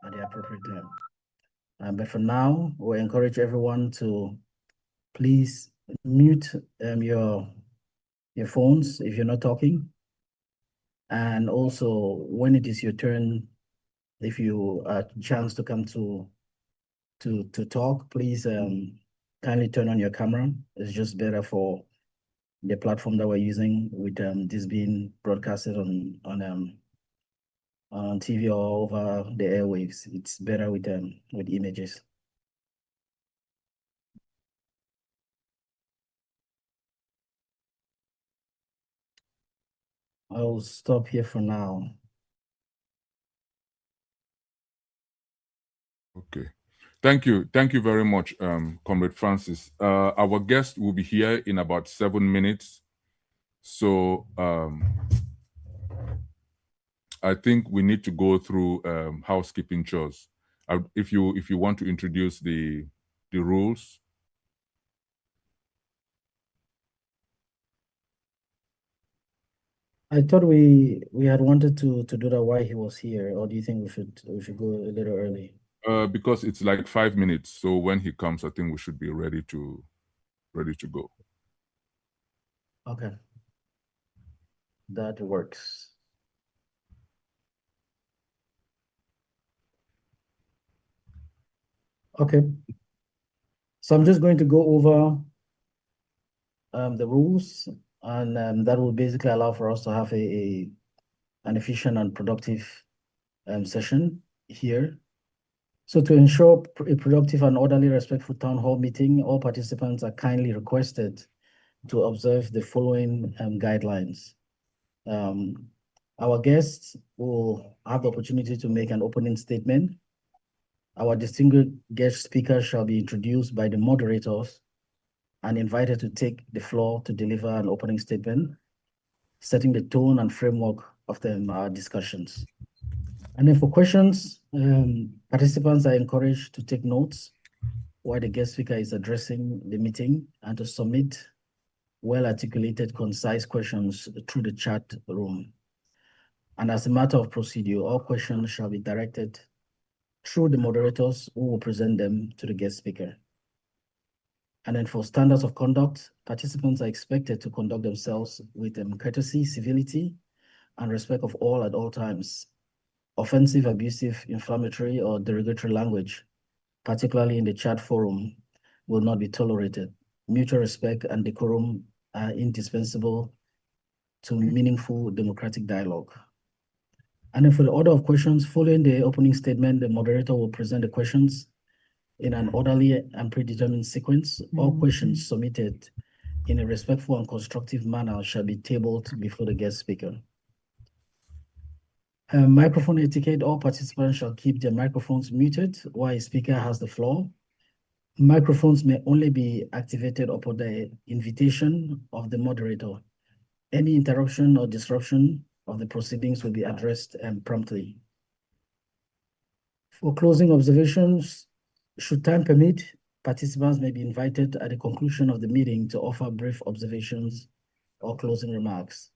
at the appropriate time. But for now, we encourage everyone to please mute your phones if you're not talking. And also, when it is your turn, if you chance to come to talk, please kindly turn on your camera. It's just better for the platform that we're using with this being broadcasted on TV or over the airwaves. It's better with images. I'll stop here for now. Okay. Thank you. Thank you very much, Comrade Francis. Our guest will be here in about 7 minutes. So I think we need to go through housekeeping chores. If you want to introduce the rules. I thought we had wanted to do that while he was here, or do you think we should go a little early? Because it's like 5 minutes, so when he comes, I think we should be ready to go. Okay, that works. Okay, so I'm just going to go over the rules, and that will basically allow for us to have an efficient and productive session here. So to ensure a productive and orderly, respectful town hall meeting, all participants are kindly requested to observe the following guidelines. Our guests will have the opportunity to make an opening statement. Our distinguished guest speakers shall be introduced by the moderators and invited to take the floor to deliver an opening statement, setting the tone and framework of our discussions. And then for questions, participants are encouraged to take notes while the guest speaker is addressing the meeting and to submit well-articulated, concise questions through the chat room. And as a matter of procedure, all questions shall be directed through the moderators who will present them to the guest speaker. And then for standards of conduct, participants are expected to conduct themselves with courtesy, civility, and respect of all at all times. Offensive, abusive, inflammatory, or derogatory language, particularly in the chat forum, will not be tolerated. Mutual respect and decorum are indispensable to meaningful democratic dialogue. And then for the order of questions, following the opening statement, the moderator will present the questions in an orderly and predetermined sequence. All questions submitted in a respectful and constructive manner shall be tabled before the guest speaker. Microphone etiquette, all participants shall keep their microphones muted while a speaker has the floor. Microphones may only be activated upon the invitation of the moderator. Any interruption or disruption of the proceedings will be addressed promptly. For closing observations, should time permit, participants may be invited at the conclusion of the meeting to offer brief observations or closing remarks.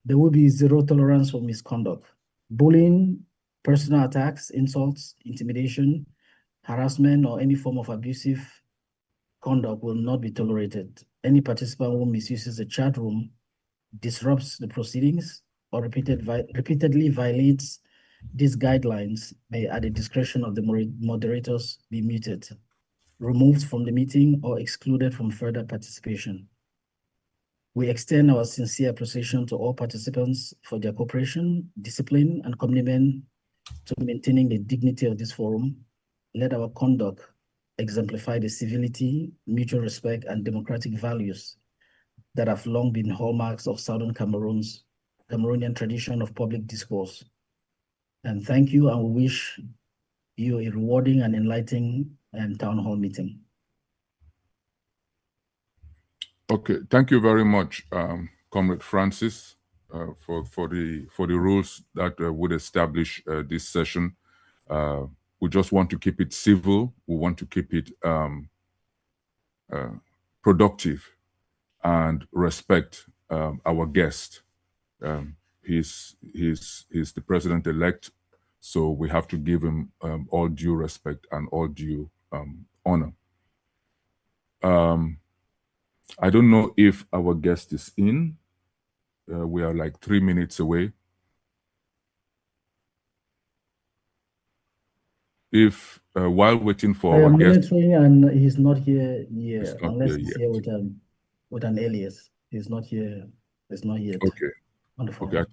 There will be zero tolerance for misconduct. Bullying, personal attacks, insults, intimidation, harassment, or any form of abusive conduct will not be tolerated. Any participant who misuses the chat room, disrupts the proceedings, or repeatedly violates these guidelines may, at the discretion of the moderators, be muted, removed from the meeting, or excluded from further participation. We extend our sincere appreciation to all participants for their cooperation, discipline, and commitment to maintaining the dignity of this forum. Let our conduct exemplify the civility, mutual respect, and democratic values that have long been hallmarks of Southern Cameroonian tradition of public discourse. And thank you, and we wish you a rewarding and enlightening town hall meeting. Okay, thank you very much, Comrade Francis, for the rules that would establish this session. We just want to keep it civil. We want to keep it productive and respect our guest. He's the president-elect So we have to give him all due respect and all due honor. I don't know if our guest is in. We are like 3 minutes away. If while waiting for I am our guest, monitoring and he's not here yet, not unless here he's yet. here with an alias. He's not here. He's not yet. Okay. On the phone. Okay. I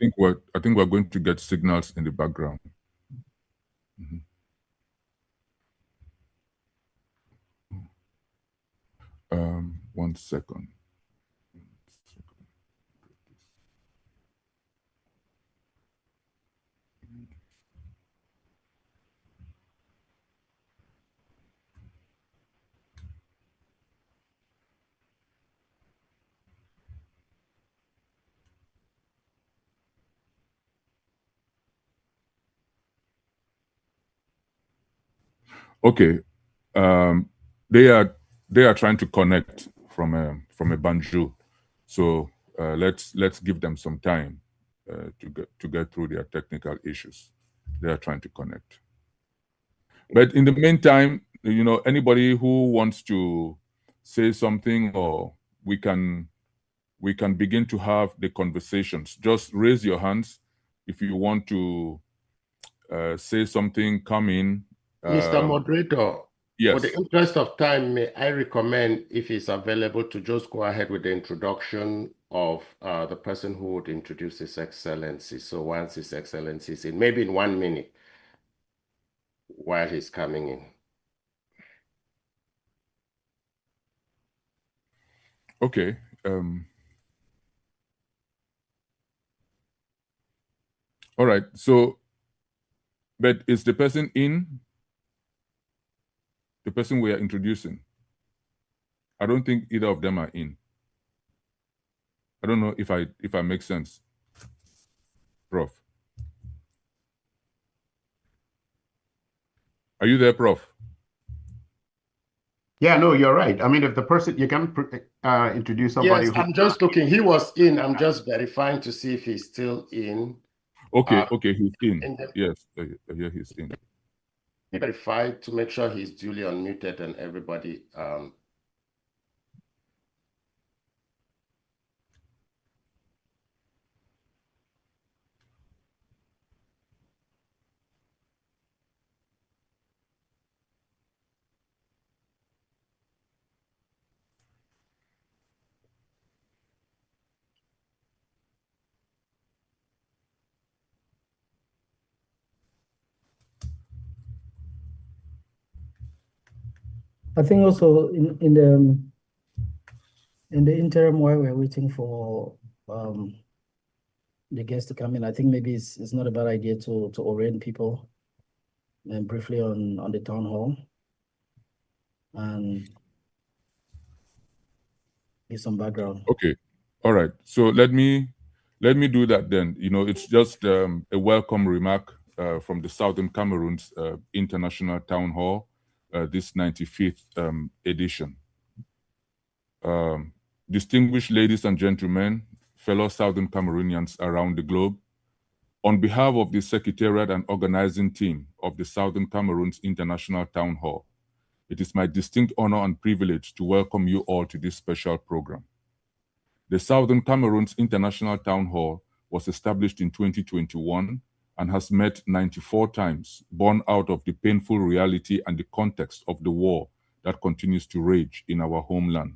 think we're going to get signals in the background. Mm-hmm. 1 second. Okay, they are trying to connect from a banjo, so let's give them some time to get through their technical issues. They are trying to connect, but in the meantime, you know, anybody who wants to say something, or we can begin to have the conversations. Just raise your hands if you want to say something. Come in. Mr. Moderator, yes. For the interest of time, may I recommend, if he's available, to just go ahead with the introduction of the person who would introduce His Excellency. So once His Excellency is in, maybe in 1 minute while he's coming in. Okay. All right. So, but is the person in? The person we are introducing? I don't think either of them are in. I don't know if I make sense, Prof. Are you there, Prof? Yeah, no, you're right. I mean, if the person, you can introduce somebody. Yes, I'm just looking. He was in. I'm just verifying to see if he's still in. Okay, okay, he's in. Yes, yeah, he's in. Verify to make sure he's duly unmuted and everybody. I think also in the interim while we're waiting for the guests to come in, I think maybe it's not a bad idea to orient people briefly on the town hall and give some background. Okay, all right. So let me do that then. You know, it's just a welcome remark from the Southern Cameroon's International Town Hall, this 95th edition. Distinguished ladies and gentlemen, fellow Southern Cameroonians around the globe, on behalf of the Secretariat and organizing team of the Southern Cameroon's International Town Hall, it is my distinct honor and privilege to welcome you all to this special program. The Southern Cameroon's International Town Hall was established in 2021 and has met 94 times, born out of the painful reality and the context of the war that continues to rage in our homeland.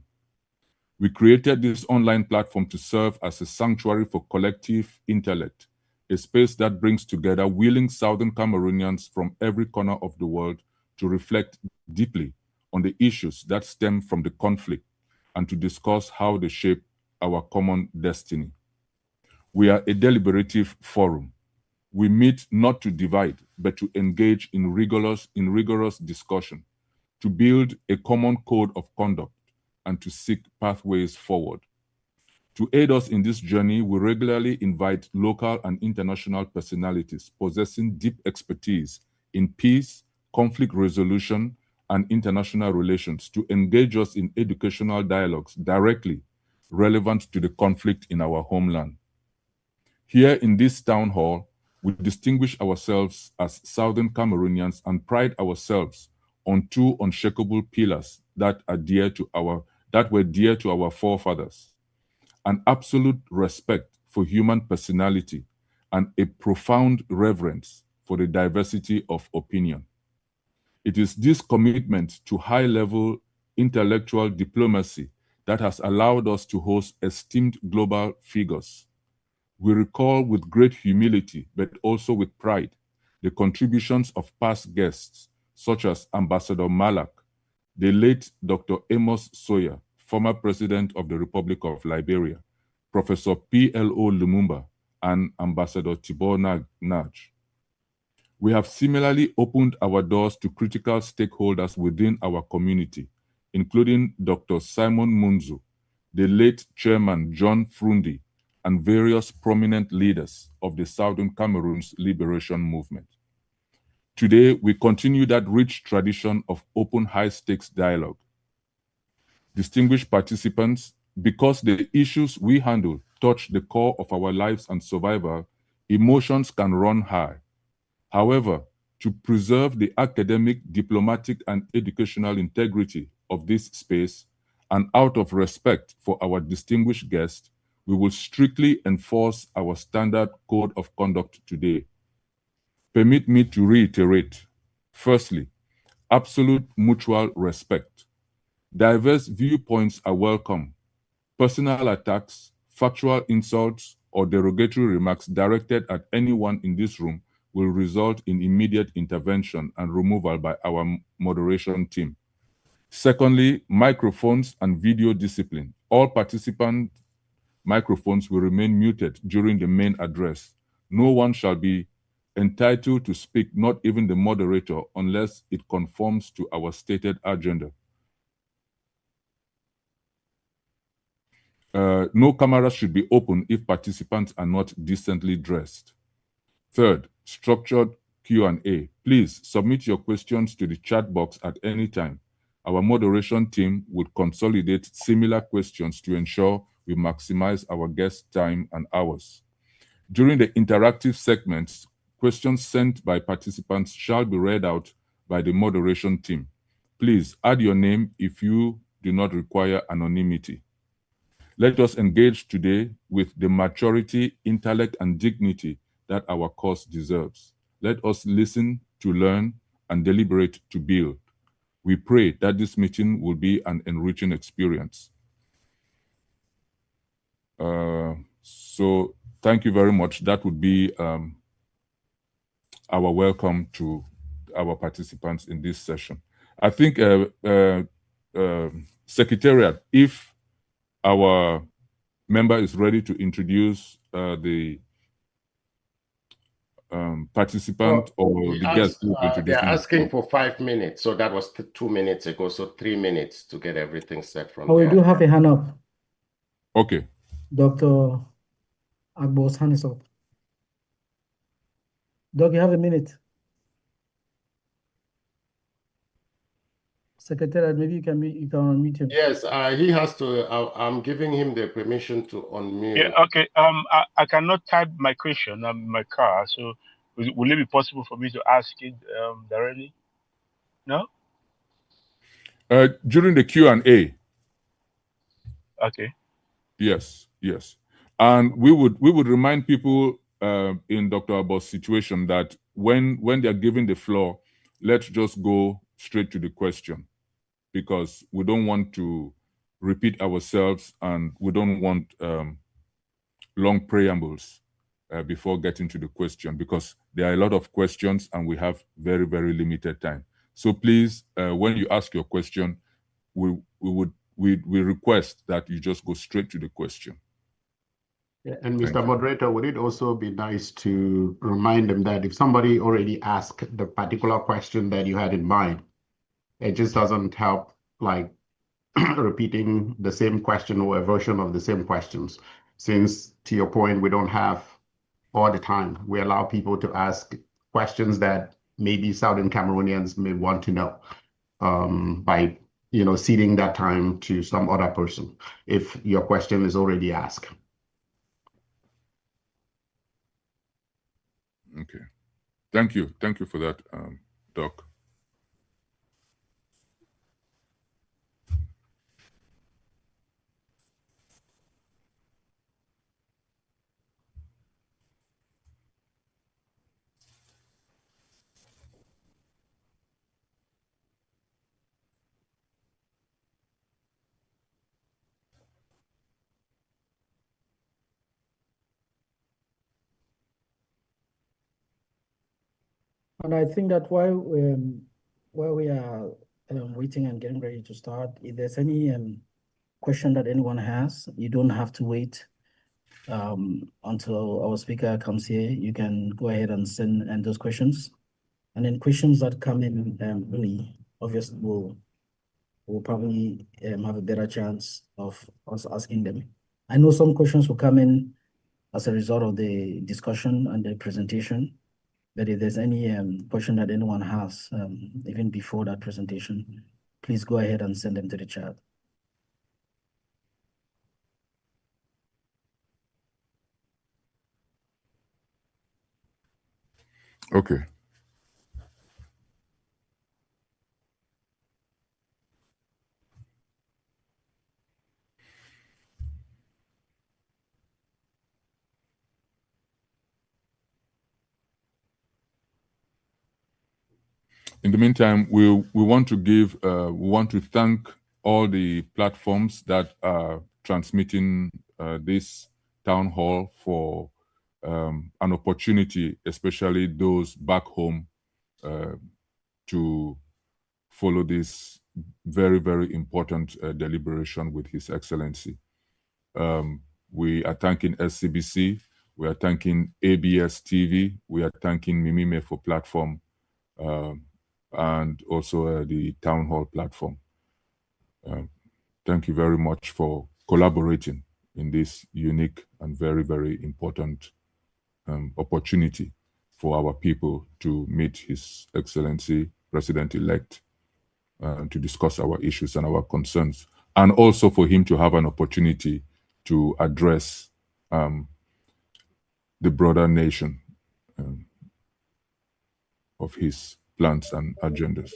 We created this online platform to serve as a sanctuary for collective intellect, a space that brings together willing Southern Cameroonians from every corner of the world to reflect deeply on the issues that stem from the conflict and to discuss how they shape our common destiny. We are a deliberative forum. We meet not to divide, but to engage in rigorous discussion, to build a common code of conduct, and to seek pathways forward. To aid us in this journey, we regularly invite local and international personalities possessing deep expertise in peace, conflict resolution, and international relations to engage us in educational dialogues directly relevant to the conflict in our homeland. Here in this town hall, we distinguish ourselves as Southern Cameroonians and pride ourselves on two unshakable pillars that were dear to our forefathers: an absolute respect for human personality and a profound reverence for the diversity of opinion. It is this commitment to high-level intellectual diplomacy that has allowed us to host esteemed global figures. We recall with great humility, but also with pride, the contributions of past guests, such as Ambassador Malak, the late Dr. Amos Sawyer, former President of the Republic of Liberia, Professor P.L.O. Lumumba, and Ambassador Tibor Nagy. We have similarly opened our doors to critical stakeholders within our community, including Dr. Simon Munzu, the late Chairman John Frundi, and various prominent leaders of the Southern Cameroon's liberation movement. Today, we continue that rich tradition of open high-stakes dialogue. Distinguished participants, because the issues we handle touch the core of our lives and survival, emotions can run high. However, to preserve the academic, diplomatic, and educational integrity of this space, and out of respect for our distinguished guests, we will strictly enforce our standard code of conduct today. Permit me to reiterate. Firstly, absolute mutual respect. Diverse viewpoints are welcome. Personal attacks, factual insults, or derogatory remarks directed at anyone in this room will result in immediate intervention and removal by our moderation team. Secondly, microphones and video discipline. All participant microphones will remain muted during the main address. No one shall be entitled to speak, not even the moderator, unless it conforms to our stated agenda. No cameras should be open if participants are not decently dressed. Third, structured Q&A. Please submit your questions to the chat box at any time. Our moderation team would consolidate similar questions to ensure we maximize our guest time and hours. During the interactive segments, questions sent by participants shall be read out by the moderation team. Please add your name if you do not require anonymity. Let us engage today with the maturity, intellect, and dignity that our cause deserves. Let us listen to learn and deliberate to build. We pray that this meeting will be an enriching experience. So thank you very much. That would be our welcome to our participants in this session. I think Secretariat, if our member is ready to introduce the participant or the guest. They're asking for 5 minutes, so that was 2 minutes ago, so 3 minutes to get everything set from there. We do have a hand up. Okay. Dr. Agbo's hand is up. Doc, you have a minute. Secretary, maybe you can unmute him. Yes, he has to. I'm giving him the permission to unmute. Yeah, okay. I cannot type my question. I'm in my car, so will it be possible for me to ask it directly? No. During the Q&A. Okay. Yes, yes, and we would remind people in Dr. Agbo's situation that when they're given the floor, let's just go straight to the question, because we don't want to repeat ourselves and we don't want long preambles before getting to the question, because there are a lot of questions and we have very, very limited time. So please, when you ask your question, we request that you just go straight to the question. Yeah, and Mr. Moderator, would it also be nice to remind them that if somebody already asked the particular question that you had in mind, it just doesn't help like repeating the same question or a version of the same questions. Since, to your point, we don't have all the time, we allow people to ask questions that maybe Southern Cameroonians may want to know by ceding that time to some other person if your question is already asked. Okay. Thank you. Thank you for that, Doc. And I think that while we are waiting and getting ready to start, if there's any question that anyone has, you don't have to wait until our speaker comes here. You can go ahead and send those questions. And then questions that come in early, obviously, we'll probably have a better chance of us asking them. I know some questions will come in as a result of the discussion and the presentation. But if there's any question that anyone has, even before that presentation, please go ahead and send them to the chat. Okay. In the meantime, we want to thank all the platforms that are transmitting this town hall for an opportunity, especially those back home, to follow this very, very important deliberation with His Excellency. We are thanking SCBC, we are thanking ABS TV, we are thanking Mimime for platform, and also the Town Hall platform. Thank you very much for collaborating in this unique and very, very important opportunity for our people to meet His Excellency President-elect to discuss our issues and our concerns, and also for him to have an opportunity to address the broader nation of his plans and agendas.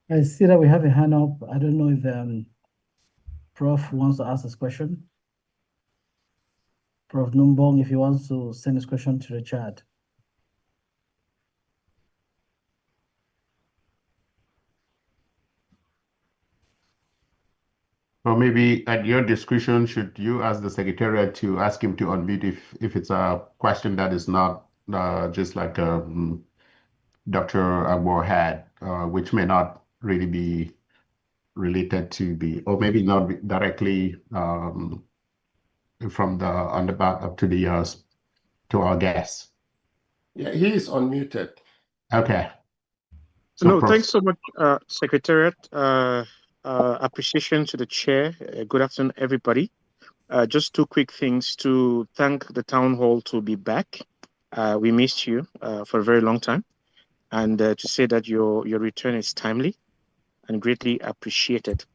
I see that we have a hand up. I don't know if Prof wants to ask this question. Prof Numbong, if he wants to send his question to the chat. Or maybe at your discretion, should you ask the Secretariat to ask him to unmute if it's a question that is not just like Dr. Agbor had, which may not really be related to or maybe not directly from on the back up to to our guests. Yeah, he is unmuted. Okay. So no, thanks so much, Secretariat. Appreciation to the chair. Good afternoon, everybody. Just two quick things to thank the town hall to be back. We missed you for a very long time, and to say that your return is timely and greatly appreciated.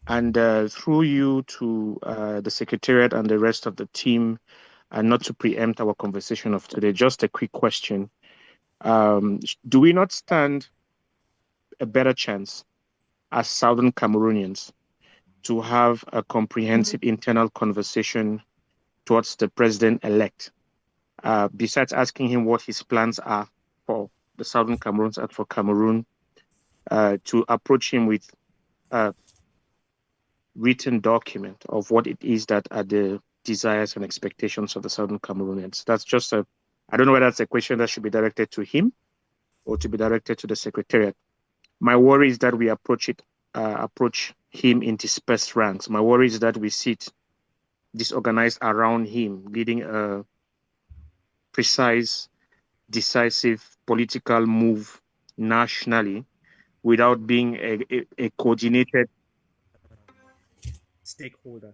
And through you to the Secretariat and the rest of the team, and not to preempt our conversation of today, just a quick question. Do we not stand a better chance as Southern Cameroonians to have a comprehensive internal conversation towards the president-elect, besides asking him what his plans are for the Southern Cameroons and for Cameroon, to approach him with a written document of what it is that are the desires and expectations of the Southern Cameroonians? That's just I don't know whether that's a question that should be directed to him or to be directed to the Secretariat. My worry is that we approach him in dispersed ranks. My worry is that we sit disorganized around him, leading a precise, decisive political move nationally without being a coordinated stakeholder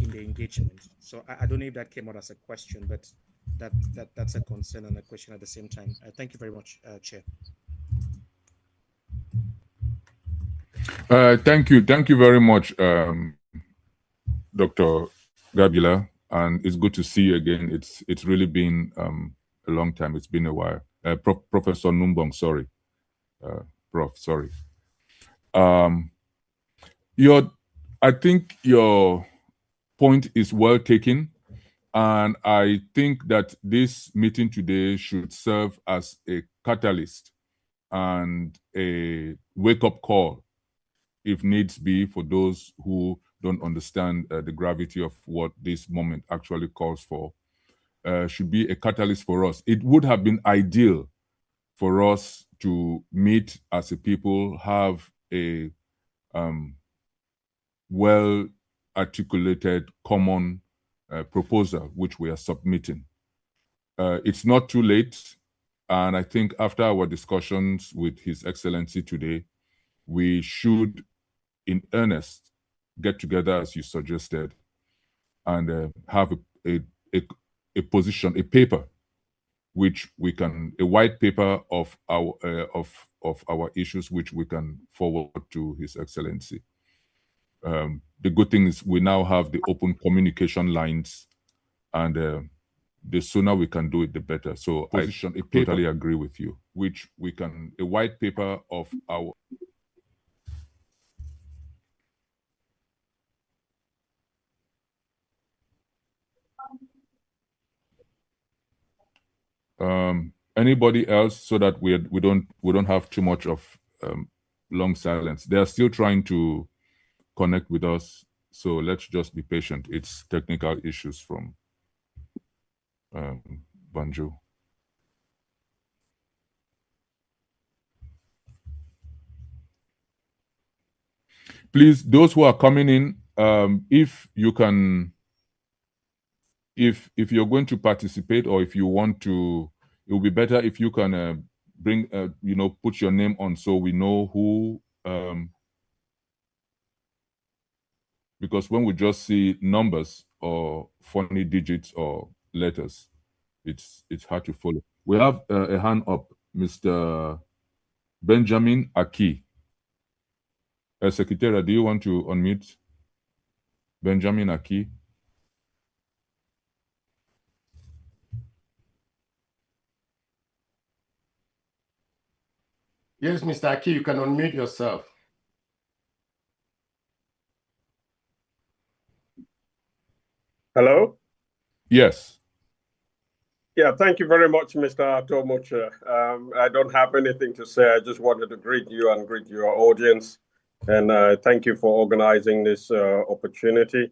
in the engagement. So I don't know if that came out as a question, but that's a concern and a question at the same time. Thank you very much, Chair. Thank you very much, Dr. Gabila, and it's good to see you again. It's really been a long time. It's been a while. Professor Numbong, sorry, Prof, sorry. I think your point is well taken, and I think that this meeting today should serve as a catalyst and a wake-up call, if needs be, for those who don't understand the gravity of what this moment actually calls for. Should be a catalyst for us. It would have been ideal for us to meet as a people, have a well-articulated common proposal, which we are submitting. It's not too late, and I think after our discussions with His Excellency today, we should, in earnest, get together as you suggested, and have a position, a paper, which we can, a white paper of our issues, which we can forward to His Excellency. The good thing is we now have the open communication lines, and the sooner we can do it, the better. So I totally agree with you, which we can, a white paper of our anybody else, so that we don't have too much of long silence. They are still trying to connect with us, so let's just be patient. It's technical issues from Banjo. Please, those who are coming in, if you can, if you're going to participate, or if you want to, it will be better if you can bring, put your name on, so we know who, because when we just see numbers or funny digits or letters, it's hard to follow. We have a hand up, Mr. Benjamin Aki. Secretary, do you want to unmute Benjamin Aki? Yes, Mr. Aki, you can unmute yourself. Hello? Yes. Yeah, thank you very much, Mr. Tomocha. I don't have anything to say. I just wanted to greet you and greet your audience. And thank you for organizing this opportunity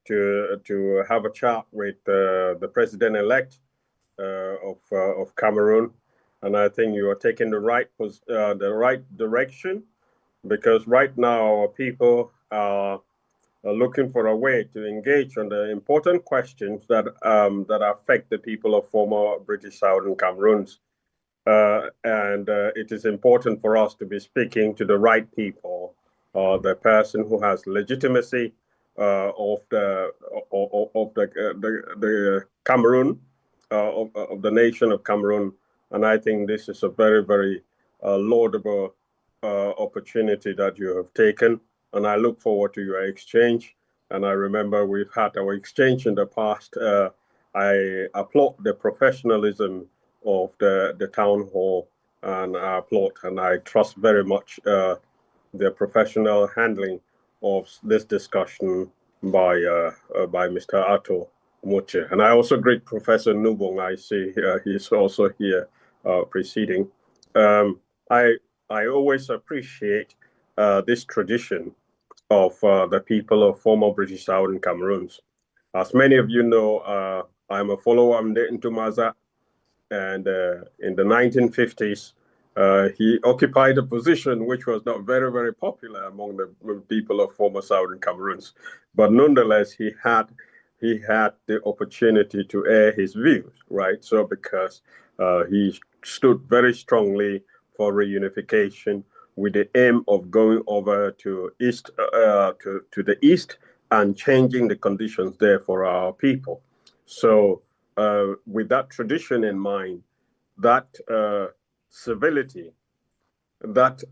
to have a chat with the president-elect of Cameroon. And I think you are taking the right direction, because right now people are looking for a way to engage on the important questions that affect the people of former British Southern Cameroons. And it is important for us to be speaking to the right people, the person who has legitimacy, of the Cameroon, of the nation of Cameroon, and I think this is a very, very laudable opportunity that you have taken, and I look forward to your exchange. And I remember we've had our exchange in the past. I applaud the professionalism of the town hall, and I applaud and I trust very much the professional handling of this discussion by Mr. Ato Muche. And I also greet Professor Nubong. I see he's also here preceding. I always appreciate this tradition of the people of former British Southern Cameroons. As many of you know, I'm a follower of Ntumaza, and in the 1950s, he occupied a position which was not very, very popular among the people of former Southern Cameroons. But nonetheless, he had the opportunity to air his views, right? So because he stood very strongly for reunification with the aim of going over to the east and changing the conditions there for our people. So with that tradition in mind, that civility, that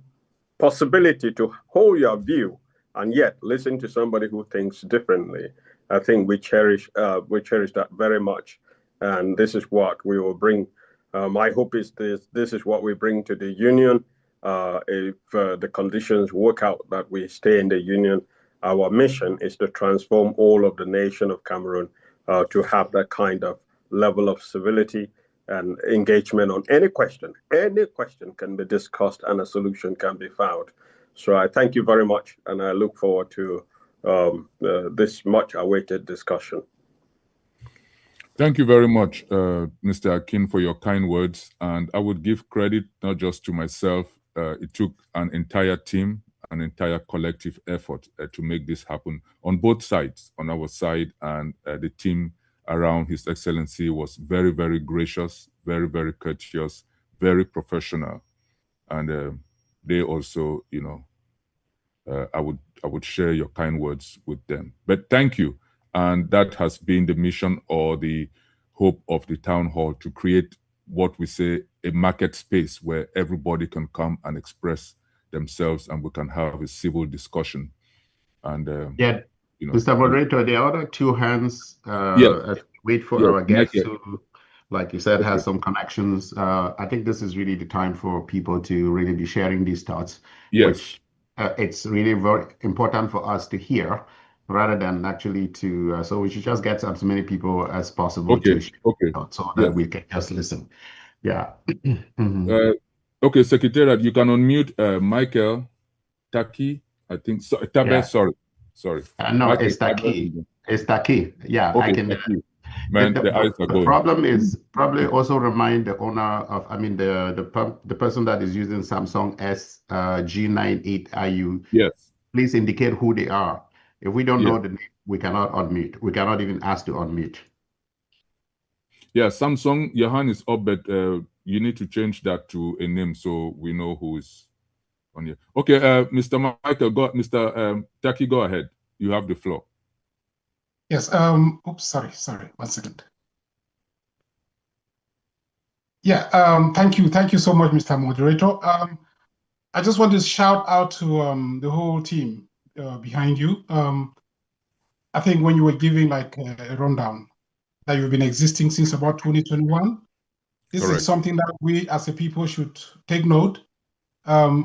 possibility to hold your view and yet listen to somebody who thinks differently, I think we cherish that very much. And this is what we will bring. My hope is this is what we bring to the union. If the conditions work out that we stay in the union, our mission is to transform all of the nation of Cameroon to have that kind of level of civility and engagement on any question. Any question can be discussed and a solution can be found. So I thank you very much, and I look forward to this much awaited discussion. Thank you very much, Mr. Akin, for your kind words. And I would give credit not just to myself. It took an entire team, an entire collective effort to make this happen on both sides, on our side, and the team around His Excellency was very, very gracious, very, very courteous, very professional. And they also, you know, I would share your kind words with them. But thank you. And that has been the mission or the hope of the town hall, to create what we say a market space where everybody can come and express themselves and we can have a civil discussion. And yeah, you know, Mr. Moderator, there are other two hands. Yeah. Wait for our guests who, like you said, has some connections. I think this is really the time for people to really be sharing these thoughts, which it's really very important for us to hear, rather than actually to, so we should just get as many people as possible to share so that we can just listen. Yeah. Okay, Secretariat, you can unmute Michael Taki, I think. So, Tabe, sorry. No, Michael, it's Taki. It's Taki. Yeah, okay, I can. Man, the eyes are going. The problem is probably also remind the owner of, I mean, the person that is using Samsung SG98IU. Yes. Please indicate who they are. If we don't know the name, we cannot unmute. We cannot even ask to unmute. Yeah, Samsung, your hand is up, but you need to change that to a name so we know who is on here. Okay, Mr. Michael, Mr. Taki, go ahead. You have the floor. Yes. Oops. Sorry. 1 second. Yeah. Thank you. Thank you so much, Mr. Moderator. I just want to shout out to the whole team behind you. I think when you were giving like a rundown that you've been existing since about 2021, this is something that we as a people should take note.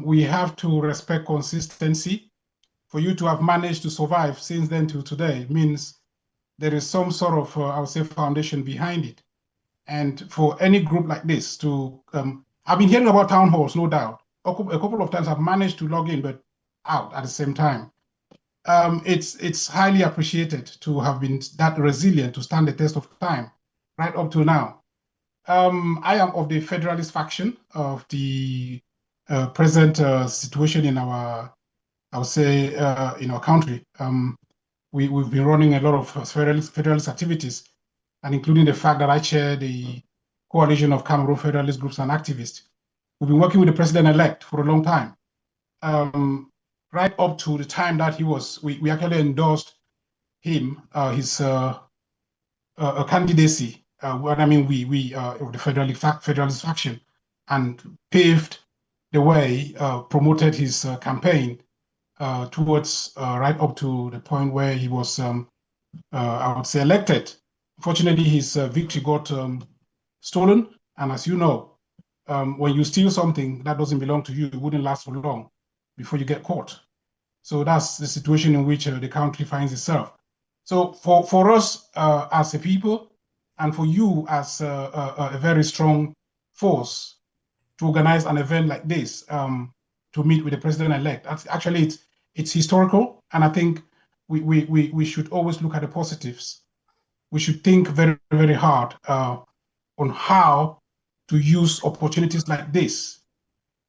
We have to respect consistency. For you to have managed to survive since then to today means there is some sort of, I would say, foundation behind it. And for any group like this to, I've been hearing about town halls, no doubt. A couple of times I've managed to log in, but out at the same time. It's highly appreciated to have been that resilient to stand the test of time right up to now. I am of the federalist faction of the present situation in our, I would say, in our country. We've been running a lot of federalist activities, and including the fact that I chair the coalition of Cameroon federalist groups and activists. We've been working with the president-elect for a long time, right up to the time that he was, we actually endorsed him his candidacy. What I mean, we of the federalist faction, and paved the way, promoted his campaign towards right up to the point where he was, I would say, elected. Unfortunately, his victory got stolen, and as you know, when you steal something that doesn't belong to you, it wouldn't last for long before you get caught. So that's the situation in which the country finds itself. So for us as a people, and for you as a very strong force to organize an event like this, to meet with the president-elect, actually it's historical, and I think we should always look at the positives. We should think very, very hard on how to use opportunities like this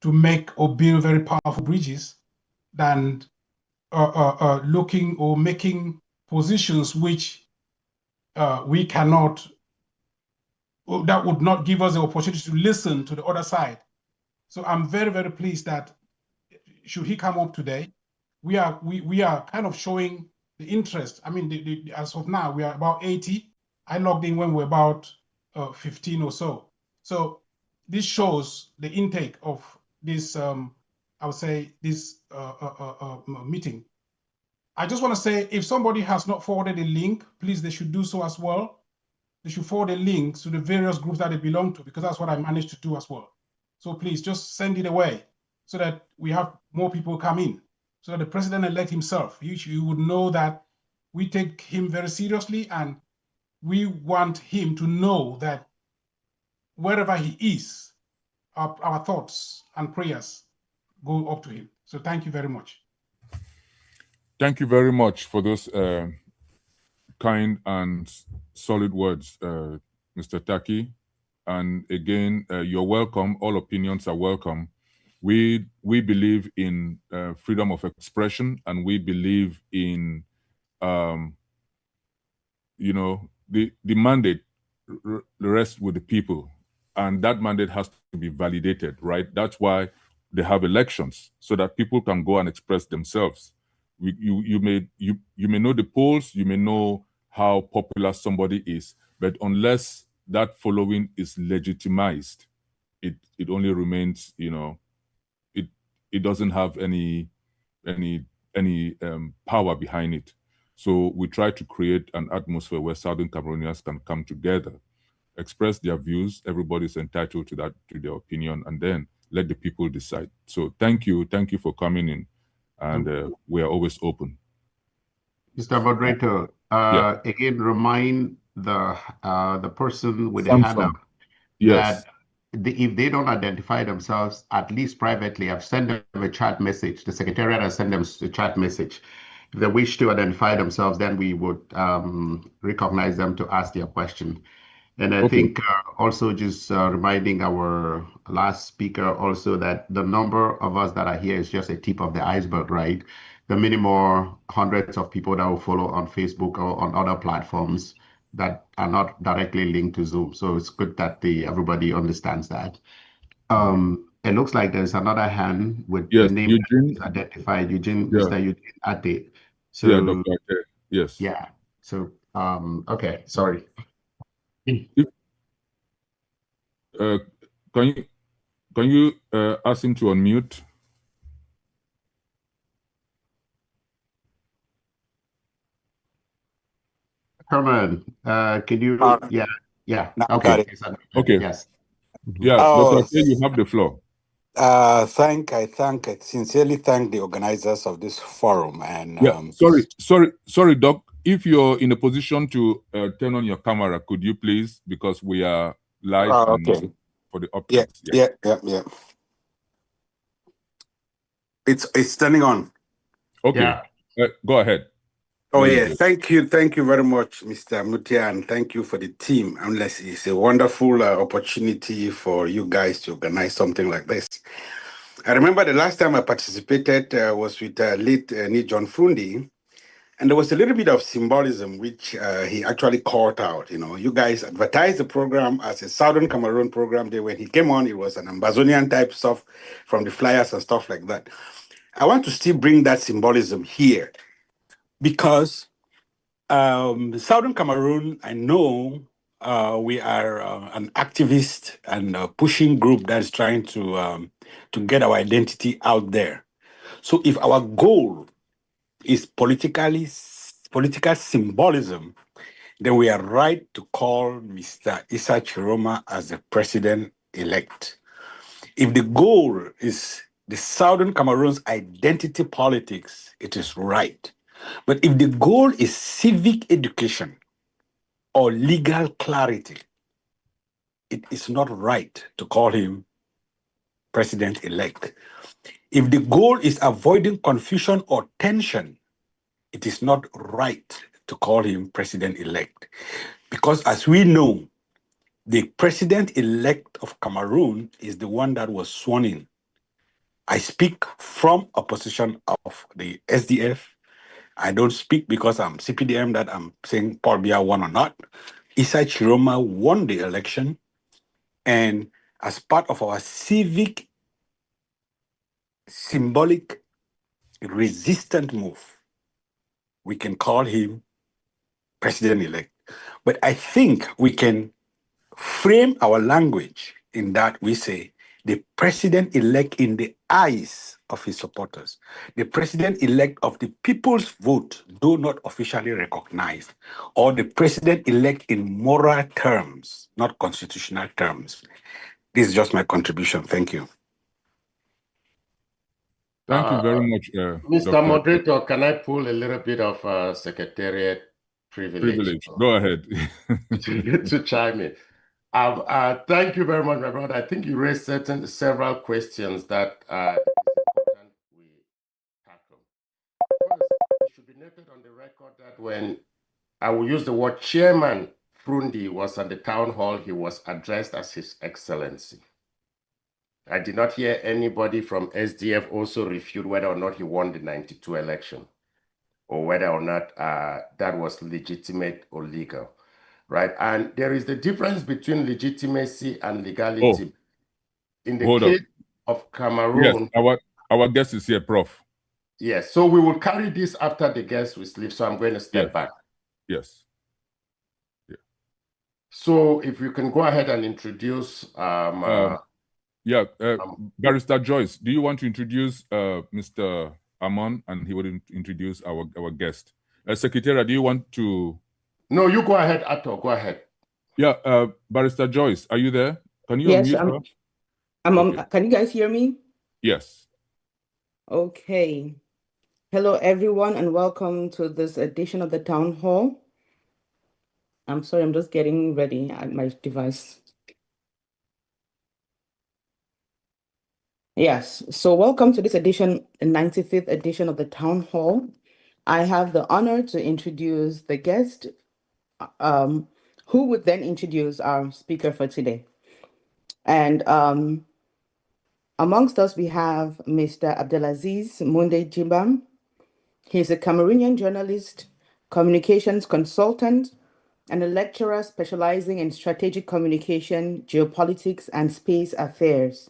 to make or build very powerful bridges than looking or making positions which we cannot, that would not give us the opportunity to listen to the other side. So I'm very, very pleased that should he come up today, we are kind of showing the interest. I mean, as of now, we are about 80. I logged in when we were about 15 or so. So this shows the intake of this, I would say, this meeting. I just want to say, if somebody has not forwarded a link, please, they should do so as well. They should forward a link to the various groups that they belong to, because that's what I managed to do as well. So please just send it away so that we have more people come in, so that the president-elect himself, you would know that we take him very seriously, and we want him to know that wherever he is, our thoughts and prayers go up to him. So thank you very much. Thank you very much for those kind and solid words, Mr. Taki. And again, you're welcome. All opinions are welcome. We believe in freedom of expression, and we believe in, you know, the mandate rests with the people, and that mandate has to be validated, right? That's why they have elections, so that people can go and express themselves. You may know the polls, you may know how popular somebody is, but unless that following is legitimized, it only remains, you know, it doesn't have any power behind it. So we try to create an atmosphere where Southern Cameroonians can come together, express their views. Everybody's entitled to that, to their opinion, and then let the people decide. So thank you for coming in, and we are always open. Mr. Moderator, Yeah. again, remind the person with the Samsung. hand up Yes. that if they don't identify themselves, at least privately, I've sent them a chat message. The Secretariat has sent them a chat message. If they wish to identify themselves, then we would recognize them to ask their question. And I think also just reminding our last speaker also that the number of us that are here is just a tip of the iceberg, right? The many more hundreds of people that will follow on Facebook or on other platforms that are not directly linked to Zoom. So it's good that everybody understands that. It looks like there's another hand with the name Eugene, identified, Eugene, yeah. Mr. Eugene Ade. So, yeah, Dr. Ade. Yes. Yeah. So, okay, sorry. Can you ask him to unmute? Herman, can you? Yeah. Okay. Okay. Yes. Yeah, Dr. Ade, you have the floor. I sincerely thank the organizers of this forum. And sorry, Doc. If you're in a position to turn on your camera, could you please? Because we are live okay. For the optics. Yeah. It's turning on. Okay. Yeah. Go ahead. Oh, yeah. Thank you very much, Mr. Mutia, and thank you for the team. Unless it's a wonderful opportunity for you guys to organize something like this. I remember the last time I participated was with late John Frundi, and there was a little bit of symbolism which he actually called out. You know, you guys advertised the program as a Southern Cameroon program. When he came on, it was an Amazonian type stuff from the flyers and stuff like that. I want to still bring that symbolism here, because Southern Cameroon, I know we are an activist and pushing group that's trying to get our identity out there. So if our goal is political symbolism, then we are right to call Mr. Issa Tchiroma as the president-elect. If the goal is the Southern Cameroon's identity politics, it is right. But if the goal is civic education or legal clarity, it is not right to call him president-elect. If the goal is avoiding confusion or tension, it is not right to call him president-elect. Because as we know, the president-elect of Cameroon is the one that was sworn in. I speak from a position of the SDF. I don't speak because I'm CPDM that I'm saying Paul Biya won or not. Issa Tchiroma won the election. And as part of our civic, symbolic, resistant move, we can call him president-elect. But I think we can frame our language in that we say the president-elect in the eyes of his supporters, the president-elect of the people's vote, do not officially recognize, or the president-elect in moral terms, not constitutional terms. This is just my contribution. Thank you. Thank you very much, Mr. Dr. Moderator, can I pull a little bit of secretariat privilege? Go ahead. to chime in. Thank you very much, my brother. I think you raised several questions that important we tackle. First, it should be noted on the record that when I will use the word Chairman Frundi was at the town hall, he was addressed as His Excellency. I did not hear anybody from SDF also refute whether or not he won the 92 election or whether or not that was legitimate or legal, right? And there is the difference between legitimacy and legality. In the case of Cameroon. Yes, our guest is here, Prof. Yes, so we will carry this after the guest will leave, so I'm going to step back. Yes. Yeah. So if you can go ahead and introduce Barrister Joyce, do you want to introduce Mr. Amon, and he will introduce our guest? Secretary, do you want to? No, you go ahead, Ato. Go ahead. Yeah, Barrister Joyce, are you there? Can you unmute her? Okay. Can you guys hear me? Yes. Okay. Hello, everyone, and welcome to this edition of the Town Hall. I'm sorry, I'm just getting ready at my device. Yes, so welcome to this edition, the 95th edition of the Town Hall. I have the honor to introduce the guest, who would then introduce our speaker for today. And amongst us, we have Mr. Abdelaziz Munde Jimbam. He's a Cameroonian journalist, communications consultant, and a lecturer specializing in strategic communication, geopolitics, and space affairs.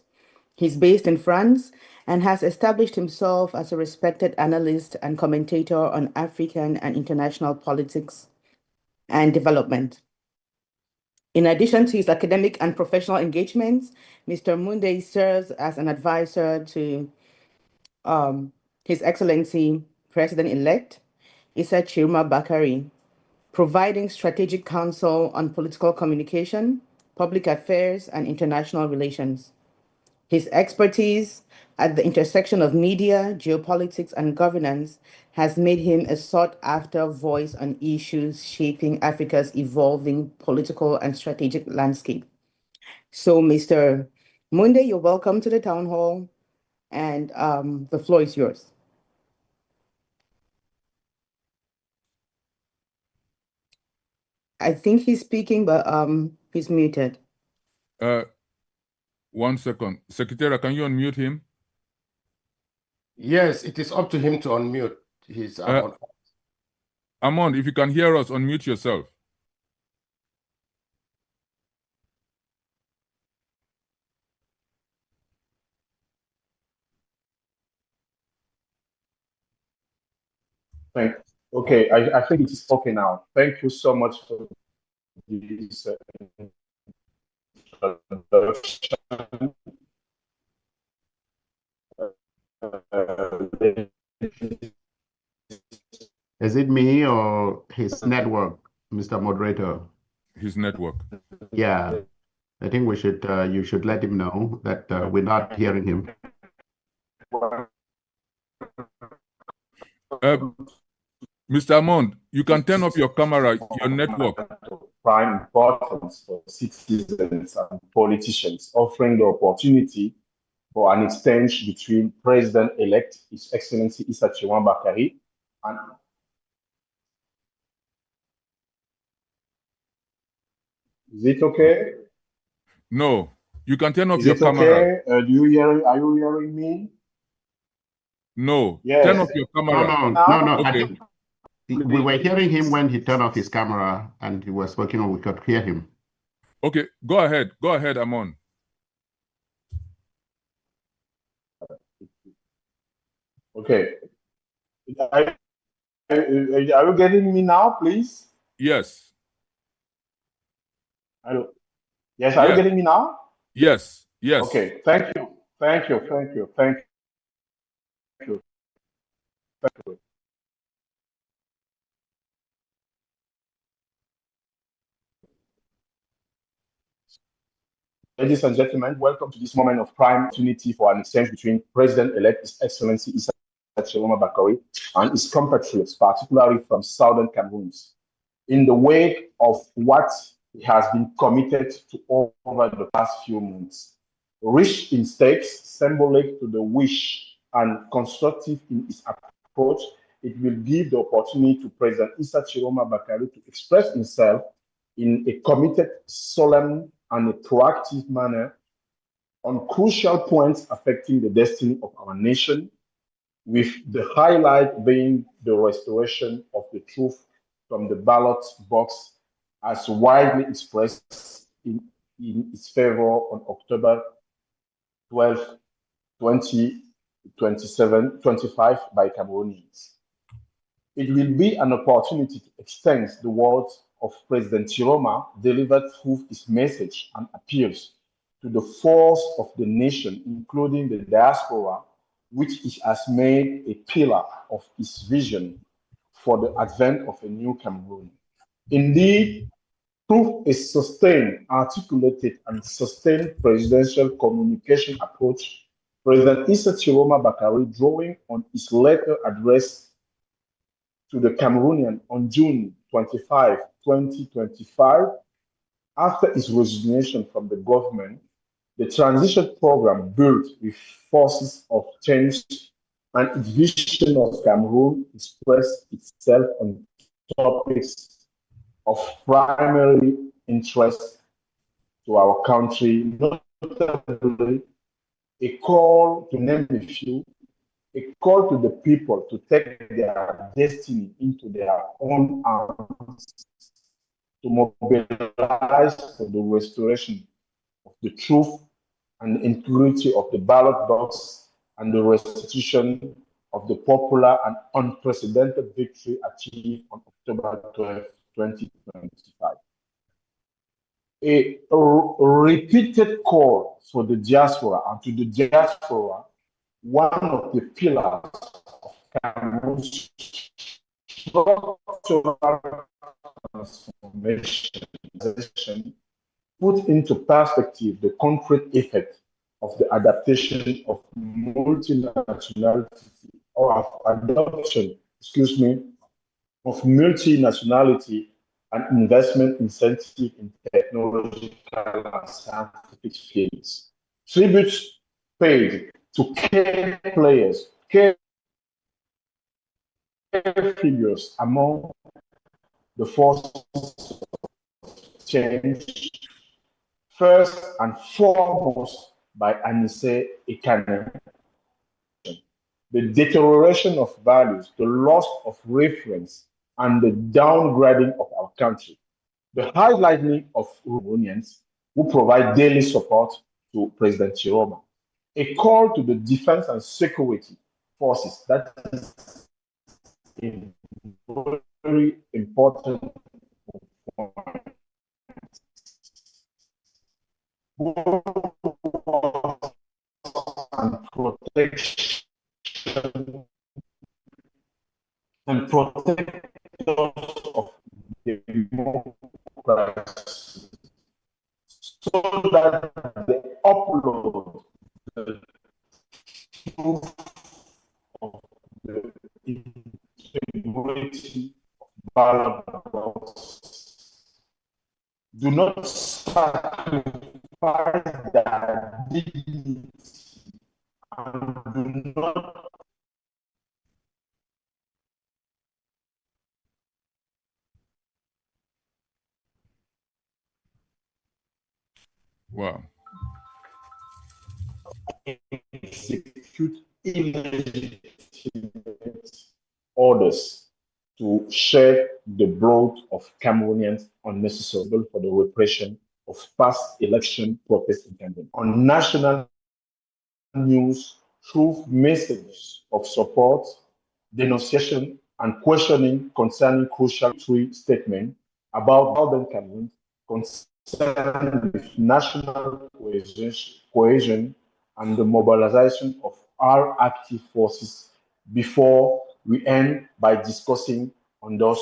He's based in France and has established himself as a respected analyst and commentator on African and international politics and development. In addition to his academic and professional engagements, Mr. Munde serves as an advisor to His Excellency President-elect Issa Tchiroma Bakary, providing strategic counsel on political communication, public affairs, and international relations. His expertise at the intersection of media, geopolitics, and governance has made him a sought-after voice on issues shaping Africa's evolving political and strategic landscape. So, Mr. Munde, you're welcome to the Town Hall, and the floor is yours. I think he's speaking, but he's muted. 1 second. Secretary, can you unmute him? Yes, it is up to him to unmute. He's Amon, if you can hear us, unmute yourself. Right. Okay, I think it is okay now. Thank you so much for this introduction. Is it me or his network, Mr. Moderator? His network. Yeah, I think we should. You should let him know that we're not hearing him. Mr. Amond, you can turn off your camera, your network. Prime importance for citizens and politicians, offering the opportunity for an exchange between President-elect His Excellency Issa Tchiroma Bakary and is it okay? No, you can turn off Is your it camera. okay? Do you hear? Are you hearing me? No, Yes. turn off your camera. No. Okay. I think we were hearing him when he turned off his camera and he was speaking, and we could hear him. Okay, go ahead. Go ahead, Amon. Okay. Are you getting me now, please? Yes. Hello. Yes, are you getting me now? Yes. Yes. Okay. Thank you. Thank you. Thank you. Thank you. Thank you. Ladies and gentlemen, welcome to this moment of prime opportunity for an exchange between President-elect His Excellency Issa Tchiroma Bakary and his compatriots, particularly from southern Cameroon, in the wake of what he has been committed to over the past few months. Rich in stakes, symbolic to the wish and constructive in its approach, it will give the opportunity to President Issa Tchiroma Bakary to express himself in a committed, solemn, and a proactive manner on crucial points affecting the destiny of our nation, with the highlight being the restoration of the truth from the ballot box as widely expressed in its favor on October 12, 2025 by Cameroonians. It will be an opportunity to extend the words of President Tchiroma delivered through his message and appeals to the force of the nation, including the diaspora, which he has made a pillar of his vision for the advent of a new Cameroon. Indeed, through a sustained, articulated, and sustained presidential communication approach, President Issa Tchiroma Bakary, drawing on his letter addressed to the Cameroonian on June 25, 2025, after his resignation from the government, the transition program built with forces of change and its vision of Cameroon expressed itself on topics of primary interest to our country, notably a call, to name a few, a call to the people to take their destiny into their own hands, to mobilize for the restoration of the truth and integrity of the ballot box and the restitution of the popular and unprecedented victory achieved on October 12, 2025. A repeated call for the diaspora, and to the diaspora, one of the pillars of Cameroon's structural transformation, put into perspective the concrete effect of the adaptation of multinationality or adoption, of multinationality and investment incentive in technological and scientific fields. Tributes paid to key players, key figures among the forces of change, first and foremost by Anise Ekane. The deterioration of values, the loss of reference, and the downgrading of our country. The highlighting of Cameroonians who provide daily support to President Tchiroma. A call to the defense and security forces, that is in very important point. And protection and protectors of democracy, so that they upload the truth of the integrity of ballot boxes. Do not sacrifice their dignity and do not Wow. execute illegitimate orders to share the blood of Cameroonians unnecessary for the repression of past election protests in Cameroon. On national news, through messages of support, denunciation, and questioning concerning crucial three statements about Northern Cameroon concerned with national cohesion and the mobilization of our active forces before we end by discussing on those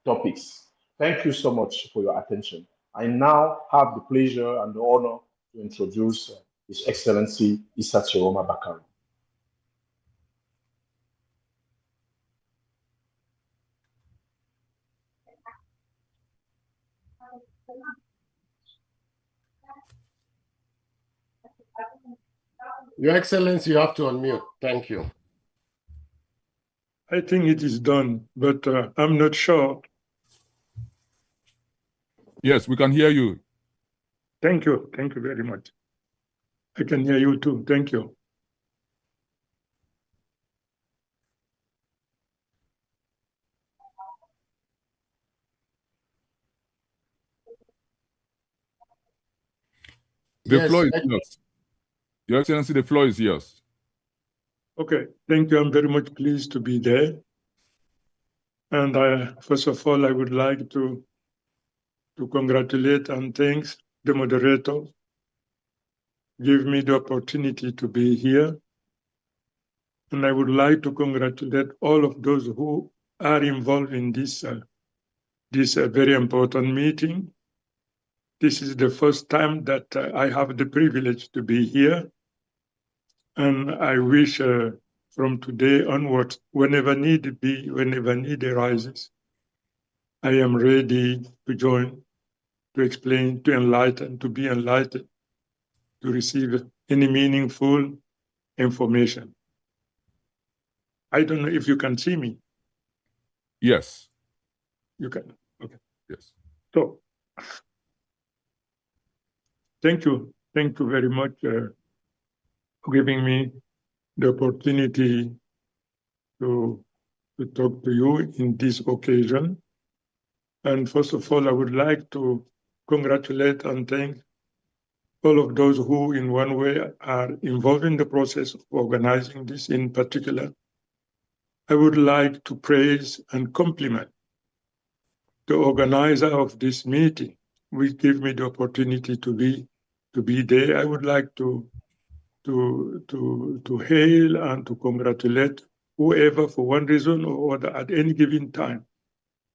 topics. Thank you so much for your attention. I now have the pleasure and the honor to introduce His Excellency Issa Tchiroma Bakary. Your Excellency, you have to unmute. Thank you. I think it is done, but I'm not sure. Yes, we can hear you. Thank you. Thank you very much. I can hear you too. Thank you. The floor is yours. Your Excellency, the floor is yours. Okay, thank you. I'm very much pleased to be there. And first of all, I would like to congratulate and thank the moderator, give me the opportunity to be here. And I would like to congratulate all of those who are involved in this very important meeting. This is the first time that I have the privilege to be here. And I wish from today onwards, whenever need be, whenever need arises, I am ready to join, to explain, to enlighten, to be enlightened, to receive any meaningful information. I don't know if you can see me. Yes. You can. Okay. Yes. So, thank you. Thank you very much for giving me the opportunity to talk to you in this occasion. And first of all, I would like to congratulate and thank all of those who in one way are involved in the process of organizing this. In particular, I would like to praise and compliment the organizer of this meeting, which gave me the opportunity to be there. I would like to hail and to congratulate whoever, for one reason or other, at any given time,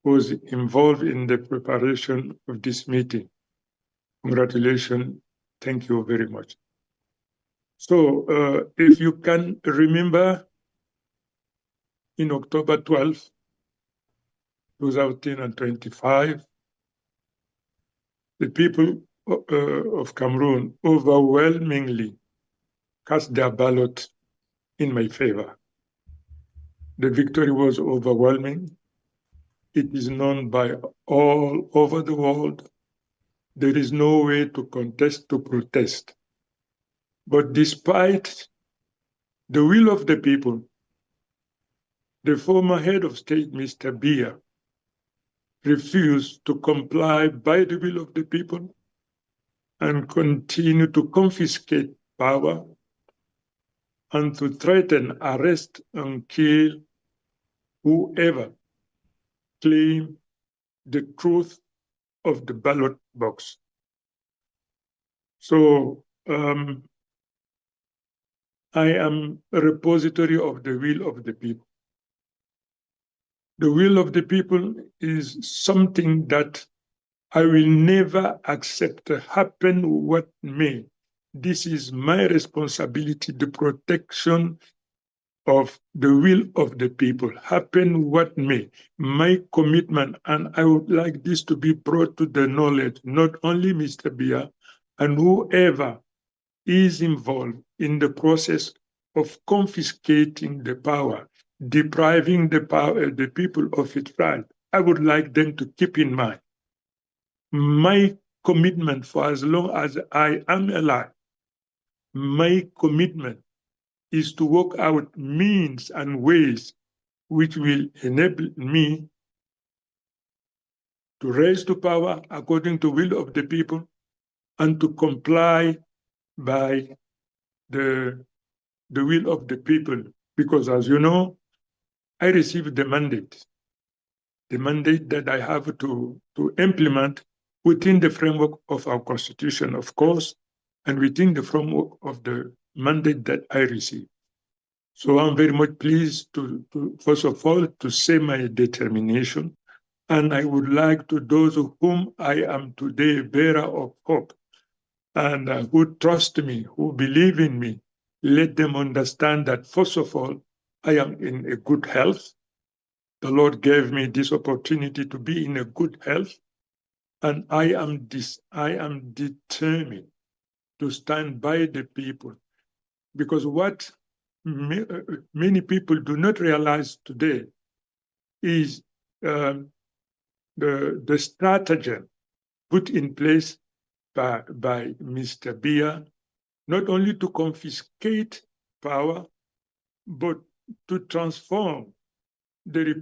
was involved in the preparation of this meeting. Congratulations. Thank you very much. So if you can remember, in October 12, 2025, the people of Cameroon overwhelmingly cast their ballot in my favor. The victory was overwhelming. It is known by all over the world. There is no way to contest, to protest. But despite the will of the people, the former head of state, Mr. Biya, refused to comply by the will of the people and continue to confiscate power and to threaten, arrest, and kill whoever claim the truth of the ballot box. So I am a repository of the will of the people. The will of the people is something that I will never accept, happen what may. This is my responsibility, the protection of the will of the people, happen what may. My commitment, and I would like this to be brought to the knowledge, not only Mr. Biya, and whoever is involved in the process of confiscating the power, depriving the people of its right. I would like them to keep in mind my commitment for as long as I am alive. My commitment is to work out means and ways which will enable me to raise to power according to the will of the people and to comply by the will of the people. Because as you know, I received the mandate that I have to implement within the framework of our constitution, of course, and within the framework of the mandate that I received. So I'm very much pleased to first of all, to say my determination. And I would like to those whom I am today bearer of hope and who trust me, who believe in me, let them understand that first of all, I am in a good health. The Lord gave me this opportunity to be in a good health, and I am determined to stand by the people, because what many people do not realize today is the stratagem put in place by Mr. Biya, not only to confiscate power, but to transform the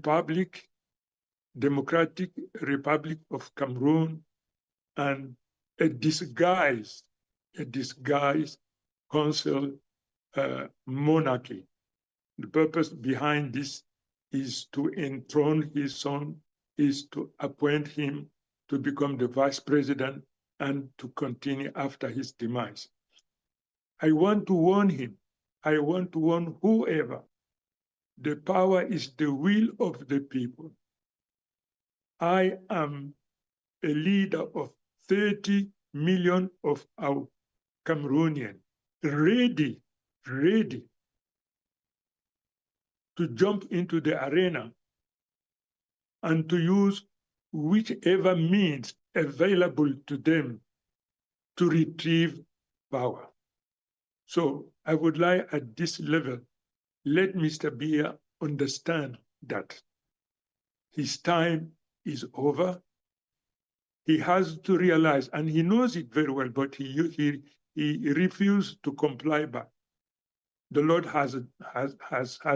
Democratic Republic of Cameroon and a disguised council monarchy. The purpose behind this is to enthrone his son, is to appoint him to become the vice president and to continue after his demise. I want to warn him. I want to warn whoever. The power is the will of the people. I am a leader of 30 million of our Cameroonians, ready to jump into the arena and to use whichever means available to them to retrieve power. So I would like at this level, let Mr. Biya understand that his time is over. He has to realize, and he knows it very well, but he refused to comply back. The Lord has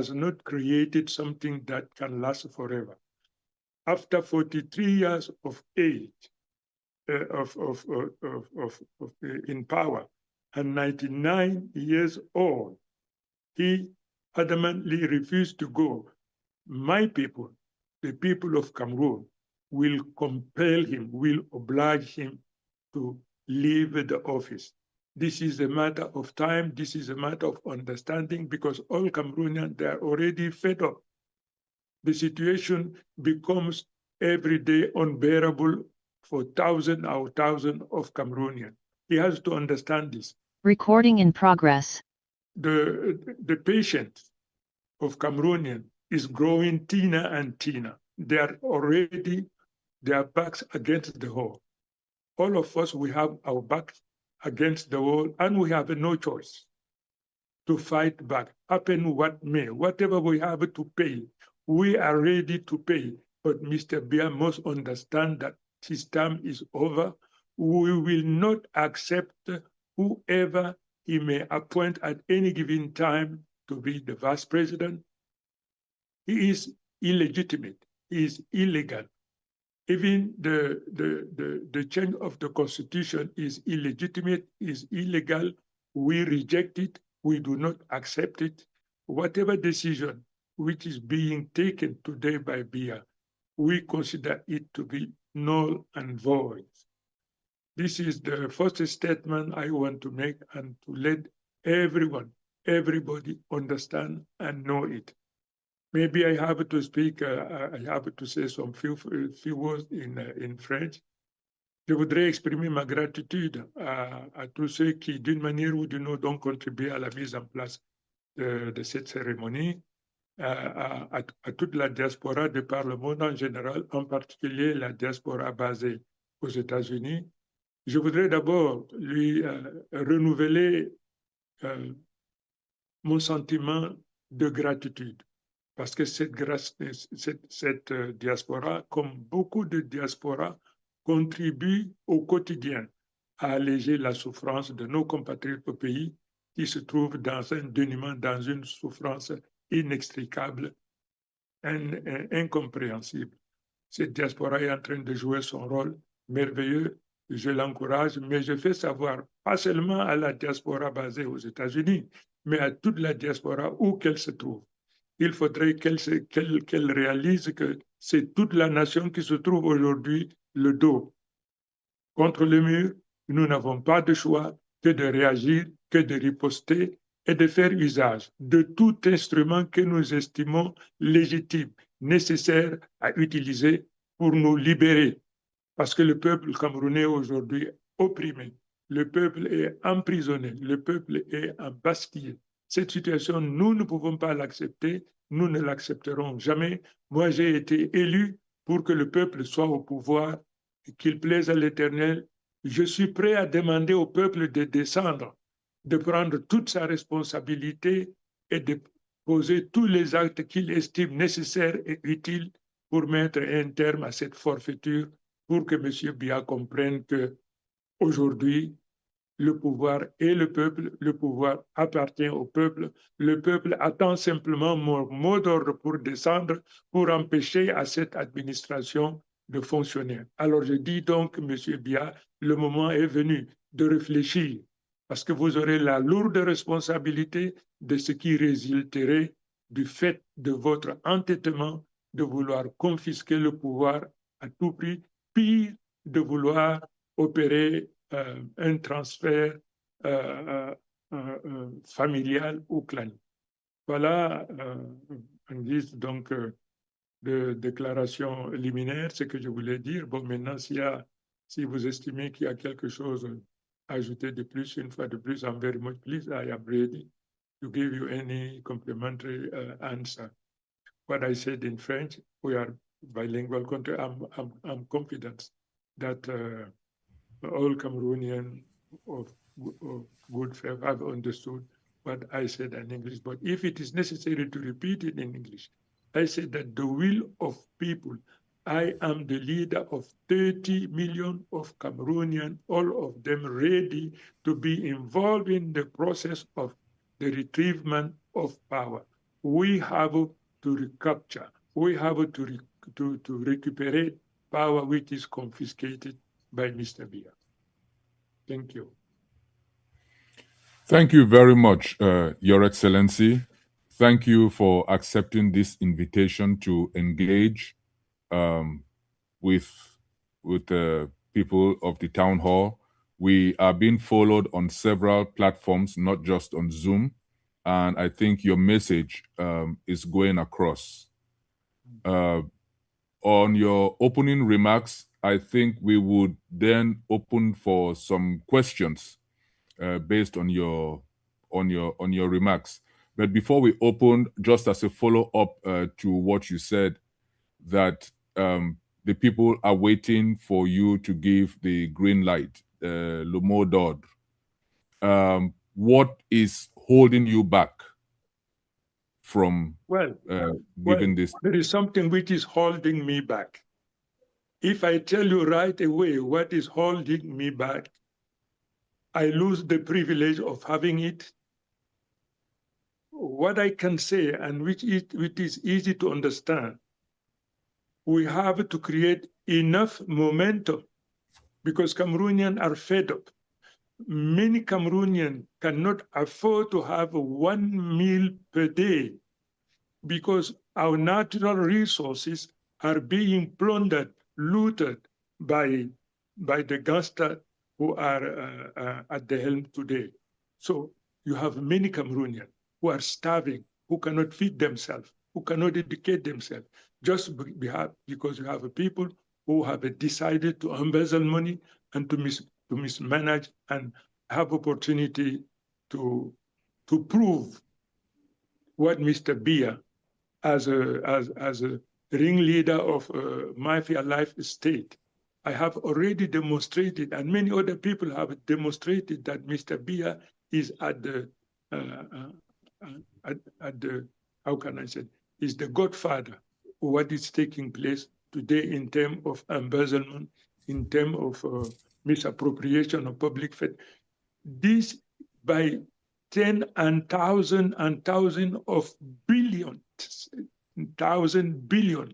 not created something that can last forever. After 43 years of age, in power, and 99 years old, he adamantly refused to go. My people, the people of Cameroon, will compel him, will oblige him to leave the office. This is a matter of time. This is a matter of understanding, because all Cameroonians, they are already fed up. The situation becomes every day unbearable for thousands or thousands of Cameroonians. He has to understand this. Recording in progress. The patience of Cameroonians is growing thinner and thinner. They are already, their backs against the wall. All of us, we have our backs against the wall, and we have no choice to fight back, happen what may. Whatever we have to pay, we are ready to pay. But Mr. Biya must understand that his term is over. We will not accept whoever he may appoint at any given time to be the vice president. He is illegitimate. He is illegal. Even the change of the constitution is illegitimate, is illegal. We reject it. We do not accept it. Whatever decision which is being taken today by Biya, we consider it to be null and void. This is the first statement I want to make and to let everybody understand and know it. Maybe I have to speak, I have to say some few words in French. Je voudrais exprimer ma gratitude à tous ceux qui, d'une manière ou d'une autre, ont contribué à la mise en place de cette cérémonie, à toute la diaspora de par le monde en général, en particulier la diaspora basée aux États-Unis. Je voudrais d'abord lui renouveler mon sentiment de gratitude, parce que cette diaspora, comme beaucoup de diasporas, contribue au quotidien à alléger la souffrance de nos compatriotes au pays qui se trouvent dans un dénuement, dans une souffrance inextricable, incompréhensible. Cette diaspora est en train de jouer son rôle merveilleux. Je l'encourage, mais je fais savoir, pas seulement à la diaspora basée aux États-Unis, mais à toute la diaspora où qu'elle se trouve. Il faudrait qu'elle réalise que c'est toute la nation qui se trouve aujourd'hui le dos contre le mur. Nous n'avons pas de choix que de réagir, que de riposter et de faire usage de tout instrument que nous estimons légitime, nécessaire à utiliser pour nous libérer. Parce que le peuple camerounais aujourd'hui est opprimé, le peuple est emprisonné, le peuple est embastillé. Cette situation, nous ne pouvons pas l'accepter, nous ne l'accepterons jamais. Moi, j'ai été élu pour que le peuple soit au pouvoir, qu'il plaise à l'Éternel. Je suis prêt à demander au peuple de descendre, de prendre toute sa responsabilité et de poser tous les actes qu'il estime nécessaires et utiles pour mettre un terme à cette forfaiture, pour que M. Biya comprenne que aujourd'hui, le pouvoir est le peuple, le pouvoir appartient au peuple. Le peuple attend simplement mon mot d'ordre pour descendre, pour empêcher à cette administration de fonctionner. Alors je dis donc, M. Biya, le moment est venu de réfléchir, parce que vous aurez la lourde responsabilité de ce qui résulterait du fait de votre entêtement de vouloir confisquer le pouvoir à tout prix, pire de vouloir opérer un transfert familial ou clanique. Voilà, en guise donc de déclaration liminaire, ce que je voulais dire. Bon, maintenant, si vous estimez qu'il y a quelque chose à ajouter de plus, une fois de plus, I'm very much pleased. I am ready to give you any complimentary answer. What I said in French, we are bilingual country. I'm confident that all Cameroonian of good faith have understood what I said in English. But if it is necessary to repeat it in English, I said that the will of people, I am the leader of 30 million of Cameroonians, all of them ready to be involved in the process of the retrievement of power. We have to recapture, we have to recuperate power which is confiscated by Mr. Biya. Thank you. Thank you very much, Your Excellency. Thank you for accepting this invitation to engage with the people of the town hall. We are being followed on several platforms, not just on Zoom, and I think your message is going across. On your opening remarks, I think we would then open for some questions based on your remarks. But before we open, just as a follow-up to what you said, that the people are waiting for you to give the green light, le mot d'ordre. What is holding you back from giving this? There is something which is holding me back. If I tell you right away what is holding me back, I lose the privilege of having it. What I can say, and which is easy to understand, we have to create enough momentum because Cameroonians are fed up. Many Cameroonians cannot afford to have 1 meal per day because our natural resources are being plundered, looted by the gangsters who are at the helm today. So you have many Cameroonians who are starving, who cannot feed themselves, who cannot educate themselves, just because you have people who have decided to embezzle money and to mismanage and have opportunity to prove what Mr. Biya, as a ringleader of mafia life state, I have already demonstrated, and many other people have demonstrated, that Mr. Biya is at the how can I say, is the godfather of what is taking place today in terms of embezzlement, in terms of misappropriation of public funds. This by 10 and thousand of billions, 1,000 billion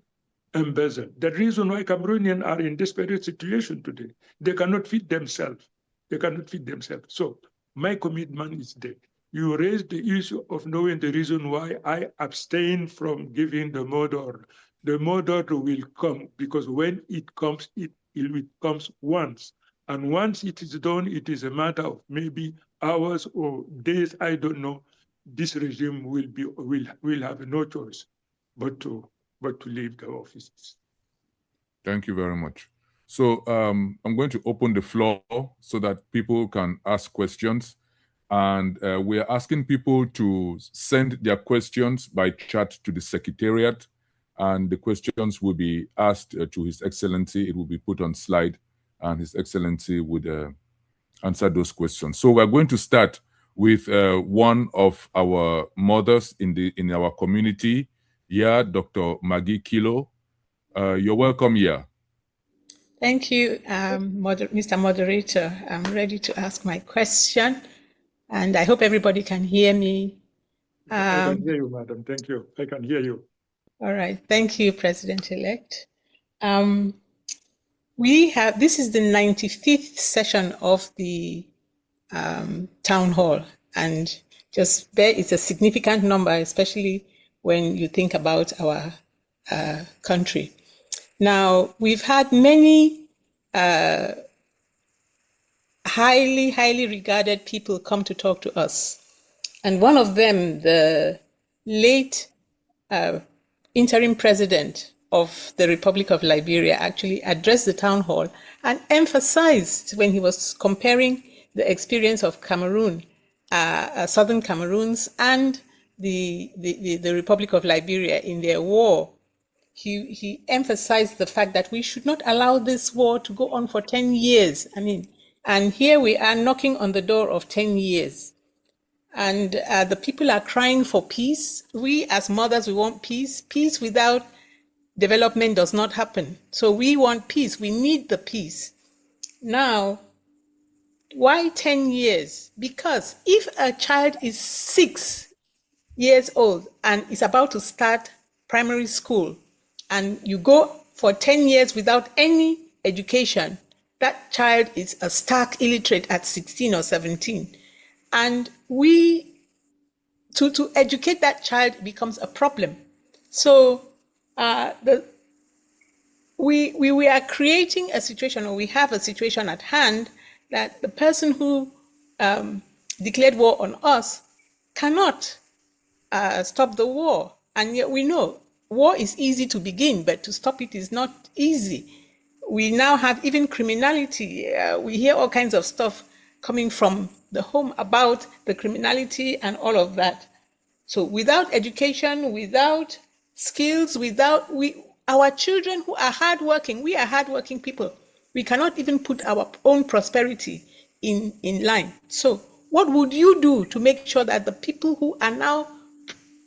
embezzled. The reason why Cameroonians are in desperate situation today, they cannot feed themselves. They cannot feed themselves. So my commitment is there. You raised the issue of knowing the reason why I abstain from giving the murder. The murder will come, because when it comes, it comes once. And once it is done, it is a matter of maybe hours or days, I don't know. This regime will have no choice but to leave the offices. Thank you very much. So I'm going to open the floor so that people can ask questions. And we're asking people to send their questions by chat to the Secretariat. And the questions will be asked to His Excellency. It will be put on slide, and His Excellency would answer those questions. So we're going to start with one of our mothers in our community, Dr. Maggie Kilo. You're welcome here. Thank you, Mr. Moderator. I'm ready to ask my question, and I hope everybody can hear me. I can hear you, madam. Thank you. I can hear you. All right. Thank you, President-elect. This is the 95th session of the Town Hall, and it's a significant number, especially when you think about our country. Now, we've had many highly regarded people come to talk to us. And one of them, the late interim president of the Republic of Liberia, actually addressed the town hall and emphasized, when he was comparing the experience of Cameroon, southern Cameroons and the Republic of Liberia in their war, he emphasized the fact that we should not allow this war to go on for 10 years. And here we are knocking on the door of 10 years. And the people are crying for peace. We as mothers, we want peace. Peace without development does not happen. So we want peace. We need the peace. Now, why 10 years? Because if a child is 6 years old and is about to start primary school, and you go for 10 years without any education, that child is a stark illiterate at 16 or 17. And to educate that child becomes a problem. So we are creating a situation, or we have a situation at hand, that the person who declared war on us cannot stop the war. And yet we know war is easy to begin, but to stop it is not easy. We now have even criminality. We hear all kinds of stuff coming from the home about the criminality and all of that. So without education, without skills, our children who are hardworking, we are hardworking people. We cannot even put our own prosperity in line. So what would you do to make sure that the people who are now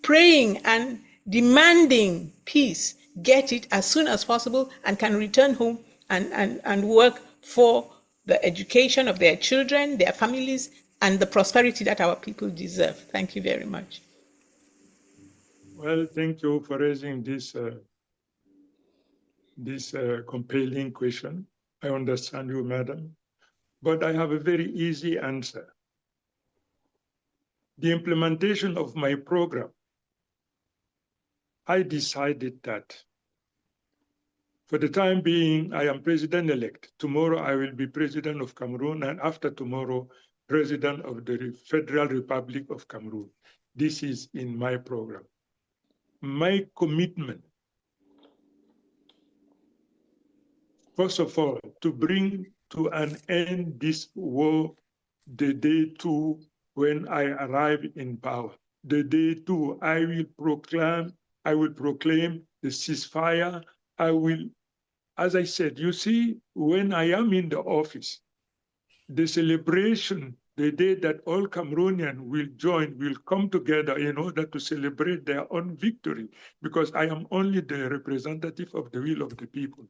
praying and demanding peace get it as soon as possible and can return home and work for the education of their children, their families, and the prosperity that our people deserve? Thank you very much. Well, thank you for raising this compelling question. I understand you, madam, but I have a very easy answer. The implementation of my program, I decided that For the time being, I am president-elect. Tomorrow, I will be president of Cameroon, and after tomorrow, president of the Federal Republic of Cameroon. This is in my program. My commitment, first of all, to bring to an end this war the day too when I arrive in power. The day too, I will proclaim the ceasefire. I will, as I said, you see, when I am in the office, the celebration, the day that all Cameroonians will come together in order to celebrate their own victory, because I am only the representative of the will of the people.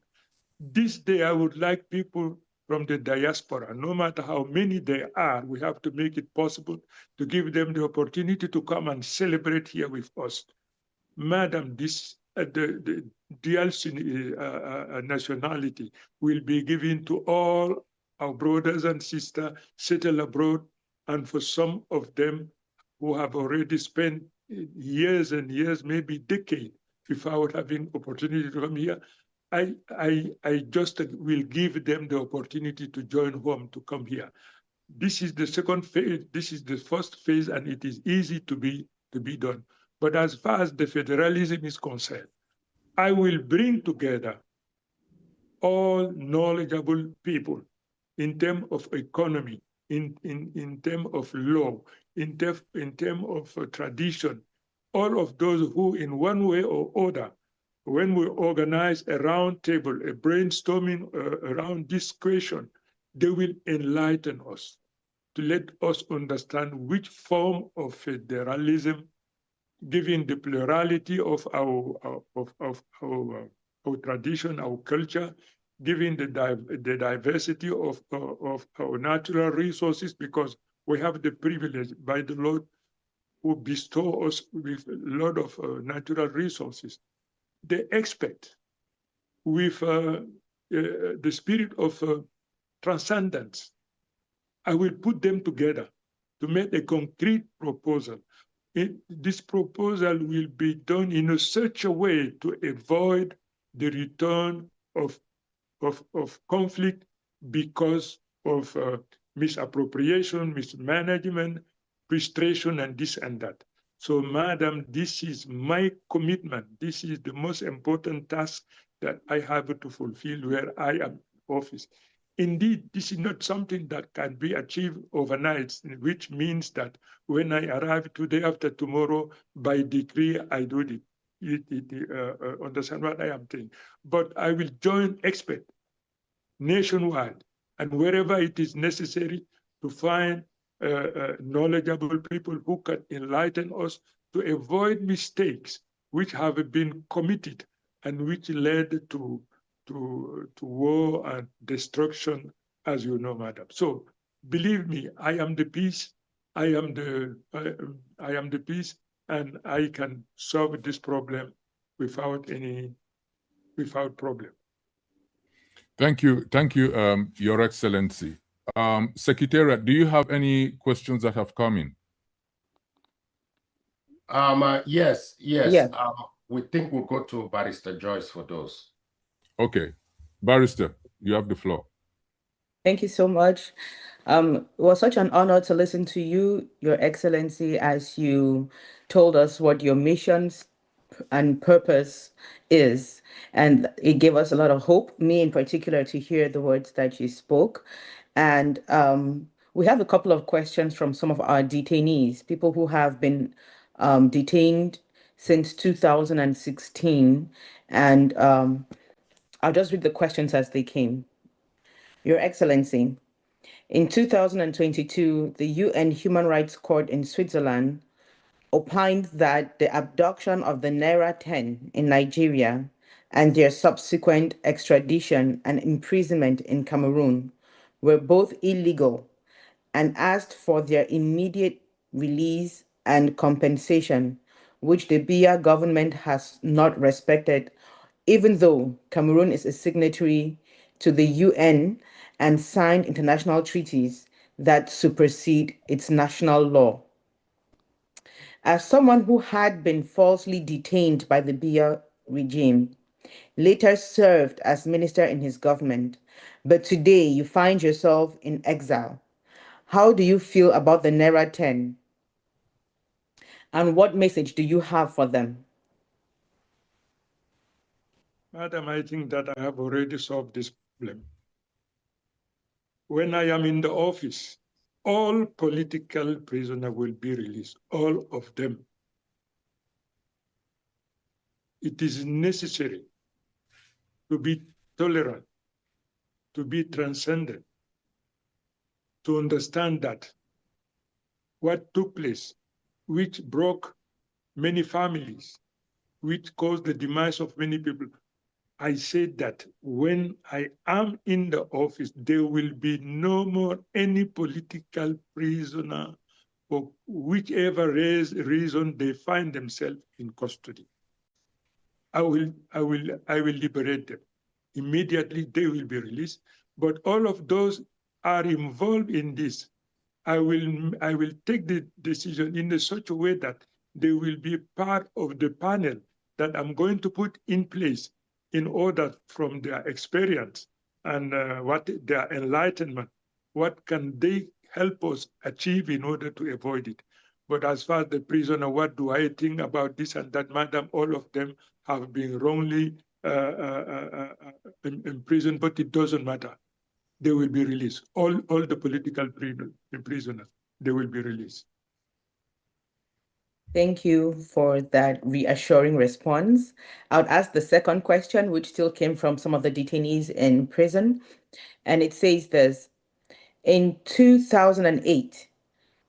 This day, I would like people from the diaspora, no matter how many they are, we have to make it possible to give them the opportunity to come and celebrate here with us. Madam, this the dual nationality will be given to all our brothers and sisters settled abroad, and for some of them who have already spent years and years, maybe decades, without having opportunity to come here, I just will give them the opportunity to join home, to come here. This is the second phase. This is the first phase, and it is easy to be done. But as far as the federalism is concerned, I will bring together all knowledgeable people in terms of economy, in terms of law, in terms of tradition, all of those who in one way or other, when we organize a round table, a brainstorming around this question, they will enlighten us to let us understand which form of federalism, given the plurality of our tradition, our culture, given the diversity of our natural resources, because we have the privilege by the Lord who bestow us with a lot of natural resources. They expect with the spirit of transcendence. I will put them together to make a concrete proposal. This proposal will be done in such a way to avoid the return of conflict because of misappropriation, mismanagement, frustration, and this and that. So, Madam, this is my commitment. This is the most important task that I have to fulfill where I am in office. Indeed, this is not something that can be achieved overnight, which means that when I arrive today after tomorrow, by decree, I do it. Understand what I am saying? But I will join experts nationwide, and wherever it is necessary to find knowledgeable people who can enlighten us to avoid mistakes which have been committed and which led to war and destruction, as you know, Madam. So believe me, I am the peace. I am the peace, and I can solve this problem without problem. Thank you, Your Excellency. Secretariat, do you have any questions that have come in? Yes. Yeah. We think we'll go to Barrister Joyce for those. Okay. Barrister, you have the floor. Thank you so much. It was such an honor to listen to you, Your Excellency, as you told us what your missions and purpose is. And it gave us a lot of hope, me in particular, to hear the words that you spoke. And we have a couple of questions from some of our detainees, people who have been detained since 2016. And I'll just read the questions as they came. Your Excellency, in 2022, the UN Human Rights Court in Switzerland opined that the abduction of the Naira 10 in Nigeria and their subsequent extradition and imprisonment in Cameroon were both illegal, and asked for their immediate release and compensation, which the Biya government has not respected, even though Cameroon is a signatory to the UN and signed international treaties that supersede its national law. As someone who had been falsely detained by the Biya regime, later served as minister in his government, but today you find yourself in exile. How do you feel about the Naira 10? And what message do you have for them? Madam, I think that I have already solved this problem. When I am in the office, all political prisoners will be released, all of them. It is necessary to be tolerant, to be transcendent, to understand that what took place, which broke many families, which caused the demise of many people. I said that when I am in the office, there will be no more any political prisoner for whichever reason they find themselves in custody. I will liberate them. Immediately they will be released. But all of those are involved in this. I will take the decision in such a way that they will be part of the panel that I'm going to put in place in order from their experience and what their enlightenment, what can they help us achieve in order to avoid it. But as far as the prisoner, what do I think about this and that, madam? All of them have been wrongly imprisoned, but it doesn't matter. They will be released. All the political prisoners, they will be released. Thank you for that reassuring response. I would ask the second question, which still came from some of the detainees in prison. And it says this: in 2008,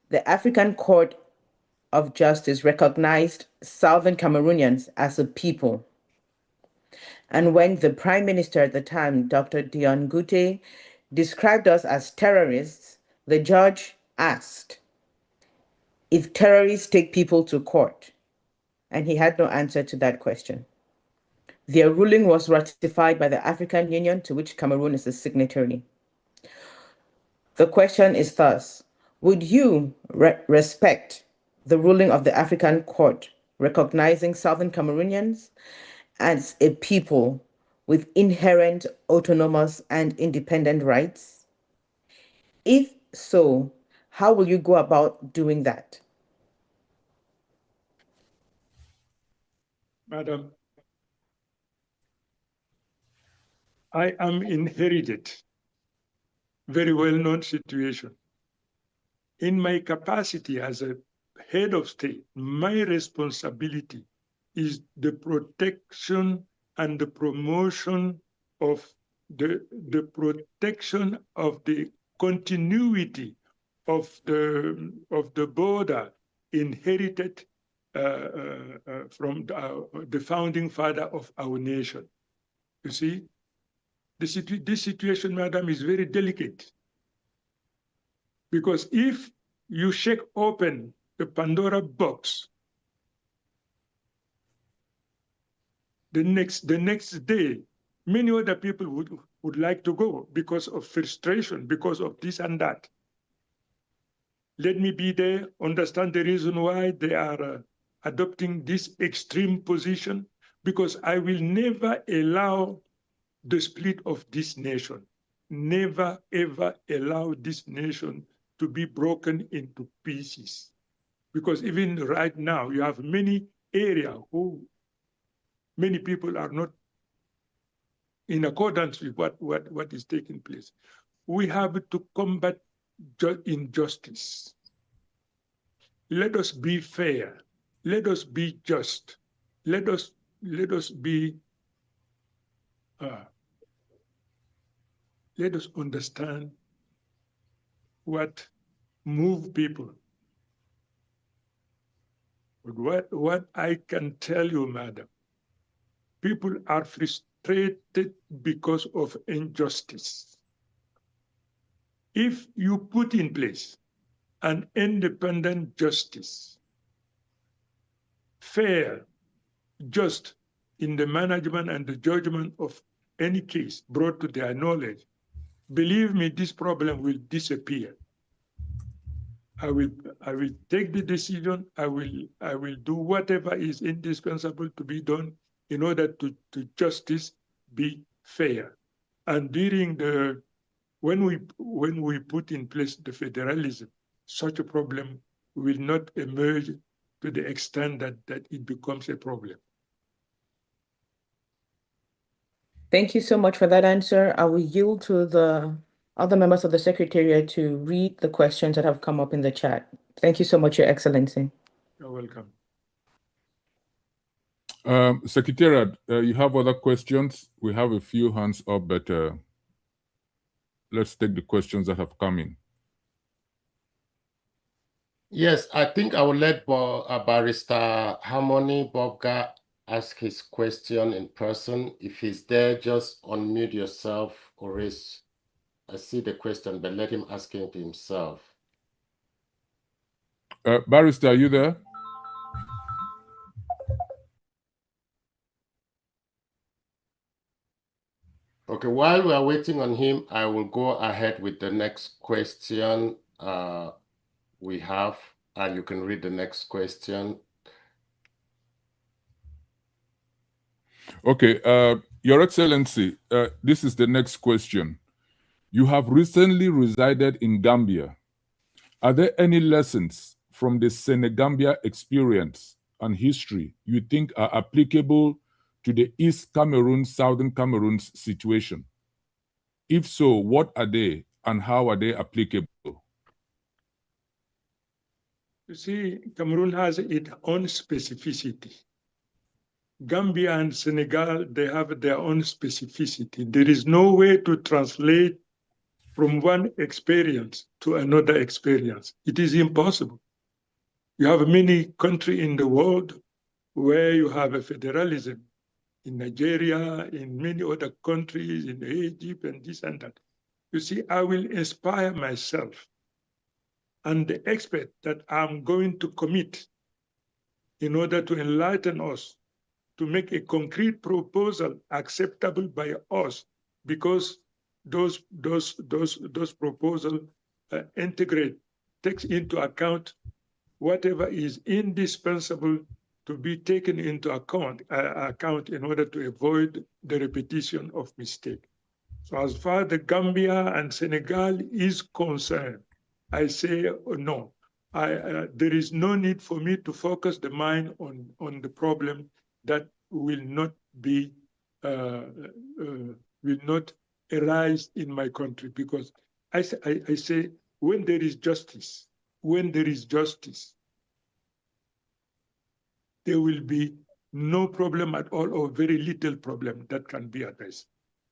the African Court of Justice recognized Southern Cameroonians as a people. And when the Prime Minister at the time, Dr. Dion Gute, described us as terrorists, the judge asked if terrorists take people to court, and he had no answer to that question. Their ruling was ratified by the African Union, to which Cameroon is a signatory. The question is thus: would you respect the ruling of the African Court recognizing Southern Cameroonians as a people with inherent autonomous and independent rights? If so, how will you go about doing that? Madam, I am inherited very well-known situation. In my capacity as a head of state, my responsibility is the protection and the promotion of the protection of the continuity of the border inherited from the founding father of our nation. You see, this situation, madam, is very delicate. Because if you shake open the Pandora box, the next day, many other people would like to go because of frustration, because of this and that. Let me be there, understand the reason why they are adopting this extreme position, because I will never allow the split of this nation. Never, ever allow this nation to be broken into pieces. Because even right now, you have many areas who many people are not in accordance with what is taking place. We have to combat injustice. Let us be fair. Let us be just. Let us be. Let us understand what moves people. But what I can tell you, madam, people are frustrated because of injustice. If you put in place an independent justice, fair, just in the management and the judgment of any case brought to their knowledge, believe me, this problem will disappear. I will take the decision. I will do whatever is indispensable to be done in order to justice be fair. And during when we put in place the federalism, such a problem will not emerge to the extent that it becomes a problem. Thank you so much for that answer. I will yield to the other members of the Secretariat to read the questions that have come up in the chat. Thank you so much, Your Excellency. You're welcome. Secretariat, you have other questions? We have a few hands up, but let's take the questions that have come in. Yes, I think I will let Barrister Harmony Bobga ask his question in person. If he's there, just unmute yourself or raise. I see the question, but let him ask it himself. Barrister, are you there? Okay, while we are waiting on him, I will go ahead with the next question we have, and you can read the next question. Okay, Your Excellency, this is the next question. You have recently resided in Gambia. Are there any lessons from the Senegambia experience and history you think are applicable to the East Cameroon, Southern Cameroon's situation? If so, what are they and how are they applicable? You see, Cameroon has its own specificity. Gambia and Senegal, they have their own specificity. There is no way to translate from one experience to another experience. It is impossible. You have many countries in the world where you have a federalism. In Nigeria, in many other countries, in Egypt, and this and that. You see, I will inspire myself and the expert that I'm going to commit in order to enlighten us, to make a concrete proposal acceptable by us, because those proposals takes into account whatever is indispensable to be taken into account in order to avoid the repetition of mistake. So as far as the Gambia and Senegal is concerned, I say no. There is no need for me to focus the mind on the problem that will not be will not arise in my country, because I say when there is justice, there will be no problem at all, or very little problem that can be addressed.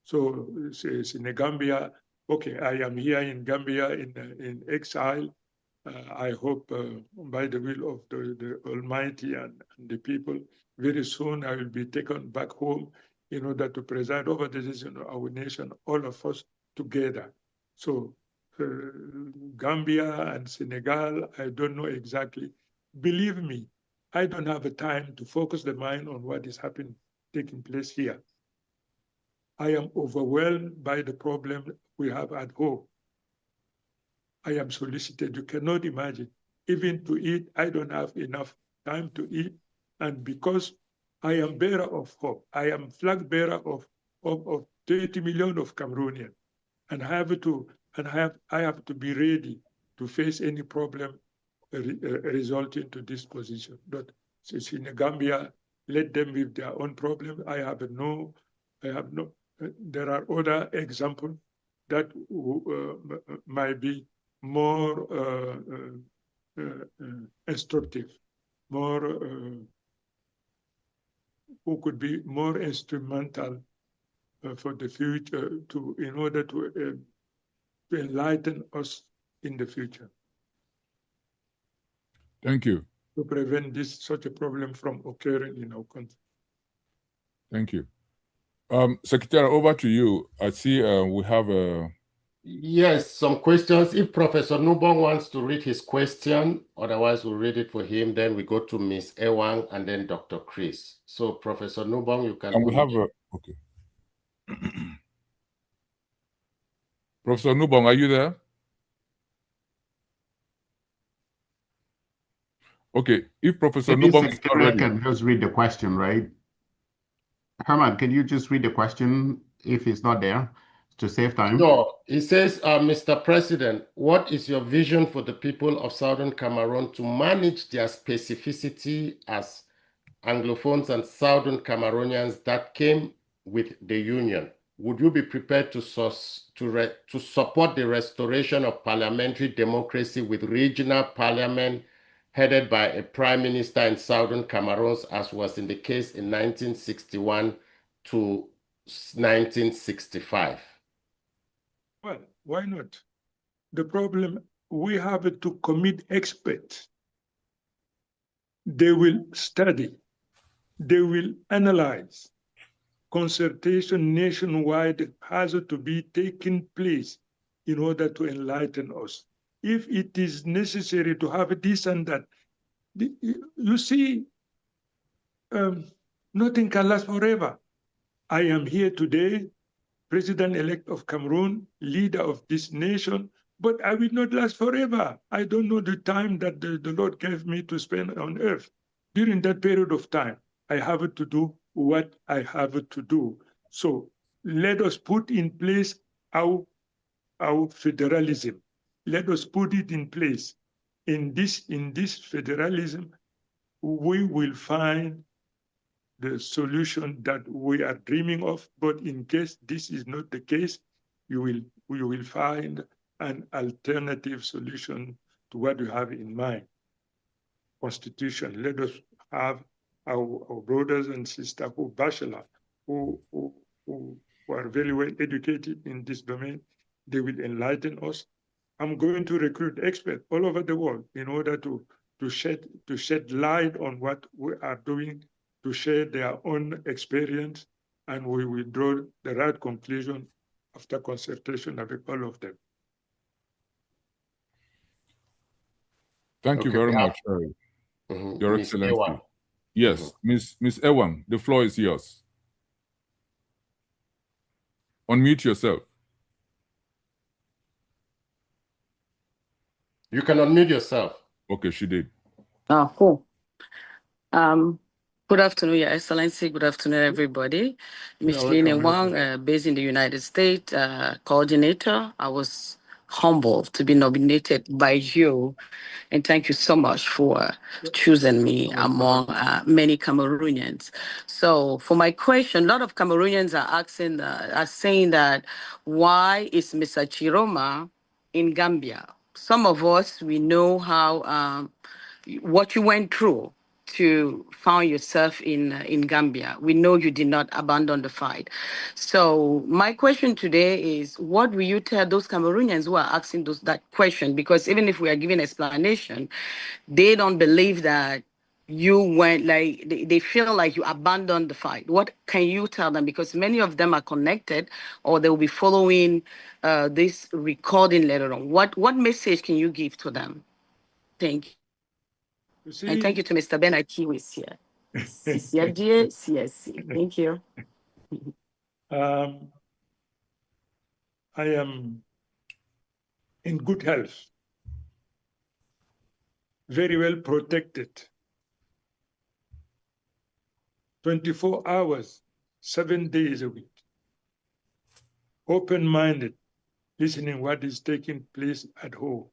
So in Gambia, okay, I am here in Gambia in exile. I hope by the will of the Almighty and the people, very soon I will be taken back home in order to preside over the decision of our nation, all of us together. So Gambia and Senegal, I don't know exactly. Believe me, I don't have a time to focus the mind on what is taking place here. I am overwhelmed by the problem we have at home. I am solicited. You cannot imagine. Even to eat, I don't have enough time to eat. And because I am bearer of hope, I am flag bearer of 30 million of Cameroonians, and I have to be ready to face any problem resulting to this position. But since in Gambia, let them with their own problem. There are other examples that might be more instructive, who could be more instrumental for the future in order to enlighten us in the future. Thank you. To prevent such a problem from occurring in our country. Thank you. Secretary, over to you. I see we have a... Yes, some questions. If Professor Nubong wants to read his question, otherwise we'll read it for him. Then we go to Ms. Ewang and then Dr. Chris. So Professor Nubong, you can... And we have a... Okay. Professor Nubong, are you there? Okay, if Professor Nubong is not ready... can just read the question, right? Herman, can you just read the question if it's not there to save time? Sure. It says, Mr. President, what is your vision for the people of Southern Cameroon to manage their specificity as Anglophones and Southern Cameroonians that came with the Union? Would you be prepared to support the restoration of parliamentary democracy with regional parliament headed by a prime minister in Southern Cameroon, as was in the case in 1961 to 1965? Well, why not? The problem, we have to commit experts. They will study, they will analyze. Consultation nationwide has to be taking place in order to enlighten us. If it is necessary to have this and that, you see, nothing can last forever. I am here today, President-elect of Cameroon, leader of this nation, but I will not last forever. I don't know the time that the Lord gave me to spend on earth. During that period of time, I have to do what I have to do. So let us put in place our federalism. Let us put it in place. In this federalism, we will find the solution that we are dreaming of. But in case this is not the case, we will find an alternative solution to what you have in mind. Constitution. Let us have our brothers and sisters who bachelor, who are very well educated in this domain. They will enlighten us. I'm going to recruit experts all over the world in order to shed light on what we are doing, to share their own experience, and we will draw the right conclusion after consultation with all of them. Thank you very much, Your Ms. Excellency. Ewan. Yes, Ms. Ewan, the floor is yours. Unmute yourself. You can unmute yourself. Okay, she did. Oh, cool. Good afternoon, Your Excellency. Good afternoon, everybody. Micheline Wang, based in the United States, coordinator. I was humbled to be nominated by you, and thank you so much for choosing me among many Cameroonians. So, for my question, a lot of Cameroonians are saying that why is Mr. Tchiroma in Gambia? Some of us, we know how what you went through to find yourself in Gambia. We know you did not abandon the fight. So my question today is, what will you tell those Cameroonians who are asking that question? Because even if we are giving explanation, they don't believe that you went, like, they feel like you abandoned the fight. What can you tell them? Because many of them are connected, or they will be following this recording later on. What message can you give to them? Thank you. And thank you to Mr. Bernard who is here. Thank you. I am in good health, very well protected, 24 hours, 7 days a week, open-minded, listening what is taking place at home.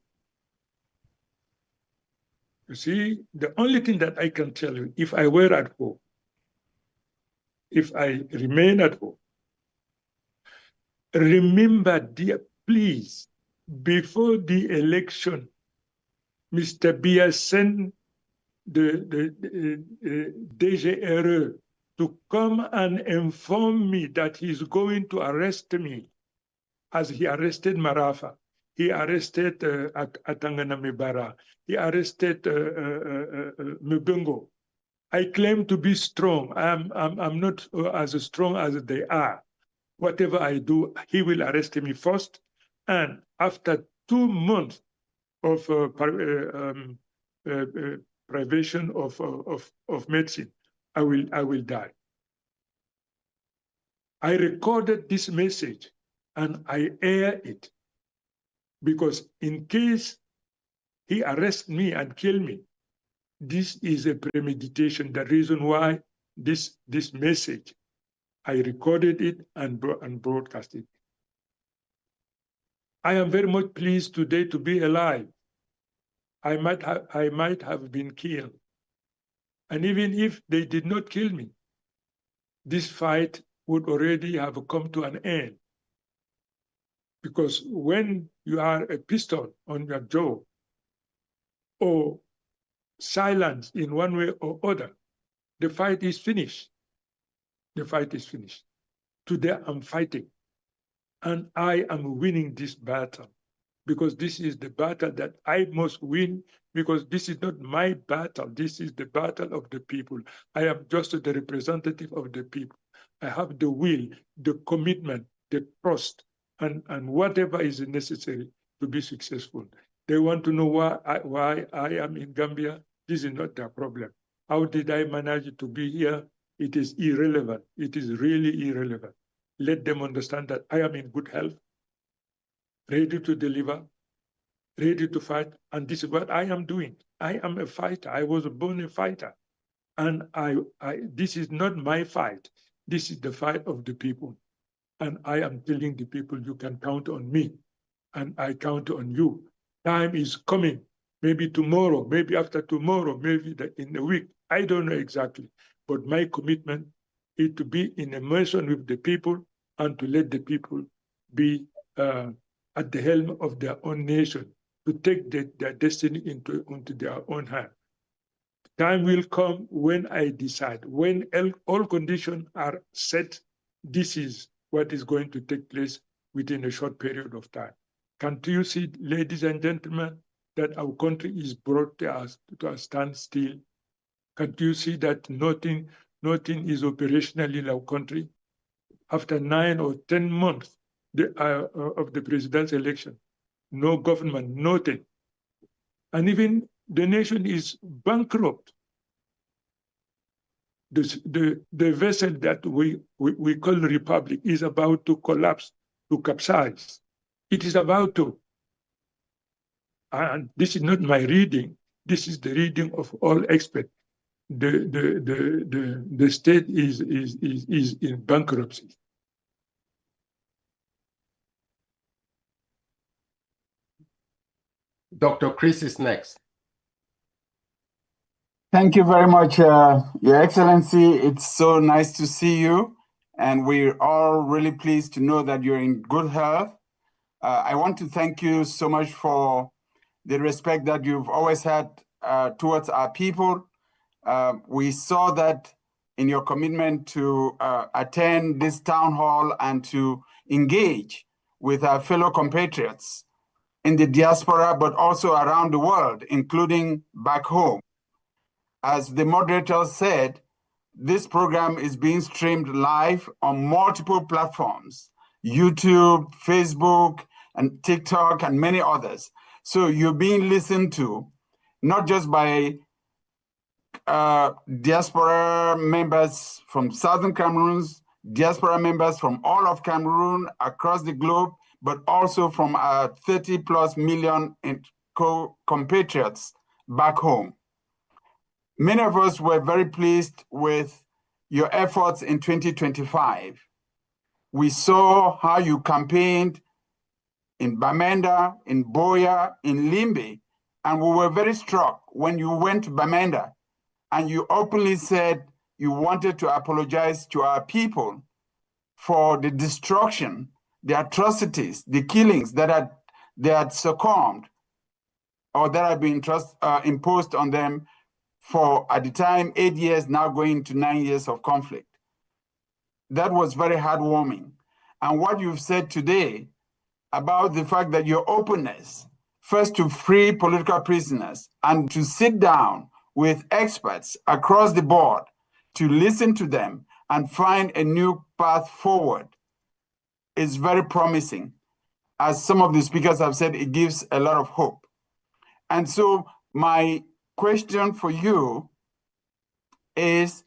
You see, the only thing that I can tell you, if I were at home, if I remain at home, remember, dear, please, before the election, Mr. Biya sent the DGRE to come and inform me that he's going to arrest me, as he arrested Marafa. He arrested Atangana Mibara. He arrested Mubengo. I claim to be strong. I'm not as strong as they are. Whatever I do, he will arrest me first. And after 2 months of privation of medicine, I will die. I recorded this message and I air it, because in case he arrests me and kill me, this is a premeditation, the reason why this message I recorded it and broadcast it. I am very much pleased today to be alive. I might have been killed. And even if they did not kill me, this fight would already have come to an end. Because when you are a pistol on your jaw, or silence in one way or other, the fight is finished. The fight is finished. Today I'm fighting, and I am winning this battle, because this is the battle that I must win, because this is not my battle. This is the battle of the people. I am just the representative of the people. I have the will, the commitment, the trust, and whatever is necessary to be successful. They want to know why I am in Gambia. This is not their problem. How did I manage to be here? It is irrelevant. It is really irrelevant. Let them understand that I am in good health, ready to deliver, ready to fight, and this is what I am doing. I am a fighter. I was born a fighter, and this is not my fight. This is the fight of the people, and I am telling the people, you can count on me, and I count on you. Time is coming, maybe tomorrow, maybe after tomorrow, maybe in a week. I don't know exactly, but my commitment is to be in immersion with the people and to let the people be at the helm of their own nation, to take their destiny into their own hand. Time will come when I decide, when all conditions are set, this is what is going to take place within a short period of time. Can't you see, ladies and gentlemen, that our country is brought to a standstill? Can't you see that nothing is operational in our country? After 9 or 10 months of the presidential election, no government, nothing. And even the nation is bankrupt. The vessel that we call the Republic is about to collapse, to capsize. It is about to. And this is not my reading. This is the reading of all experts. The state is in bankruptcy. Dr. Chris is next. Thank you very much, Your Excellency. It's so nice to see you. And we're all really pleased to know that you're in good health. I want to thank you so much for the respect that you've always had towards our people. We saw that in your commitment to attend this town hall and to engage with our fellow compatriots in the diaspora, but also around the world, including back home. As the moderator said, this program is being streamed live on multiple platforms, YouTube, Facebook, and TikTok, and many others. So you're being listened to, not just by diaspora members from Southern Cameroon, diaspora members from all of Cameroon across the globe, but also from our 30+ million compatriots back home. Many of us were very pleased with your efforts in 2025. We saw how you campaigned in Bamenda, in Boya, in Limbe, and we were very struck when you went to Bamenda and you openly said you wanted to apologize to our people for the destruction, the atrocities, the killings that they had succumbed or that had been imposed on them for, at the time, 8 years, now going to 9 years of conflict. That was very heartwarming. And what you've said today about the fact that your openness, first to free political prisoners and to sit down with experts across the board to listen to them and find a new path forward, is very promising. As some of the speakers have said, it gives a lot of hope. And so my question for you is,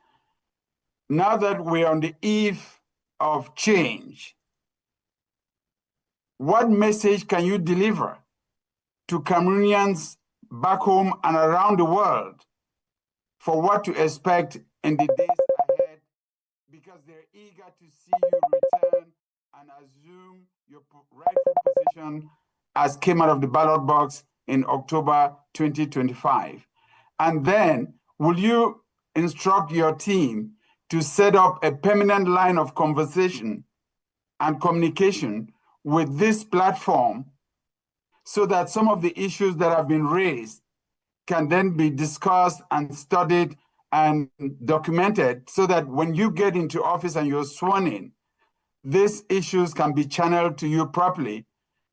now that we're on the eve of change, what message can you deliver to Cameroonians back home and around the world for what to expect in the days ahead? Because because they're eager to see you return and assume your rightful position as came out of the ballot box in October 2025? And then will you instruct your team to set up a permanent line of conversation and communication with this platform so that some of the issues that have been raised can then be discussed and studied and documented so that when you get into office and you're sworn in, these issues can be channeled to you properly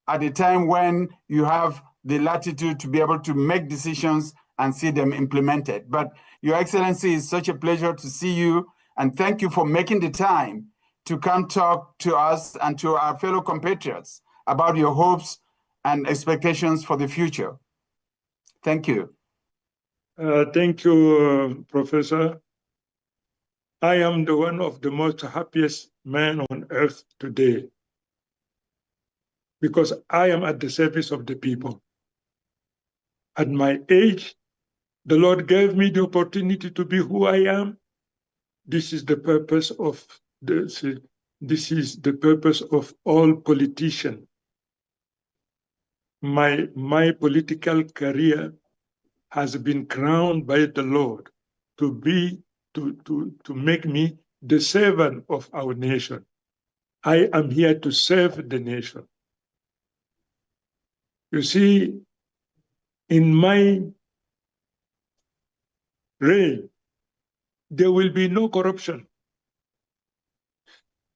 at a time when you have the latitude to be able to make decisions and see them implemented. But Your Excellency, it's such a pleasure to see you, and thank you for making the time to come talk to us and to our fellow compatriots about your hopes and expectations for the future. Thank you. Thank you, Professor. I am the one of the most happiest men on earth today because I am at the service of the people. At my age, the Lord gave me the opportunity to be who I am. This is the purpose of all politicians. My political career has been crowned by the Lord to make me the servant of our nation. I am here to serve the nation. You see, in my reign, there will be no corruption.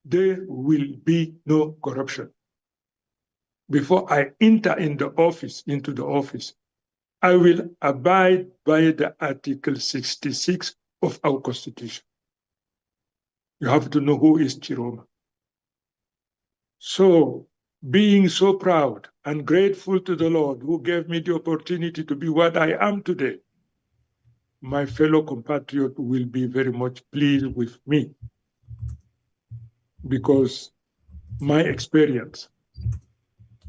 There will be no corruption. Before I enter into the office, I will abide by the Article 66 of our Constitution. You have to know who is Tchiroma. So, being so proud and grateful to the Lord who gave me the opportunity to be what I am today, my fellow compatriot will be very much pleased with me because my experience,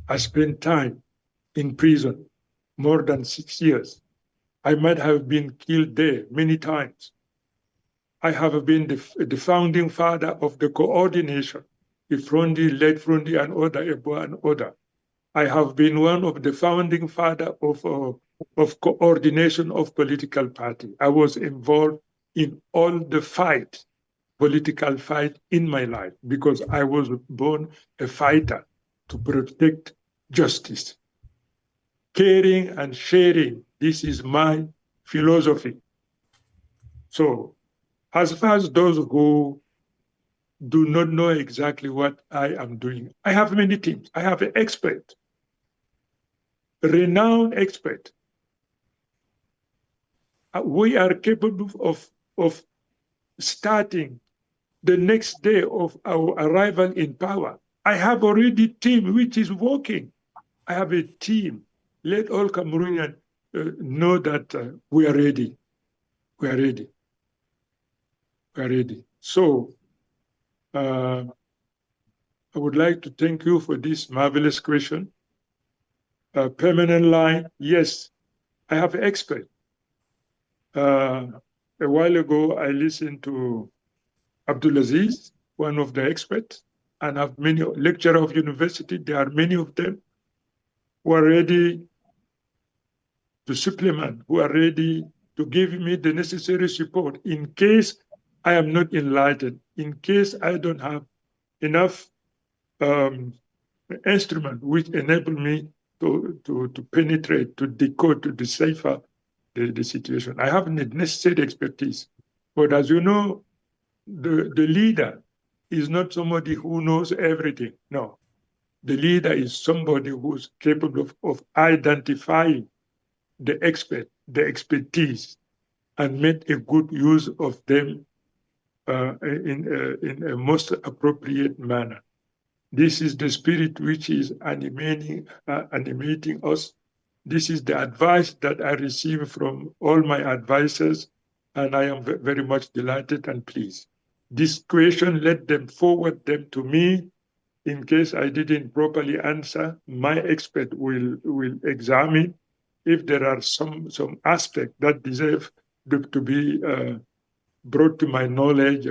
I spent time in prison, more than 6 years. I might have been killed there many times. I have been the founding father of the coordination, Ifrondi, Late Frondi, and Oda, Ebo, and Oda. I have been one of the founding father of coordination of political party. I was involved in all the political fight in my life because I was born a fighter to protect justice. Caring and sharing, this is my philosophy. So, as far as those who do not know exactly what I am doing, I have many teams. I have an expert, a renowned expert. We are capable of starting the next day of our arrival in power. I have already a team which is working. I have a team. Let all Cameroonians know that we are ready. We are ready. We are ready. So, I would like to thank you for this marvelous question. Permanent line, yes, I have an expert. A while ago, I listened to Abdulaziz, one of the experts, and have many lecturers of university. There are many of them who are ready to supplement, who are ready to give me the necessary support in case I am not enlightened, in case I don't have enough instrument which enable me to penetrate, to decode, to decipher the situation. I have the necessary expertise. But as you know, the leader is not somebody who knows everything. No. The leader is somebody who's capable of identifying the expertise, and make a good use of them in a most appropriate manner. This is the spirit which is animating us. This is the advice that I receive from all my advisors, and I am very much delighted and pleased. This question, let them forward them to me. In case I didn't properly answer, my expert will examine if there are some aspect that deserve to be brought to my knowledge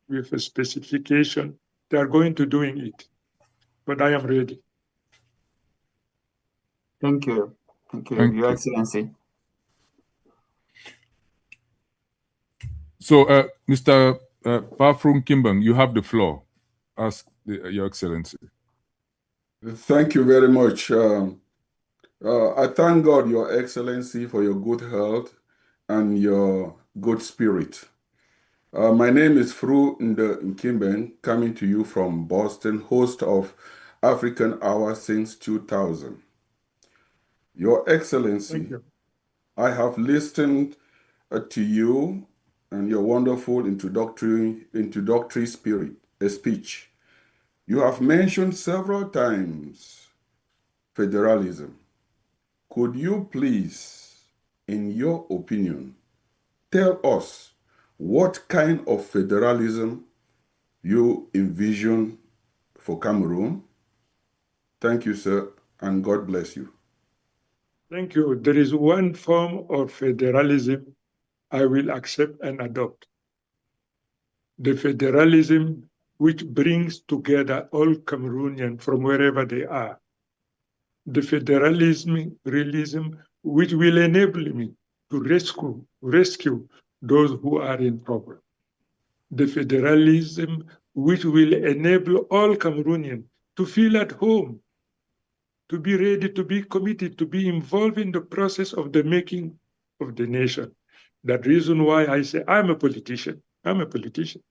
with a specification. They are going to doing it, but I am ready. Thank you. Thank you, Your Excellency. So, Mr. Pafrung Kimbang, you have the floor. Ask Your Excellency. Thank you very much. I thank God, Your Excellency, for your good health and your good spirit. My name is Fru Nkimbeng, coming to you from Boston, host of African Hour since 2000. Your Excellency, I have listened to you and your wonderful introductory speech. You have mentioned several times federalism. Could you please, in your opinion, tell us what kind of federalism you envision for Cameroon? Thank you, sir, and God bless you. Thank you. There is one form of federalism I will accept and adopt. The federalism which brings together all Cameroonians from wherever they are. The federalism which will enable me to rescue those who are in problem. The federalism which will enable all Cameroonians to feel at home, to be ready, to be committed, to be involved in the process of the making of the nation. That reason why I say I'm a politician. I'm a politician.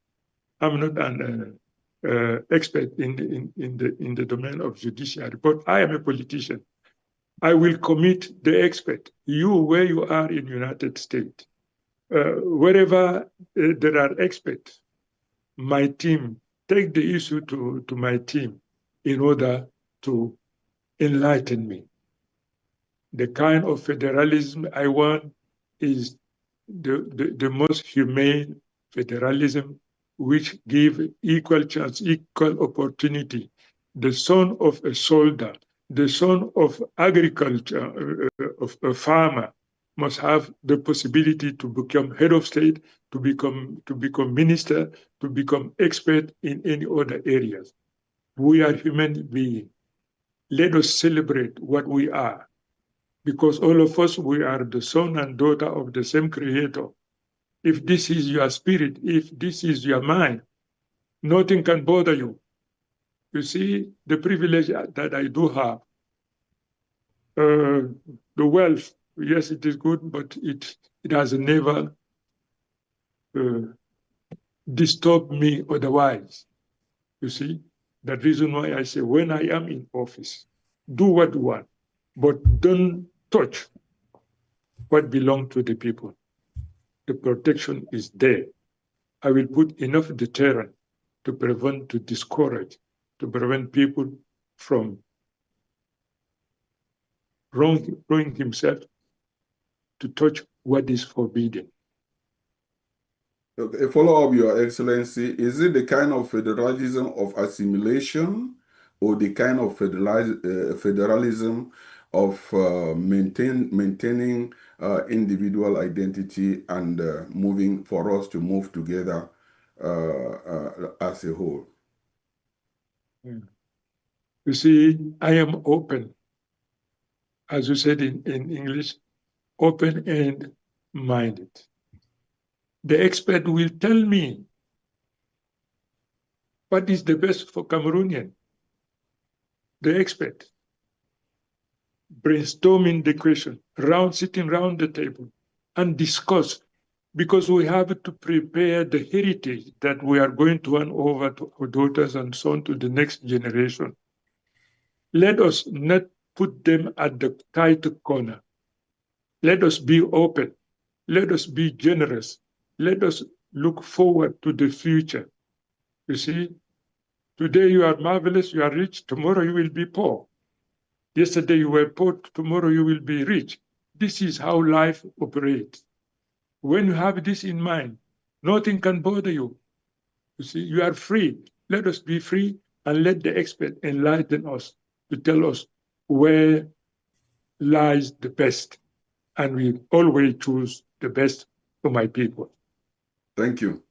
I'm not an expert in the domain of judiciary, but I am a politician. I will commit the expert. You, where you are in United States, wherever there are experts, my team, take the issue to my team in order to enlighten me. The kind of federalism I want is the most humane federalism which give equal chance, equal opportunity. The son of a soldier, the son of agriculture, of a farmer, must have the possibility to become head of state, to become minister, to become expert in any other areas. We are human beings. Let us celebrate what we are, because all of us, we are the son and daughter of the same creator. If this is your spirit, if this is your mind, nothing can bother you. You see, the privilege that I do have, the wealth, yes, it is good, but it has never disturbed me otherwise. You see, that reason why I say when I am in office, do what you want, but don't touch what belongs to the people. The protection is there. I will put enough deterrent to prevent, to discourage, to prevent people from wronging himself to touch what is forbidden. A follow-up, Your Excellency, is it the kind of federalism of assimilation or the kind of federalism of maintaining individual identity and moving for us to move together as a whole? You see, I am open, as you said in English, open and minded. The expert will tell me what is the best for Cameroonian. The expert brainstorming the question, sitting round the table and discuss, because we have to prepare the heritage that we are going to hand over to our daughters and so on to the next generation. Let us not put them at the tight corner. Let us be open. Let us be generous. Let us look forward to the future. You see, today you are marvelous, you are rich, tomorrow you will be poor. Yesterday you were poor, tomorrow you will be rich. This is how life operates. When you have this in mind, nothing can bother you. You see, you are free. Let us be free and let the expert enlighten us to tell us where lies the best. And we always choose the best for my people. Thank you.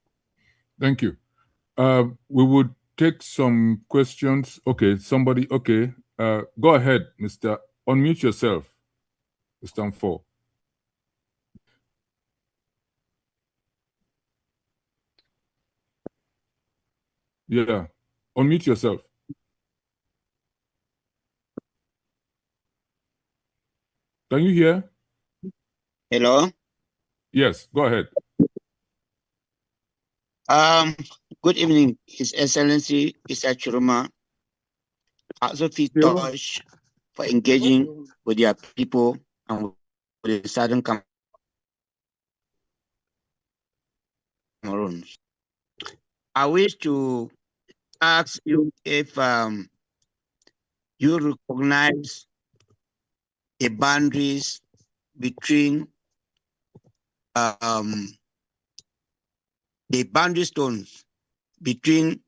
Thank you. We would take some questions. Okay, somebody. Okay, go ahead, Mr. Unmute yourself, Mr. Mfo. Yeah, unmute yourself. Can you hear? Hello. Yes, go ahead. Good evening, His Excellency Issa Tchiroma. Also feel touched for engaging with their people and with the Southern Cameroon. I wish to ask you if you recognize the boundaries between the boundary stones between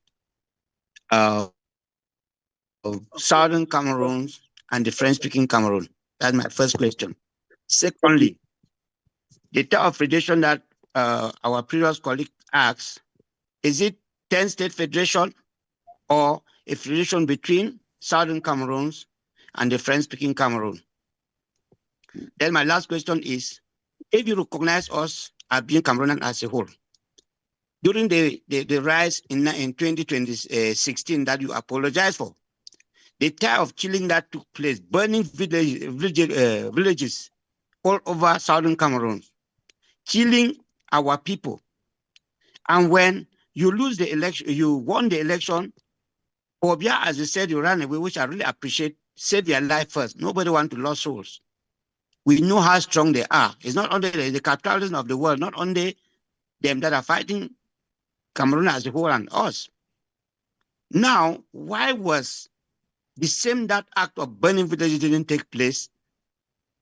Southern Cameroon and the French-speaking Cameroon. That's my first question. Secondly, the type of federation that our previous colleague asked, is it 10-state federation or a federation between Southern Cameroon and the French-speaking Cameroon? Then my last question is, if you recognize us as being Cameroonian as a whole, during the rise in 2016 that you apologized for, the type of killing that took place, burning villages all over Southern Cameroon, killing our people. And when you lose the election, you won the election, Paul Biya, as you said, you ran away, which I really appreciate, save your life first. Nobody wants to lose souls. We know how strong they are. It's not only the capitalism of the world, not only them that are fighting Cameroon as a whole and us. Now, why was the same that act of burning villages didn't take place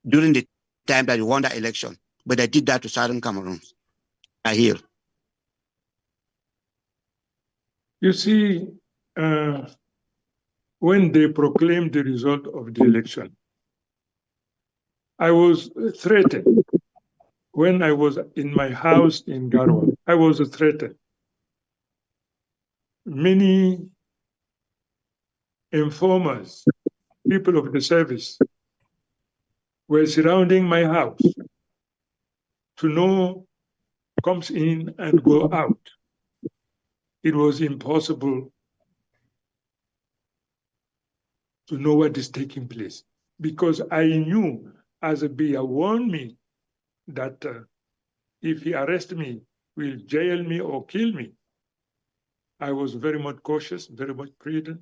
during the time that you won that election, but they did that to Southern Cameroon? I hear. You see, when they proclaimed the result of the election, I was threatened. When I was in my house in Garwa, I was threatened. Many informers, people of the service, were surrounding my house to know comes in and go out. It was impossible to know what is taking place because I knew, as Biya warned me, that if he arrests me, will jail me or kill me. I was very much cautious, very much prudent,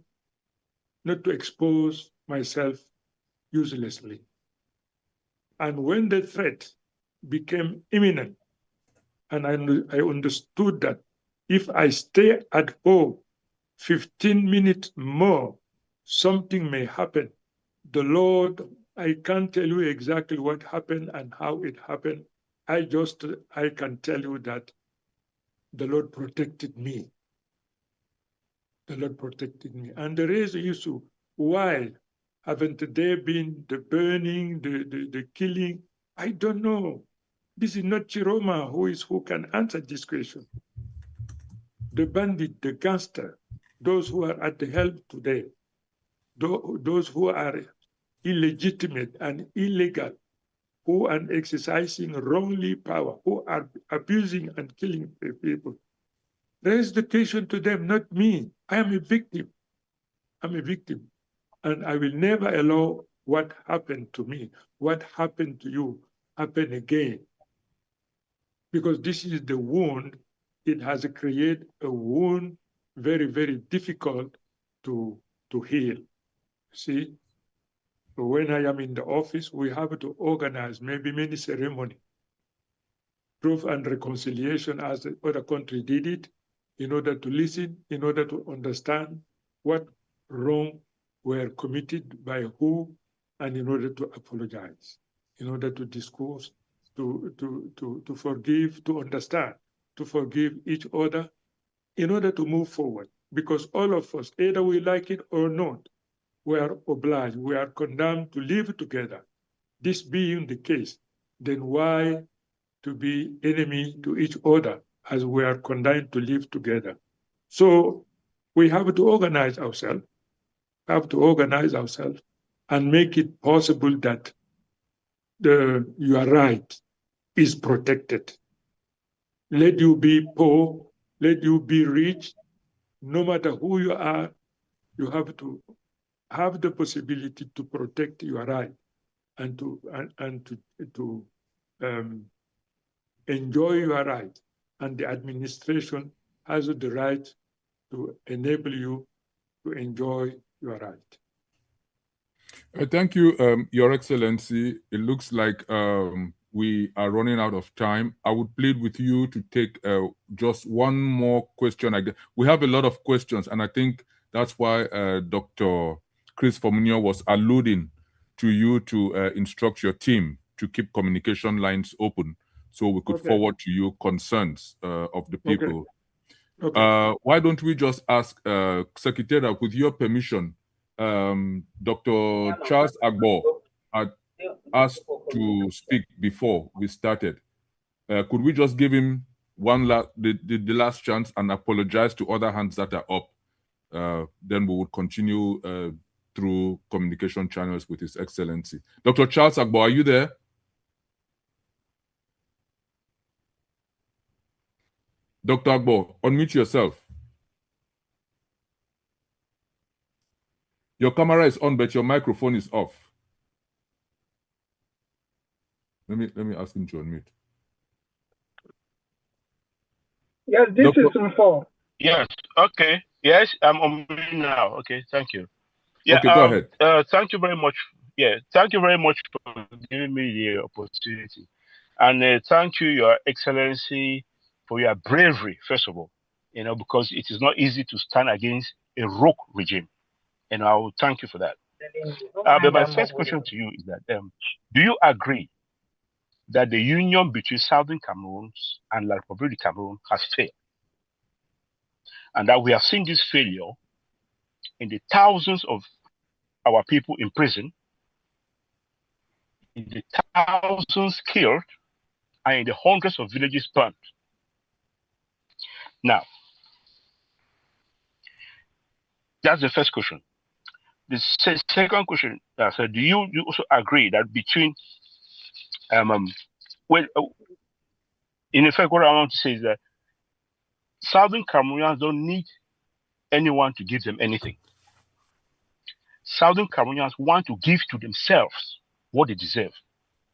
not to expose myself uselessly. And when the threat became imminent, and I understood that if I stay at home 15 minutes more, something may happen. The Lord, I can't tell you exactly what happened and how it happened. I can tell you that the Lord protected me. The Lord protected me. And there is an issue. Why haven't there been the burning, the killing? I don't know. This is not Tchiroma who can answer this question. The bandit, the gangster, those who are at the helm today, those who are illegitimate and illegal, who are exercising wrongly power, who are abusing and killing people. Raise the question to them, not me. I am a victim. I'm a victim. And I will never allow what happened to me, what happened to you, happen again. Because this is the wound. It has created a wound very, very difficult to heal. See, when I am in the office, we have to organize maybe many ceremonies, truth and reconciliation as the other country did it, in order to listen, in order to understand what wrong were committed by who, and in order to apologize, in order to discourse, to forgive, to understand, to forgive each other, in order to move forward. Because all of us, either we like it or not, we are obliged, we are condemned to live together. This being the case, then why to be enemy to each other as we are condemned to live together? So we have to organize ourselves, and make it possible that your right is protected. Let you be poor, let you be rich, no matter who you are, you have to have the possibility to protect your right and to enjoy your right. And the administration has the right to enable you to enjoy your right. Thank you, Your Excellency. It looks like we are running out of time. I would plead with you to take just one more question. We have a lot of questions, and I think that's why Dr. Chris Fomunyo was alluding to you to instruct your team to keep communication lines open so we could forward to you concerns of the people. Why don't we just ask Secretariat, with your permission, Dr. Charles Agbo had asked to speak before we started. Could we just give him the last chance and apologize to other hands that are up? Then we would continue through communication channels with His Excellency. Dr. Charles Agbo, are you there? Dr. Agbo, unmute yourself. Your camera is on, but your microphone is off. Let me ask him to unmute. Yes, this is Info. Yes. Okay. Yes, I'm on now. Okay. Thank you. Yeah. Okay, go ahead. Thank you very much. Yeah. Thank you very much for giving me the opportunity, and thank you, Your Excellency, for your bravery. First of all, because it is not easy to stand against a rogue regime, and I will thank you for that. But my first question to you is that: do you agree that the union between Southern Cameroon and La Republic of Cameroon has failed? And that we have seen this failure in the thousands of our people in prison, in the thousands killed, and in the hundreds of villages burned. Now, that's the first question. The second question, so do you also agree that between, in effect, what I want to say is that Southern Cameroonians don't need anyone to give them anything. Southern Cameroonians want to give to themselves what they deserve,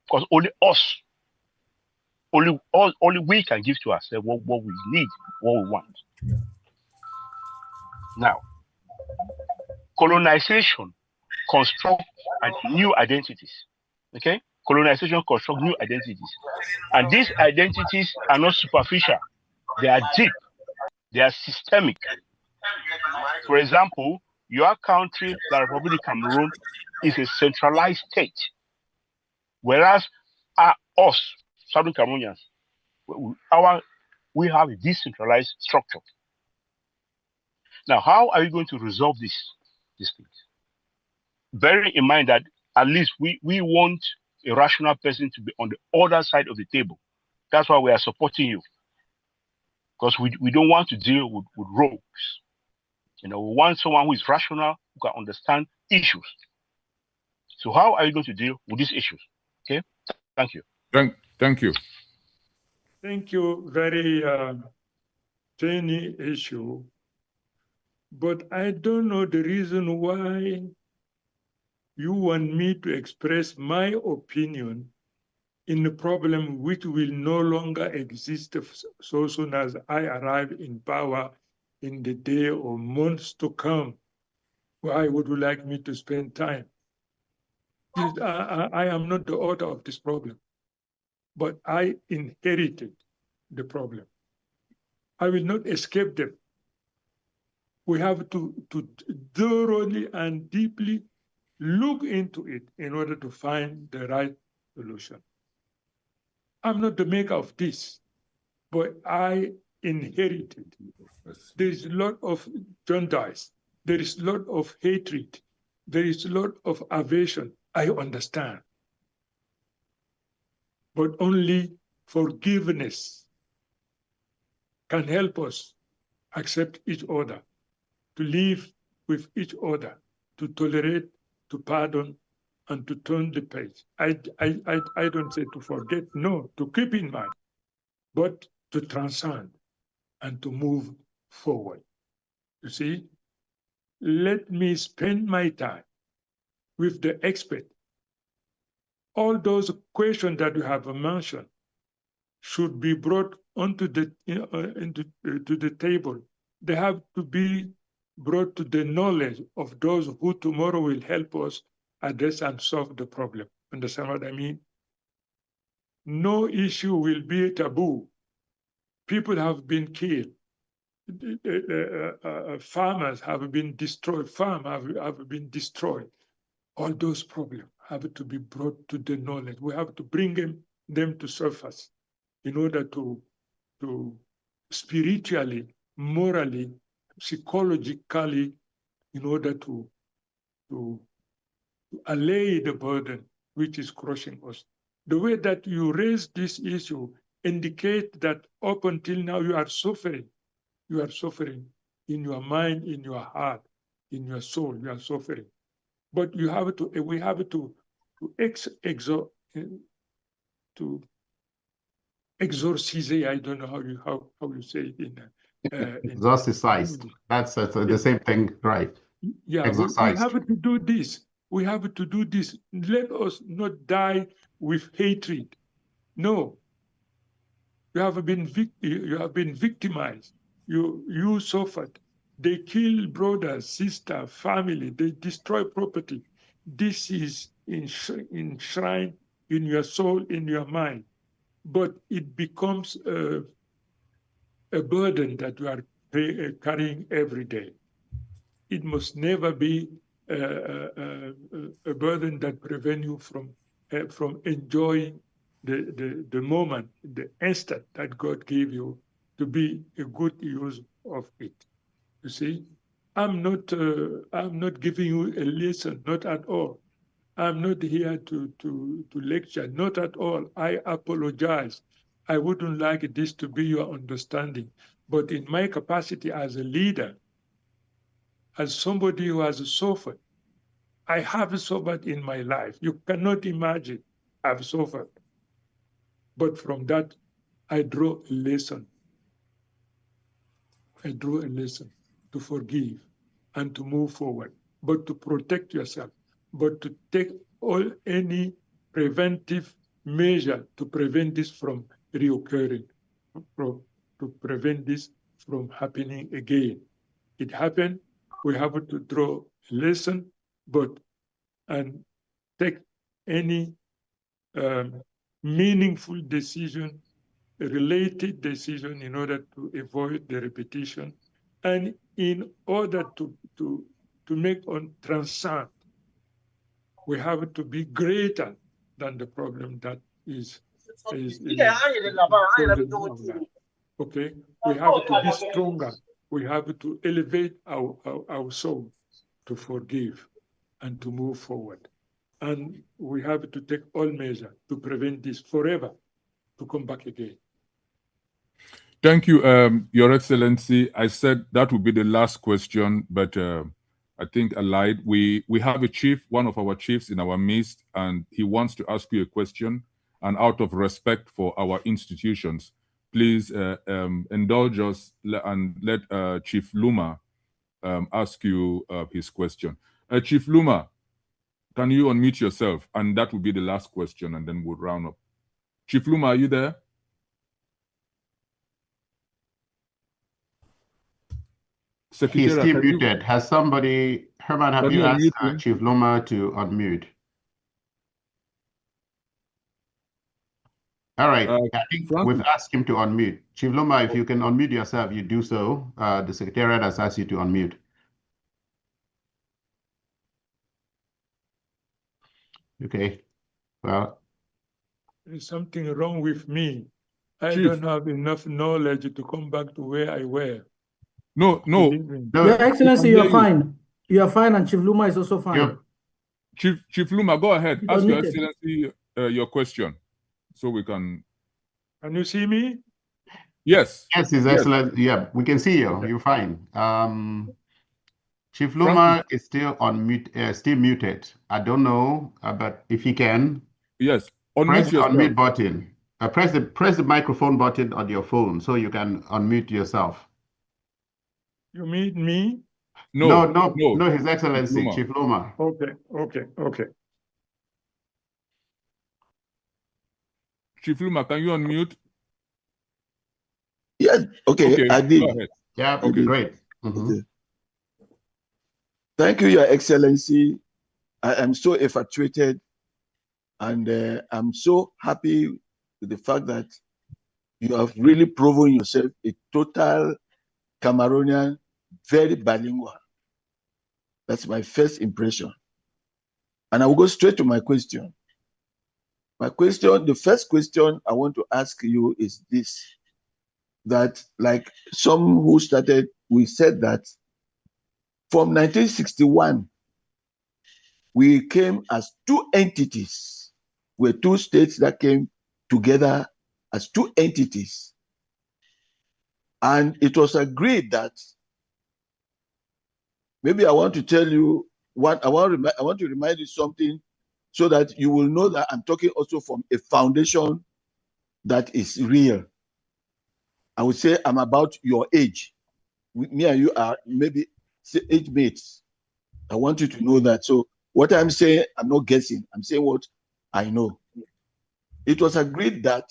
because only we can give to ourselves what we need, what we want. Now, colonization constructs new identities. Okay, colonization constructs new identities, and these identities are not superficial; they are deep, they are systemic. For example, your country, the Republic of Cameroon, is a centralized state, whereas us, Southern Cameroonians, we have a decentralized structure. Now, how are you going to resolve these things? Bearing in mind that at least we want a rational person to be on the other side of the table. That's why we are supporting you, because we don't want to deal with rogues. We want someone who is rational, who can understand issues. So how are you going to deal with these issues? Okay, thank you. Thank you. Thank you. Very tiny issue, but I don't know the reason why you want me to express my opinion in a problem which will no longer exist so soon as I arrive in power in the day or months to come. Why would you like me to spend time? I am not the author of this problem, but I inherited the problem. I will not escape them. We have to thoroughly and deeply look into it in order to find the right solution. I'm not the maker of this, but I inherited. There is a lot of jaundice. There is a lot of hatred. There is a lot of aversion. I understand. But only forgiveness can help us accept each other, to live with each other, to tolerate, to pardon, and to turn the page. I don't say to forget, no, to keep in mind, but to transcend and to move forward. You see, let me spend my time with the expert. All those questions that you have mentioned should be brought onto the to the table. They have to be brought to the knowledge of those who tomorrow will help us address and solve the problem. Understand what I mean? No issue will be a taboo. People have been killed. Farmers have been destroyed. Farms have been destroyed. All those problems have to be brought to the knowledge. We have to bring them to surface in order to spiritually, morally, psychologically, in order to allay the burden which is crushing us. The way that you raise this issue indicate that up until now you are suffering. You are suffering in your mind, in your heart, in your soul. You are suffering, but you have to. We have to exorcise. I don't know how you say it in exorcised. That's the same thing, right? Yeah, we have to do this. We have to do this. Let us not die with hatred. No. You have been victimized. You suffered. They kill brothers, sister, family. They destroy property. This is enshrined in your soul, in your mind. But it becomes a burden that you are carrying every day. It must never be a burden that prevents you from enjoying the moment, the instant that God gave you to be a good use of it. You see, I'm not giving you a lesson, not at all. I'm not here to lecture, not at all. I apologize. I wouldn't like this to be your understanding, but in my capacity as a leader, as somebody who has suffered, I have suffered in my life. You cannot imagine I've suffered. But from that, I draw a lesson. I draw a lesson to forgive and to move forward, but to protect yourself, but to take any preventive measure to prevent this from reoccurring, to prevent this from happening again. It happened, we have to draw a lesson, and take any meaningful decision, a related decision, in order to avoid the repetition, and in order to make on transcend. We have to be greater than the problem that is causing our life. Okay, we have to be stronger. We have to elevate our soul to forgive and to move forward. And we have to take all measures to prevent this forever to come back again. Thank you, Your Excellency. I said that would be the last question, but I think I lied. We have a chief, one of our chiefs in our midst, and he wants to ask you a question. And out of respect for our institutions, please indulge us and let Chief Luma ask you his question. Chief Luma, can you unmute yourself? And that will be the last question, and then we'll round up. Chief Luma, are you there? He's still muted. Has somebody, Herman, have you asked Chief Luma to unmute? All right, I think we've asked him to unmute. Chief Luma, if you can unmute yourself, you do so. The Secretariat has asked you to unmute. Okay, well. There's something wrong with me. I don't have enough knowledge to come back to where I were. No. Your Excellency, you're fine. You are fine, and Chief Luma is also fine. Yep. Chief Luma, go ahead. Ask Your Excellency your question, so we can. Can you see me? Yes. Yes, His Excellency. Yeah, we can see you. You're fine. Chief Luma is still on mute, still muted. I don't know, but if he can, yes, press unmute the yourself. unmute button. Press the microphone button on your phone so you can unmute yourself. You mean me? No, His Excellency, Chief Luma. Okay. Chief Luma, can you unmute? Yes, okay, I did. Go ahead. Yeah, Okay. great. Okay. Thank you, Your Excellency. I am so infatuated, and I'm so happy with the fact that you have really proven yourself a total Cameroonian, very bilingual. That's my first impression. And I will go straight to my question. The first question I want to ask you is this, that like some who started, we said that from 1961, we came as two entities. We're two states that came together as two entities. And it was agreed that, maybe I want to tell you what I want to remind you something so that you will know that I'm talking also from a foundation that is real. I would say I'm about your age. Me and you are maybe age mates. I want you to know that. So what I'm saying, I'm not guessing. I'm saying what I know. It was agreed that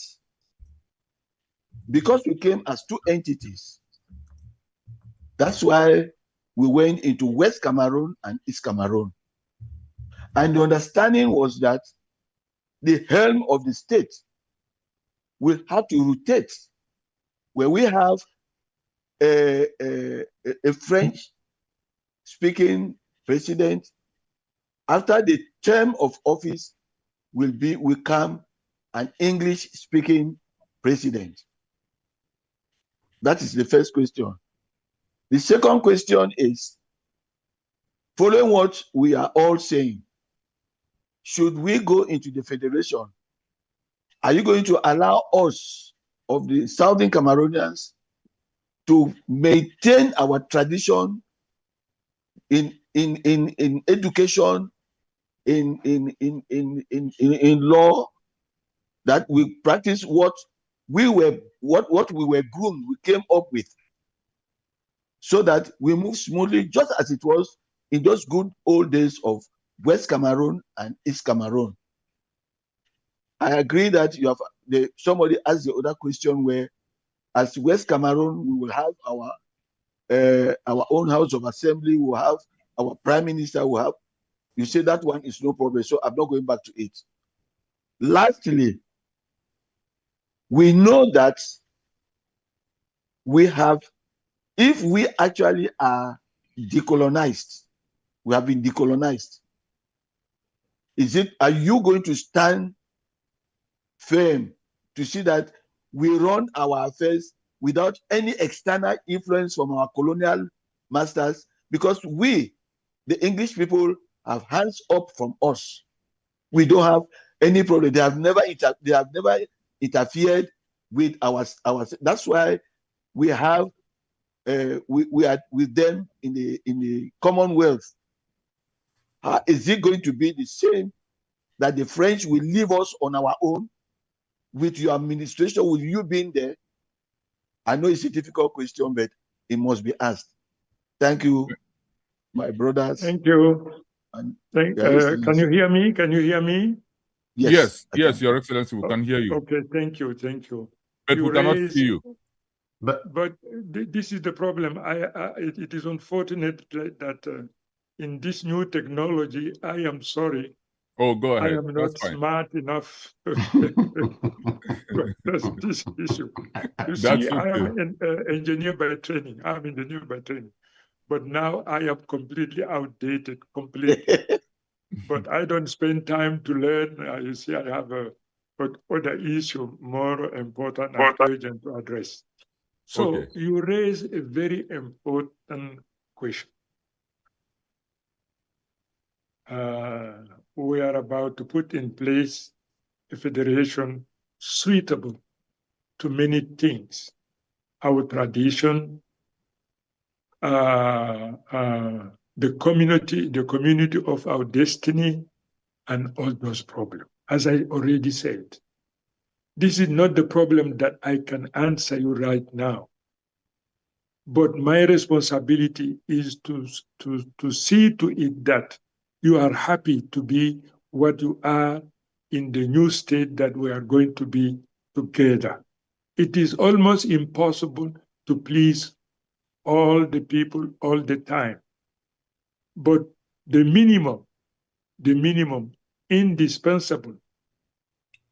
because we came as two entities, that's why we went into West Cameroon and East Cameroon. And the understanding was that the helm of the state will have to rotate, where we have a French-speaking president. After the term of office will come an English-speaking president. That is the first question. The second question is, following what we are all saying, should we go into the federation? Are you going to allow us, of the Southern Cameroonians, to maintain our tradition in education, in law, that we practice what we were groomed, we came up with, so that we move smoothly, just as it was in those good old days of West Cameroon and East Cameroon? I agree that you have somebody asked the other question, where as West Cameroon we will have our own House of Assembly, we will have our Prime Minister, we will have. You say that one is no problem, so I'm not going back to it. Lastly, we know that we have, if we actually are decolonized, we have been decolonized, are you going to stand firm to see that we run our affairs without any external influence from our colonial masters? Because we, the English people, have hands up from us. We don't have any problem. They have never interfered with our. That's why we have we are with them in the Commonwealth. How is it going to be the same, that the French will leave us on our own with your administration, with you being there? I know it's a difficult question, but it must be asked. Thank you, my brothers. Thank you. Can you hear me? Can you hear me? Yes, Your Excellency, we can hear you. Okay, thank you. But we cannot see you. But this is the problem. It is unfortunate that in this new technology, I am sorry. Oh, go ahead. I am not smart enough to address this issue. You see, I am an engineer by training. I'm an engineer by training. But now I am completely outdated, But I don't spend time to learn. You see, I have other issue more important and urgent to address. So you raise a very important question. We are about to put in place a federation suitable to many things. our tradition, the community of our destiny, and all those problems. As I already said, this is not the problem that I can answer you right now. But my responsibility is to see to it that you are happy to be what you are in the new state that we are going to be together. It is almost impossible to please all the people all the time. But the minimum indispensable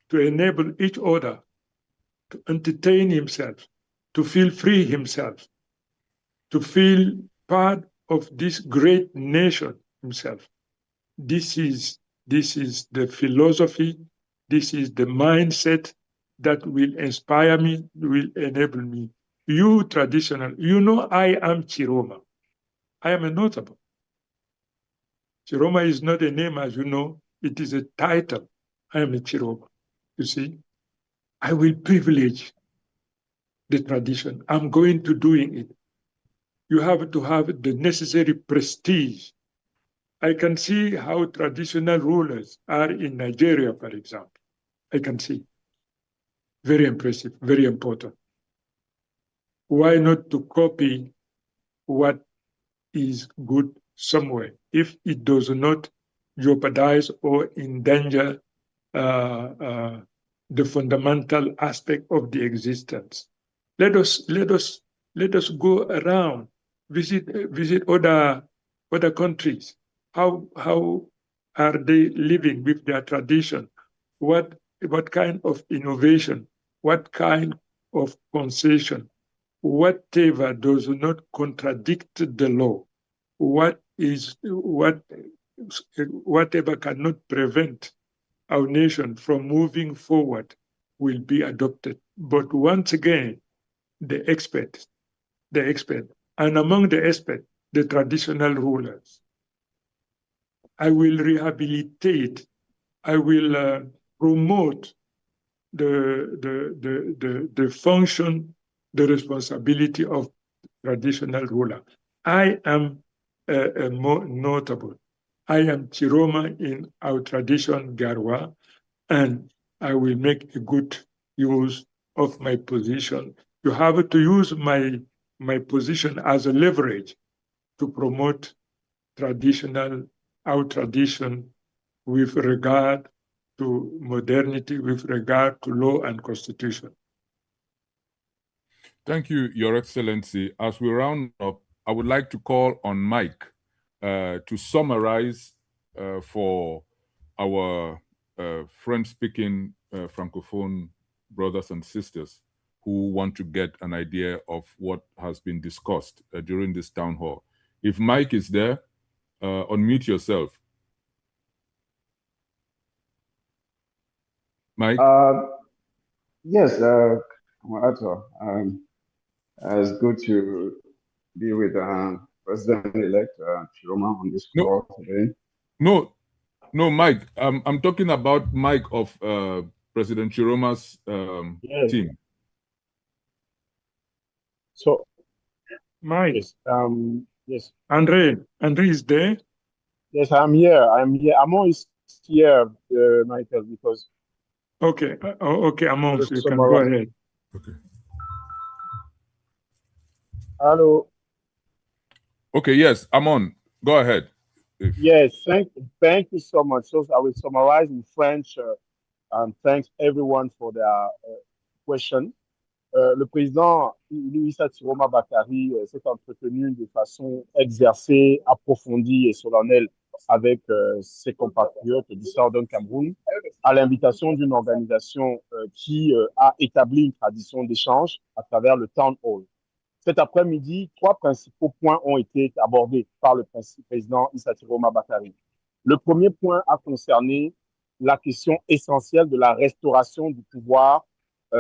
to enable each other to entertain himself, to feel free himself, to feel part of this great nation himself. This is the philosophy, this is the mindset that will inspire me, will enable me. You traditional, you know I am Tchiroma. I am a notable. Tchiroma is not a name, as you know, it is a title. I am a Tchiroma. You see, I will privilege the tradition. I'm going to doing it. You have to have the necessary prestige. I can see how traditional rulers are in Nigeria, for example. I can see. Very impressive, very important. Why not to copy what is good somewhere if it does not jeopardize or endanger the fundamental aspect of the existence? Let us go around, visit other countries. How are they living with their tradition? What kind of innovation? What kind of concession? Whatever does not contradict the law, whatever cannot prevent our nation from moving forward will be adopted. But once again, the expert, and among the experts, the traditional rulers. I will rehabilitate, I will promote the function, the responsibility of traditional ruler. I am a more notable. I am Tchiroma in our tradition, Garwa, and I will make a good use of my position. You have to use my position as a leverage to promote our tradition with regard to modernity, with regard to law and constitution. Thank you, Your Excellency. As we round up, I would like to call on Mike to summarize for our French-speaking Francophone brothers and sisters who want to get an idea of what has been discussed during this town hall. If Mike is there, unmute yourself. Mike? Yes, it's good to be with President-elect Tchiroma on this call today. No, Mike. I'm talking about Mike of President Tchiroma's team. So, Mike. Yes. Yes. Andre is there? Yes, I'm here. Amon is here, Michael, because. Okay. Okay, Amon, so you can go ahead. Okay. Hello. Okay. Yes, Amon, go ahead. Yes, thank you so much. So I will summarize in French and thanks everyone for their question. Le président Issa Tchiroma Bakary s'est entretenu de façon exercée, approfondie et solennelle avec ses compatriotes du Southern Cameroun à l'invitation d'une organisation qui a établi une tradition d'échange à travers le Townhall. Cet après-midi, 3 principaux points ont été abordés par le président Issa Tchiroma Bakary. Le premier point a concerné la question essentielle de la restauration du pouvoir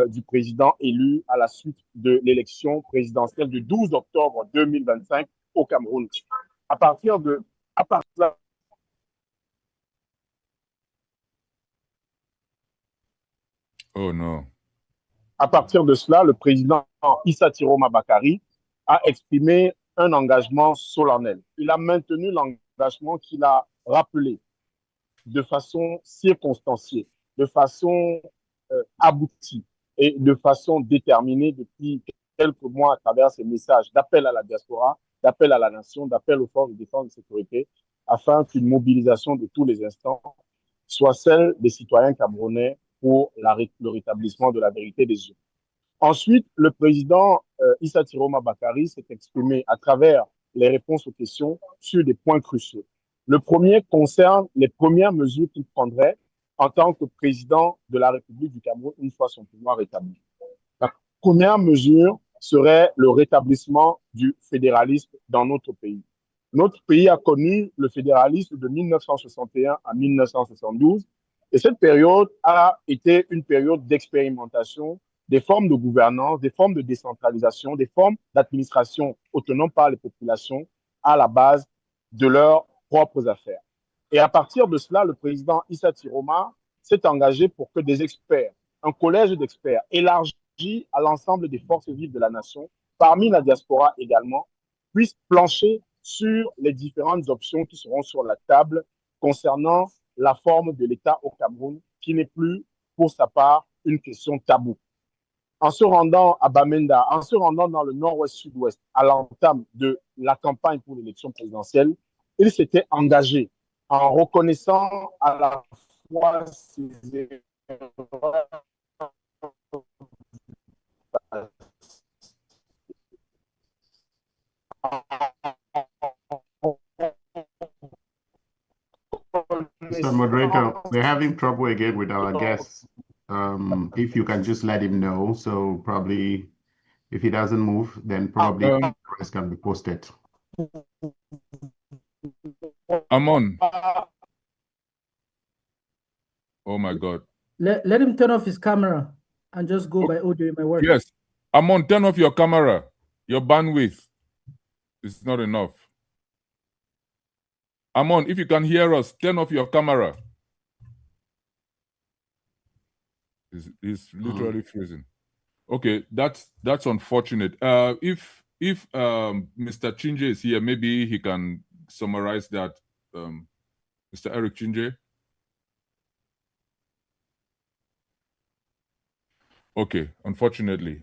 du président élu à la suite de l'élection présidentielle du 12 octobre 2025 au Cameroun. À partir de là, oh non. À partir de cela, le président Issa Tchiroma Bakary a exprimé un engagement solennel. Il a maintenu l'engagement qu'il a rappelé de façon circonstanciée, de façon aboutie et de façon déterminée depuis quelques mois à travers ces messages d'appel à la diaspora, d'appel à la nation, d'appel aux forces de défense et de sécurité, afin qu'une mobilisation de tous les instants soit celle des citoyens camerounais pour le rétablissement de la vérité des yeux. Ensuite, le président Issa Tchiroma Bakary s'est exprimé à travers les réponses aux questions sur des points cruciaux. Le premier concerne les premières mesures qu'il prendrait en tant que président de la République du Cameroun une fois son pouvoir rétabli. La première mesure serait le rétablissement du fédéralisme dans notre pays. Notre pays a connu le fédéralisme de 1961 à 1972 et cette période a été une période d'expérimentation des formes de gouvernance, des formes de décentralisation, des formes d'administration autonome par les populations à la base de leurs propres affaires. Et à partir de cela, le président Issa Tchiroma s'est engagé pour que des experts, un collège d'experts élargi à l'ensemble des forces vives de la nation, parmi la diaspora également, puissent plancher sur les différentes options qui seront sur la table concernant la forme de l'État au Cameroun, qui n'est plus, pour sa part, une question taboue. En se rendant à Bamenda, en se rendant dans le nord-ouest-sud-ouest, à l'entame de la campagne pour l'élection présidentielle, il s'était engagé en reconnaissant à la fois ses erreurs Mr. Moderator, we're having trouble again with our guests. If you can just let him know, so probably if he doesn't move, then probably the rest can be posted. I'm on. Oh my God. Let him turn off his camera and just go by audio in my work. Yes. I'm on. Turn off your camera. Your bandwidth is not enough. I'm on. If you can hear us, turn off your camera. It's literally freezing. Okay, that's unfortunate. If Mr. Chinje is here, maybe he can summarize that. Mr. Eric Chinje. Okay, unfortunately,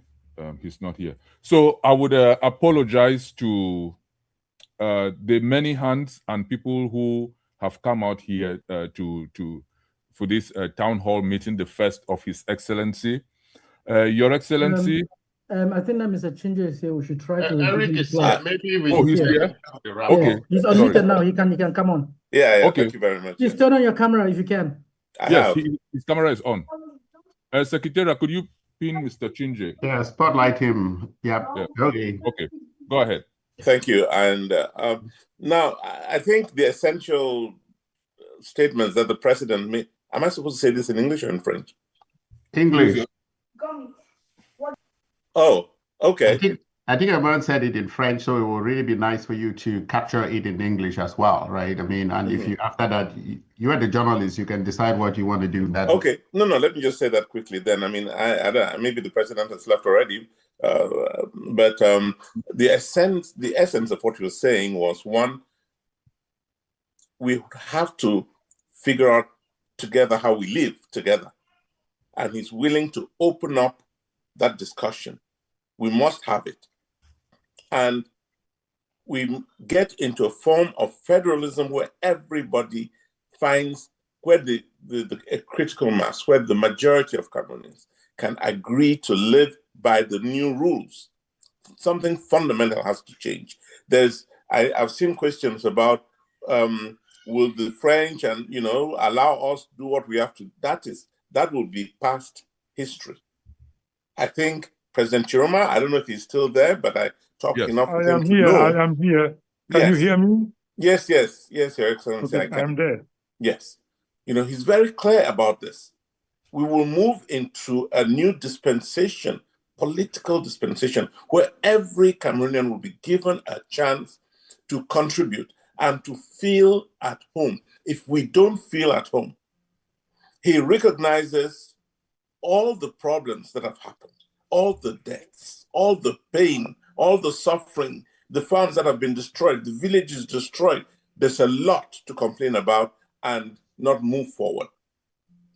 he's not here. So I would apologize to the many hands and people who have come out here for this town hall meeting, the first of His Excellency. Your Excellency. I think that Mr. Chinje is here. We should try to. Eric is here. Maybe we. Oh, he's here. Okay, he's unmuted now. He can come on. Yeah. Okay. Thank you very much. Please turn on your camera if you can. Yes, his camera is on. Secretary, could you pin Mr. Chinje? Yeah, spotlight him. Yep. Yeah. Okay. Okay. Go ahead. Thank you. And now I think the essential statements that the president made. Am I supposed to say this in English or in French? English. Oh, okay. I think Amon said it in French, so it will really be nice for you to capture it in English as well, right? I mean, and if you after that, you are the journalist, you can decide what you want to do. That okay. No. Let me just say that quickly. Then I mean, I maybe the president has left already, but the essence of what he was saying was one: we have to figure out together how we live together, and he's willing to open up that discussion. We must have it. And we get into a form of federalism where everybody finds where a critical mass, where the majority of Cameroonians can agree to live by the new rules. Something fundamental has to change. I've seen questions about will the French and allow us to do what we have to. That will be past history. I think President Tchiroma, I don't know if he's still there, but I talked enough with him to know. I am here. Can you hear me? Yes, Your Excellency. Okay, I'm there. Yes. He's very clear about this. We will move into a new dispensation, political dispensation, where every Cameroonian will be given a chance to contribute and to feel at home. If we don't feel at home, he recognizes all the problems that have happened, all the deaths, all the pain, all the suffering, the farms that have been destroyed, the villages destroyed, there's a lot to complain about and not move forward.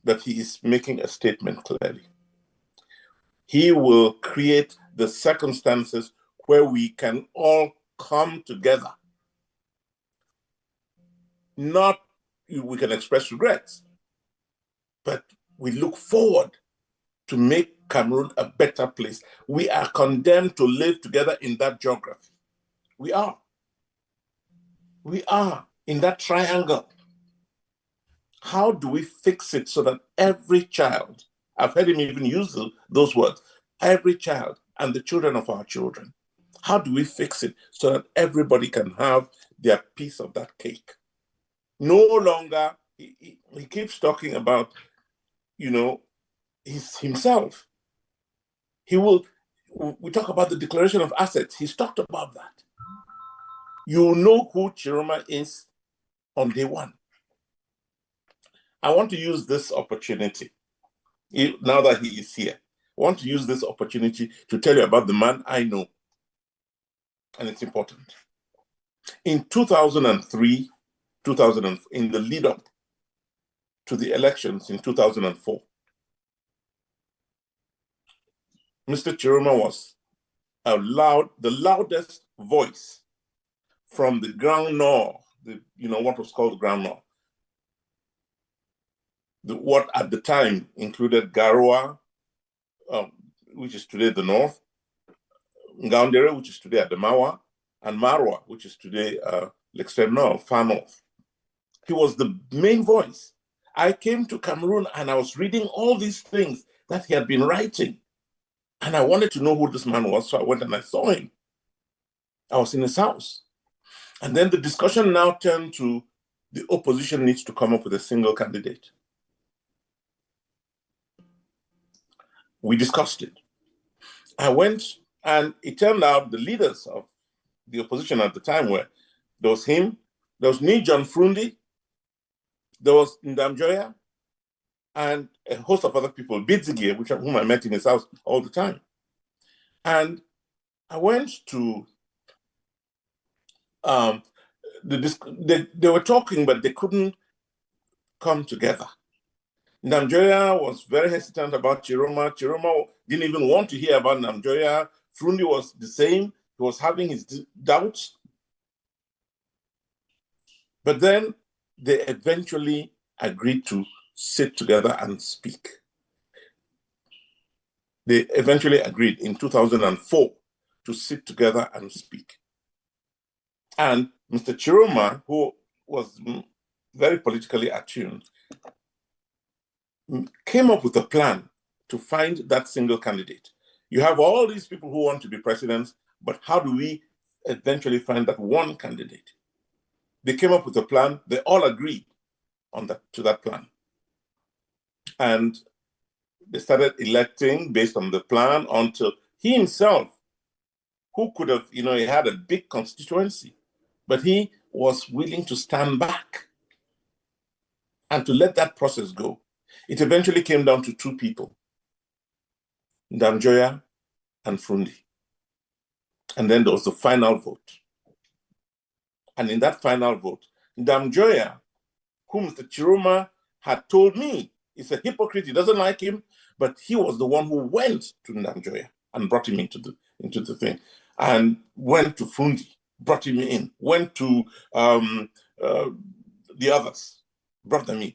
But he is making a statement clearly. He will create the circumstances where we can all come together. Not we can express regrets, but we look forward to make Cameroon a better place. We are condemned to live together in that geography. We are. We are in that triangle. How do we fix it so that every child, I've heard him even use those words, every child and the children of our children, how do we fix it so that everybody can have their piece of that cake? No longer, he keeps talking about, himself. We talk about the declaration of assets. He's talked about that. You know who Tchiroma is on day one. I want to use this opportunity, now that he is here, I want to use this opportunity to tell you about the man I know. And it's important. In 2003, in the lead up to the elections in 2004, Mr. Tchiroma was the loudest voice from the Grand Nord, what was called the Grand Nord. What at the time included Garoua, which is today the north, Ngaoundéré, which is today Adamawa, and Marwa, which is today l'extrême nord, far north. He was the main voice. I came to Cameroon and I was reading all these things that he had been writing. And I wanted to know who this man was, so I went and I saw him. I was in his house. And then the discussion now turned to the opposition needs to come up with a single candidate. We discussed it. I went, and it turned out the leaders of the opposition at the time were, there was him, there was me, John Frundi, there was Ndamjoya, and a host of other people, Bidzigie, whom I met in his house all the time. And I went to, they were talking, but they couldn't come together. Ndamjoya was very hesitant about Tchiroma. Tchiroma didn't even want to hear about Ndamjoya. Frundi was the same. He was having his doubts. But then they eventually agreed to sit together and speak. They eventually agreed in 2004 to sit together and speak. And Mr. Tchiroma, who was very politically attuned, came up with a plan to find that single candidate. You have all these people who want to be presidents, but how do we eventually find that one candidate? They came up with a plan. They all agreed to that plan. And they started electing based on the plan until he himself, who could have, he had a big constituency, but he was willing to stand back and to let that process go. It eventually came down to two people, Ndamjoya and Frundi. And then there was the final vote. And in that final vote, Ndamjoya, whom Mr. Tchiroma had told me is a hypocrite, he doesn't like him, but he was the one who went to Ndamjoya and brought him into the thing, and went to Frundi, brought him in, went to the others, brought them in.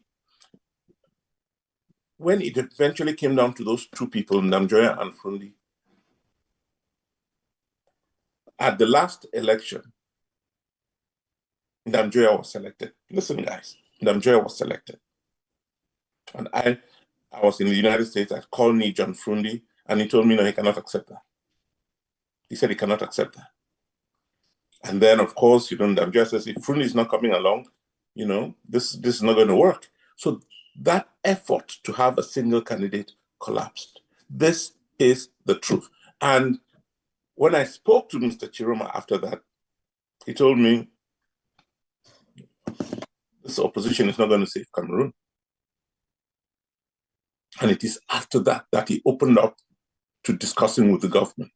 When it eventually came down to those two people, Ndamjoya and Frundi, at the last election, Ndamjoya was selected. Listen, guys, Ndamjoya was selected. And I was in the United States. I called me John Frundi, and he told me, no, he cannot accept that. He said he cannot accept that. And then, of course, Ndamjoya says, if Frundi is not coming along, this is not going to work. So that effort to have a single candidate collapsed. This is the truth. And when I spoke to Mr. Tchiroma after that, he told me, this opposition is not going to save Cameroon. And it is after that that he opened up to discussing with the government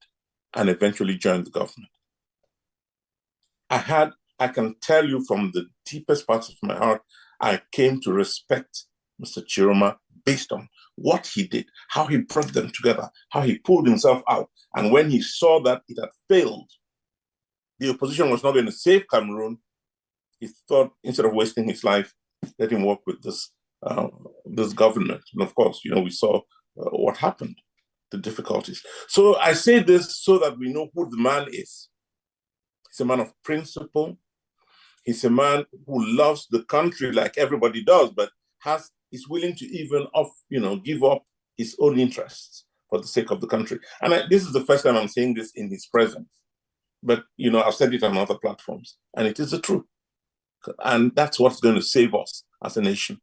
and eventually joined the government. I can tell you from the deepest parts of my heart, I came to respect Mr. Tchiroma based on what he did, how he brought them together, how he pulled himself out. And when he saw that it had failed, the opposition was not going to save Cameroon, he thought, instead of wasting his life, let him work with this government. And of course, we saw what happened, the difficulties. So I say this so that we know who the man is. He's a man of principle. He's a man who loves the country like everybody does, but is willing to even give up his own interests for the sake of the country. And this is the first time I'm saying this in his presence. But, I've said it on other platforms, and it is the truth. And that's what's going to save us as a nation.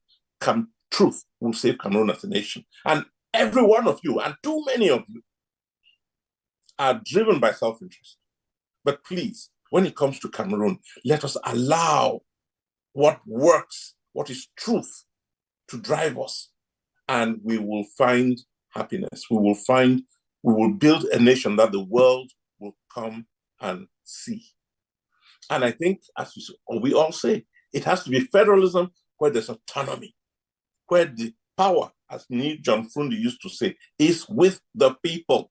Truth will save Cameroon as a nation. And every one of you, and too many of you, are driven by self-interest. But please, when it comes to Cameroon, let us allow what works, what is truth, to drive us. And we will find happiness. We will build a nation that the world will come and see. And I think, as we all say, it has to be federalism where there's autonomy, where the power, as John Frundi used to say, is with the people,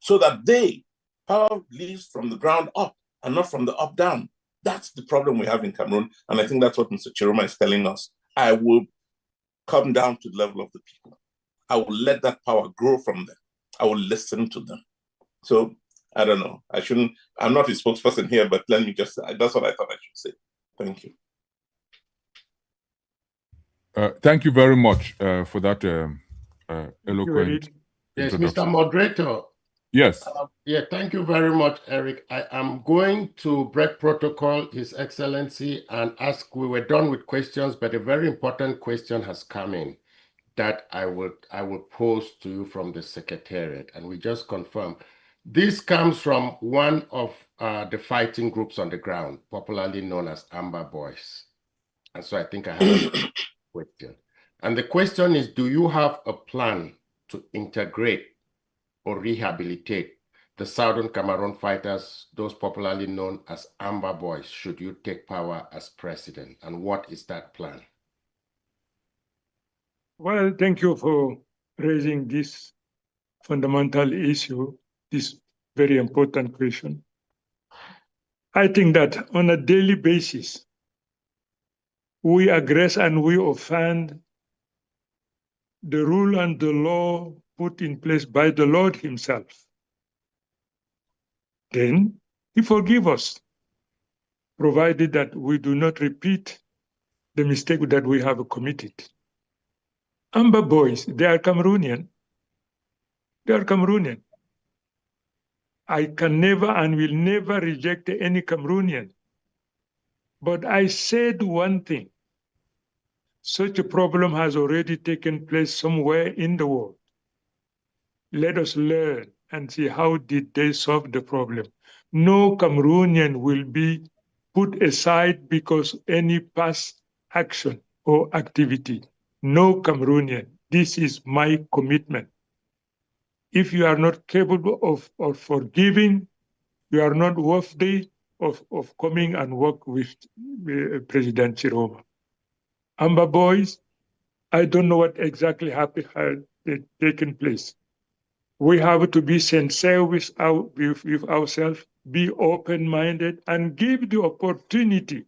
so that power leaves from the ground up and not from the up down. That's the problem we have in Cameroon. And I think that's what Mr. Tchiroma is telling us. I will come down to the level of the people. I will let that power grow from them. I will listen to them. So I don't know. I'm not a spokesperson here, but let me just, that's what I thought I should say. Thank you. Thank you very much for that eloquent Yes, introduction. Mr. Moderator. Yes. Thank you very much, Eric. I am going to break protocol, His Excellency, and ask, we were done with questions, but a very important question has come in that I will pose to you from the Secretariat, and we just confirm. This comes from one of the fighting groups on the ground, popularly known as Amber Boys. And so I think I have a question. And the question is, do you have a plan to integrate or rehabilitate the Southern Cameroon fighters, those popularly known as Amber Boys, should you take power as president? And what is that plan? Well, thank you for raising this fundamental issue, this very important question. I think that on a daily basis, we aggress and we offend the rule and the law put in place by the Lord himself. Then he forgives us, provided that we do not repeat the mistake that we have committed. Amber Boys, they are Cameroonian. They are Cameroonian. I can never and will never reject any Cameroonian. But I said one thing. Such a problem has already taken place somewhere in the world. Let us learn and see how did they solve the problem. No Cameroonian will be put aside because any past action or activity. No Cameroonian. This is my commitment. If you are not capable of forgiving, you are not worthy of coming and work with President Tchiroma. Amber Boys, I don't know what exactly had taken place. We have to be sincere with ourselves, be open-minded, and give the opportunity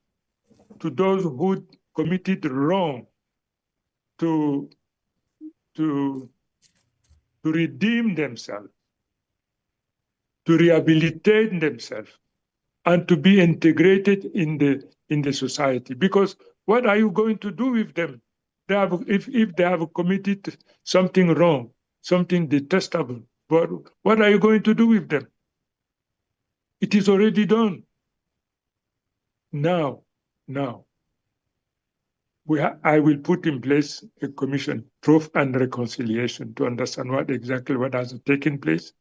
to those who committed wrong to redeem themselves, to rehabilitate themselves, and to be integrated in the society. Because what are you going to do with them? If they have committed something wrong, something detestable, but what are you going to do with them? It is already done. Now, I will put in place a commission, Truth and Reconciliation, to understand exactly what has taken place.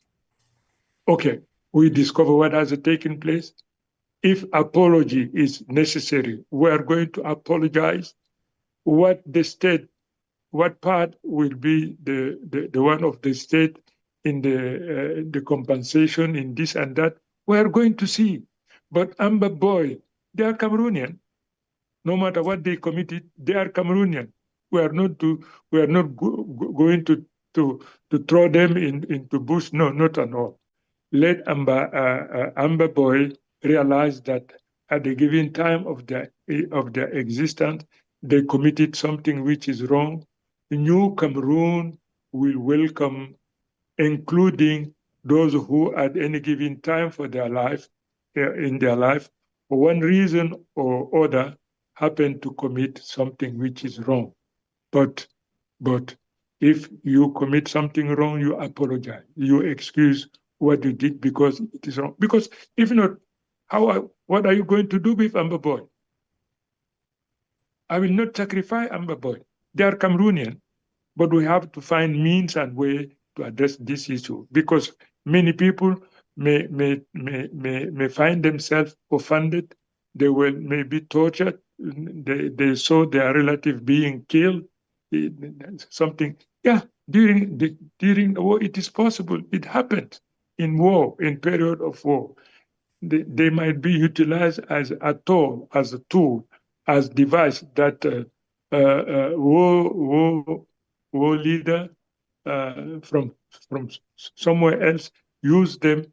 Okay, we discover what has taken place. If apology is necessary, we are going to apologize. What the state what part will be the one of the state in the compensation in this and that? We are going to see. But Amber Boy, they are Cameroonian. No matter what they committed, they are Cameroonian. We are not going to throw them into bush. No, not at all. Let Amber Boy realize that at the given time of their existence, they committed something which is wrong. The new Cameroon will welcome, including those who at any given time for their life, in their life, for one reason or other, happen to commit something which is wrong. But if you commit something wrong, you apologize. You excuse what you did because it is wrong. Because if not, what are you going to do with Amber Boy? I will not sacrifice Amber Boy. They are Cameroonian, but we have to find means and way to address this issue because many people may find themselves offended. They may be tortured. They saw their relative being killed. Something, yeah. During the war, it is possible. It happened in war, in period of war. They might be utilized as a tool, as device that war leader from somewhere else use them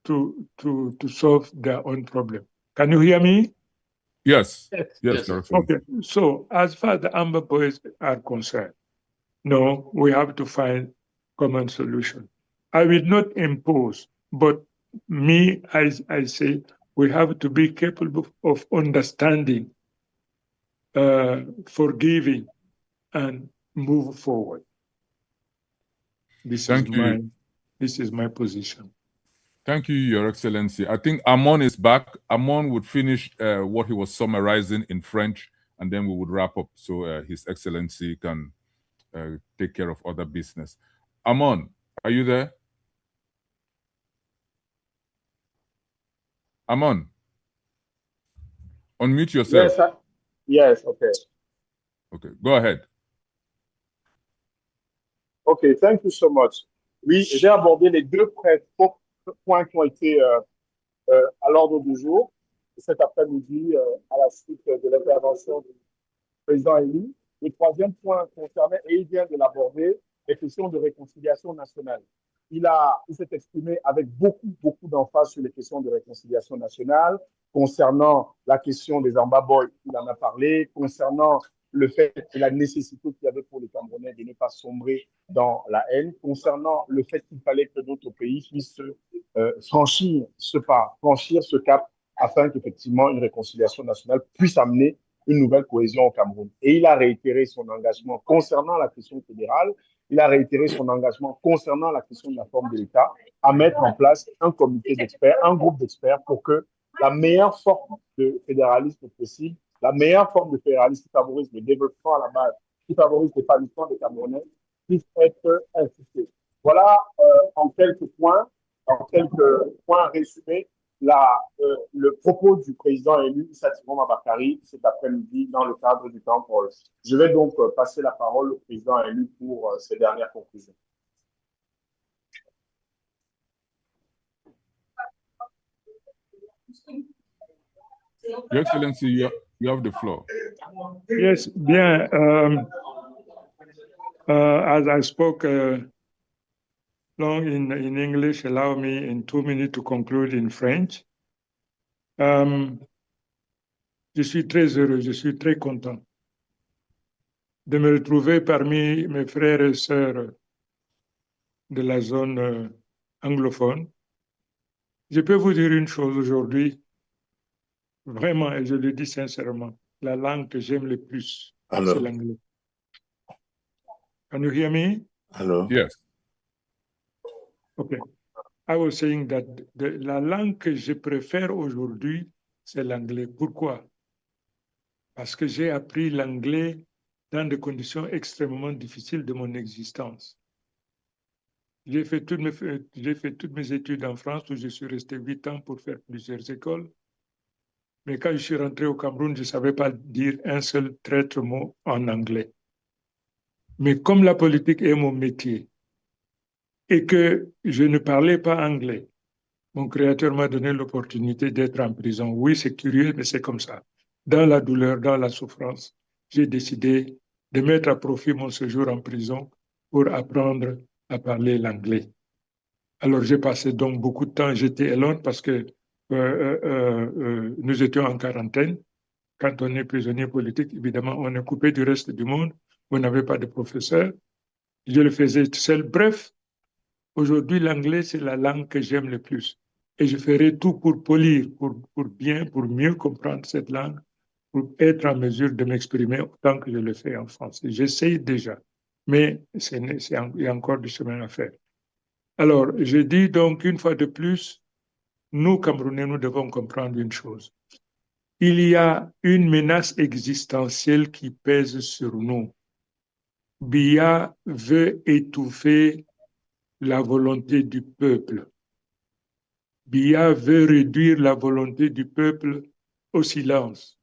to solve their own problem. Can you hear me? Yes. Yes. Okay. So as far as the Amber Boys are concerned, no, we have to find common solution. I will not impose, but I say we have to be capable of understanding, forgiving, and move forward. This is my position. Thank you, Your Excellency. I think Amon is back. Amon would finish what he was summarizing in French, and then we would wrap up so His Excellency can take care of other business. Amon, are you there? Amon, unmute yourself. Yes, okay. Okay, go ahead. Okay, thank you so much. Oui, j'ai abordé les deux points qui ont été à l'ordre du jour cet après-midi à la suite de l'intervention du président élu. Le troisième point concernait, et il vient de l'aborder, les questions de réconciliation nationale. Il s'est exprimé avec beaucoup d'emphase sur les questions de réconciliation nationale, concernant la question des Amba Boys, il en a parlé, concernant le fait et la nécessité qu'il y avait pour les Camerounais de ne pas sombrer dans la haine, concernant le fait qu'il fallait que d'autres pays puissent franchir ce cap afin qu'effectivement une réconciliation nationale puisse amener une nouvelle cohésion au Cameroun. Et il a réitéré son engagement concernant la question fédérale, il a réitéré son engagement concernant la question de la forme de l'État, à mettre en place un comité d'experts, un groupe d'experts pour que la meilleure forme de fédéralisme possible, la meilleure forme de fédéralisme qui favorise le développement à la base, qui favorise l'épanouissement des Camerounais, puisse être instituée. Voilà en quelques points résumés, le propos du président élu Issa Tchiroma Bakary cet après-midi dans le cadre du Townhall. Je vais donc passer la parole au président élu pour ses dernières conclusions. Your Excellency, you have the floor. Yes, bien. As I spoke long in English, allow me in 2 minutes to conclude in French. Je suis très heureux, je suis très content de me retrouver parmi mes frères et sœurs de la zone anglophone. Je peux vous dire une chose aujourd'hui, vraiment, et je le dis sincèrement, la langue que j'aime le plus, c'est l'anglais. Can you hear me? Hello. Yes. Okay. I was saying that la langue que je préfère aujourd'hui, c'est l'anglais. Pourquoi? Parce que j'ai appris l'anglais dans des conditions extrêmement difficiles de mon existence. J'ai fait toutes mes études en France où je suis resté 8 ans pour faire plusieurs écoles. Mais quand je suis rentré au Cameroun, je ne savais pas dire un seul traître mot en anglais. Mais comme la politique est mon métier et que je ne parlais pas anglais, mon créateur m'a donné l'opportunité d'être en prison. Oui, c'est curieux, mais c'est comme ça. Dans la douleur, dans la souffrance, j'ai décidé de mettre à profit mon séjour en prison pour apprendre à parler l'anglais. Alors j'ai passé donc beaucoup de temps, j'étais alone parce que nous étions en quarantaine. Quand on est prisonnier politique, évidemment, on est coupé du reste du monde. On n'avait pas de professeur. Je le faisais seul. Bref, aujourd'hui, l'anglais, c'est la langue que j'aime le plus. Et je ferai tout pour polir, pour mieux comprendre cette langue, pour être en mesure de m'exprimer autant que je le fais en français. J'essaye déjà, mais il y a encore du chemin à faire. Alors, je dis donc une fois de plus, nous, Camerounais, nous devons comprendre une chose. Il y a une menace existentielle qui pèse sur nous. Biya veut étouffer la volonté du peuple. Biya veut réduire la volonté du peuple au silence.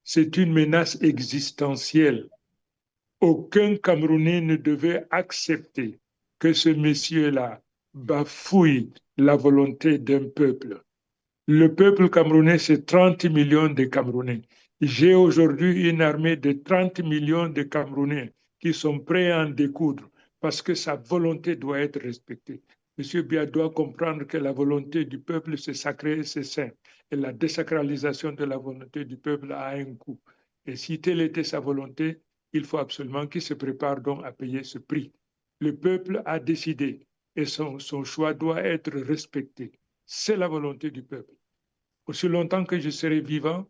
C'est une menace existentielle. Aucun Camerounais ne devait accepter que ce monsieur-là bafouille la volonté d'un peuple. Le peuple camerounais, c'est 30 millions de Camerounais. J'ai aujourd'hui une armée de 30 millions de Camerounais qui sont prêts à en découdre parce que sa volonté doit être respectée. M. Biya doit comprendre que la volonté du peuple, c'est sacré et c'est saint. Et la désacralisation de la volonté du peuple a un coût. Et si telle était sa volonté, il faut absolument qu'il se prépare donc à payer ce prix. Le peuple a décidé et son choix doit être respecté. C'est la volonté du peuple. Aussi longtemps que je serai vivant,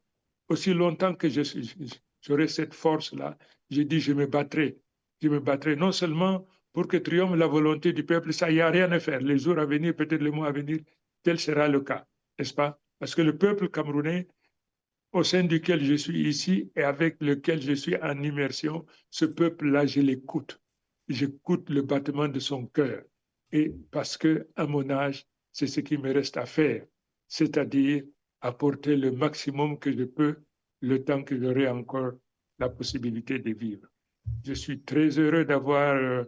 aussi longtemps que j'aurai cette force-là, je dis je me battrai. Je me battrai non seulement pour que triomphe la volonté du peuple, ça, il n'y a rien à faire. Les jours à venir, peut-être les mois à venir, tel sera le cas, n'est-ce pas? Parce que le peuple camerounais, au sein duquel je suis ici et avec lequel je suis en immersion, ce peuple-là, je l'écoute. J'écoute le battement de son cœur. Et parce que, à mon âge, c'est ce qui me reste à faire, c'est-à-dire apporter le maximum que je peux le temps que j'aurai encore la possibilité de vivre. Je suis très heureux d'avoir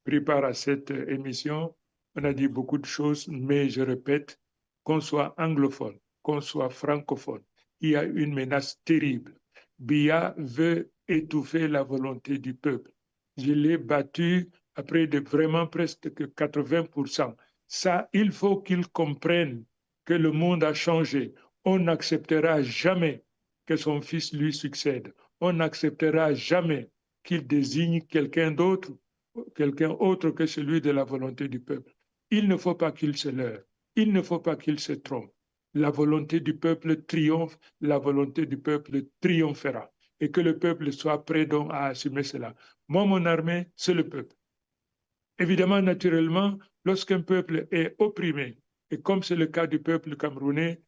pris part à cette émission. On a dit beaucoup de choses, mais je répète, qu'on soit anglophone, qu'on soit francophone, il y a une menace terrible. Biya veut étouffer la volonté du peuple. Je l'ai battu à près de vraiment presque 80%. Ça, il faut qu'il comprenne que le monde a changé. On n'acceptera jamais que son fils lui succède. On n'acceptera jamais qu'il désigne quelqu'un d'autre que celui de la volonté du peuple. Il ne faut pas qu'il se leurre. Il ne faut pas qu'il se trompe. La volonté du peuple triomphe, la volonté du peuple triomphera. Et que le peuple soit prêt donc à assumer cela. Moi, mon armée, c'est le peuple. Évidemment, naturellement, lorsqu'un peuple est opprimé, et comme c'est le cas du peuple camerounais,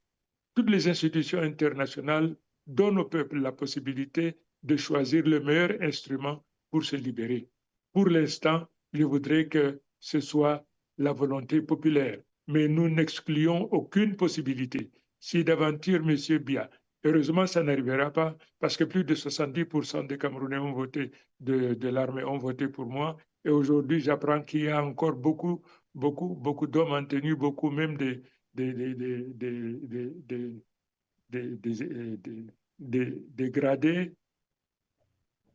toutes les institutions internationales donnent au peuple la possibilité de choisir le meilleur instrument pour se libérer. Pour l'instant, je voudrais que ce soit la volonté populaire, mais nous n'excluons aucune possibilité. Si d'aventure, M. Biya, heureusement, ça n'arrivera pas parce que plus de 70% des Camerounais ont voté de l'armée ont voté pour moi. Et aujourd'hui, j'apprends qu'il y a encore beaucoup d'hommes en tenue, beaucoup même des gradés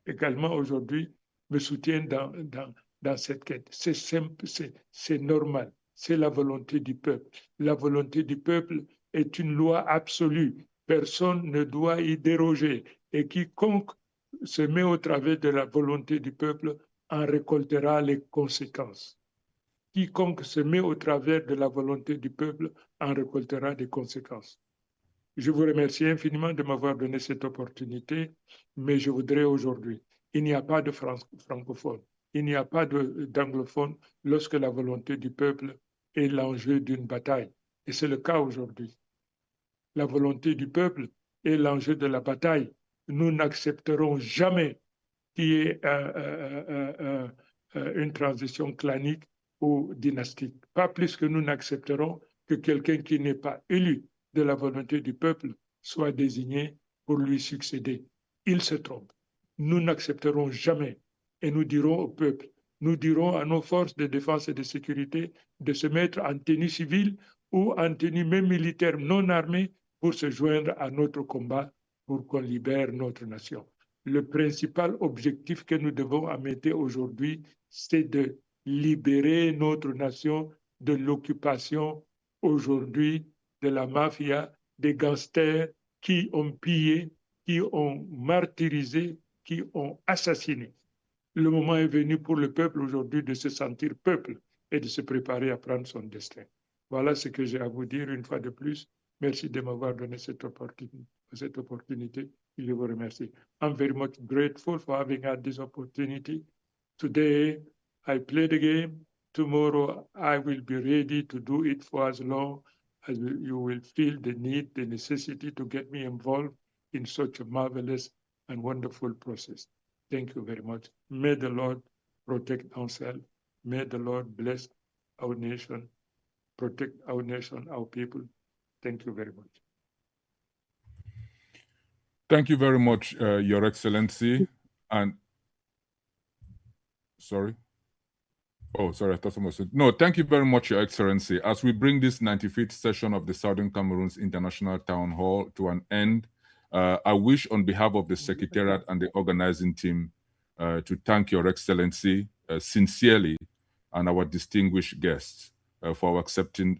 également aujourd'hui me soutiennent dans cette quête. C'est simple, c'est normal, c'est la volonté du peuple. La volonté du peuple est une loi absolue. Personne ne doit y déroger. Et quiconque se met au travers de la volonté du peuple en récoltera les conséquences. Quiconque se met au travers de la volonté du peuple en récoltera des conséquences. Je vous remercie infiniment de m'avoir donné cette opportunité, mais je voudrais aujourd'hui, il n'y a pas de francophone, il n'y a pas d'anglophone lorsque la volonté du peuple est l'enjeu d'une bataille. Et c'est le cas aujourd'hui. La volonté du peuple est l'enjeu de la bataille. Nous n'accepterons jamais qu'il y ait une transition clanique ou dynastique. Pas plus que nous n'accepterons que quelqu'un qui n'est pas élu de la volonté du peuple soit désigné pour lui succéder. Il se trompe. Nous n'accepterons jamais et nous dirons au peuple, nous dirons à nos forces de défense et de sécurité de se mettre en tenue civile ou en tenue même militaire non armée pour se joindre à notre combat pour qu'on libère notre nation. Le principal objectif que nous devons améter aujourd'hui, c'est de libérer notre nation de l'occupation aujourd'hui de la mafia, des gangsters qui ont pillé, qui ont martyrisé, qui ont assassiné. Le moment est venu pour le peuple aujourd'hui de se sentir peuple et de se préparer à prendre son destin. Voilà ce que j'ai à vous dire une fois de plus. Merci de m'avoir donné cette opportunité. Je vous remercie. I'm very much grateful for having had this opportunity. Today, I played the game. Tomorrow, I will be ready to do it for as long as you will feel the need, the necessity to get me involved in such a marvelous and wonderful process. Thank you very much. May the Lord protect ourselves. May the Lord bless our nation, protect our nation, our people. Thank you very much. Thank you very much, Your Excellency. And sorry. Oh, sorry, I thought someone said, no, thank you very much, Your Excellency. As we bring this 95th session of the Southern Cameroon's International Town Hall to an end, I wish on behalf of the Secretariat and the organizing team to thank Your Excellency sincerely and our distinguished guests for accepting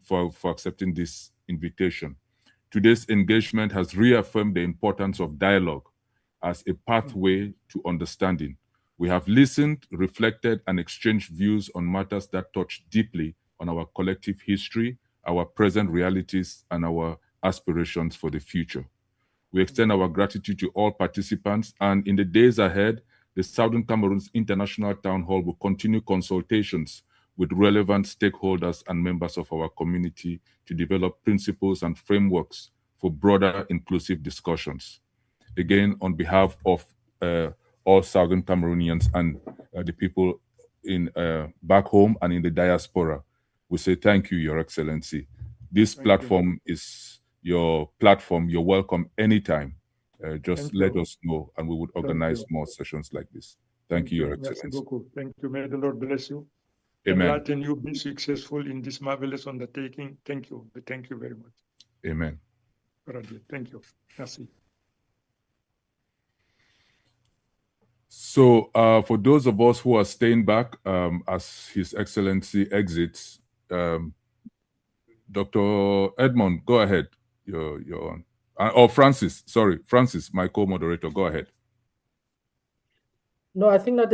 this invitation. Today's engagement has reaffirmed the importance of dialogue as a pathway to understanding. We have listened, reflected, and exchanged views on matters that touch deeply on our collective history, our present realities, and our aspirations for the future. We extend our gratitude to all participants, and in the days ahead, the Southern Cameroon's International Town Hall will continue consultations with relevant stakeholders and members of our community to develop principles and frameworks for broader inclusive discussions. Again, on behalf of all Southern Cameroonians and the people in back home and in the diaspora, we say thank you, Your Excellency. This platform is your platform. You're welcome anytime. Just let us know, and we would organize more sessions like this. Thank you, Your Excellency. Merci beaucoup. Thank you. May the Lord bless you. Amen. Enlighten you, be successful in this marvelous undertaking. Thank you. Thank you very much. Amen. Thank you. Merci. So for those of us who are staying back as His Excellency exits, Dr. Edmond, go ahead. You're on. Oh, Francis, sorry. Francis, my co-moderator, go ahead. No, I think that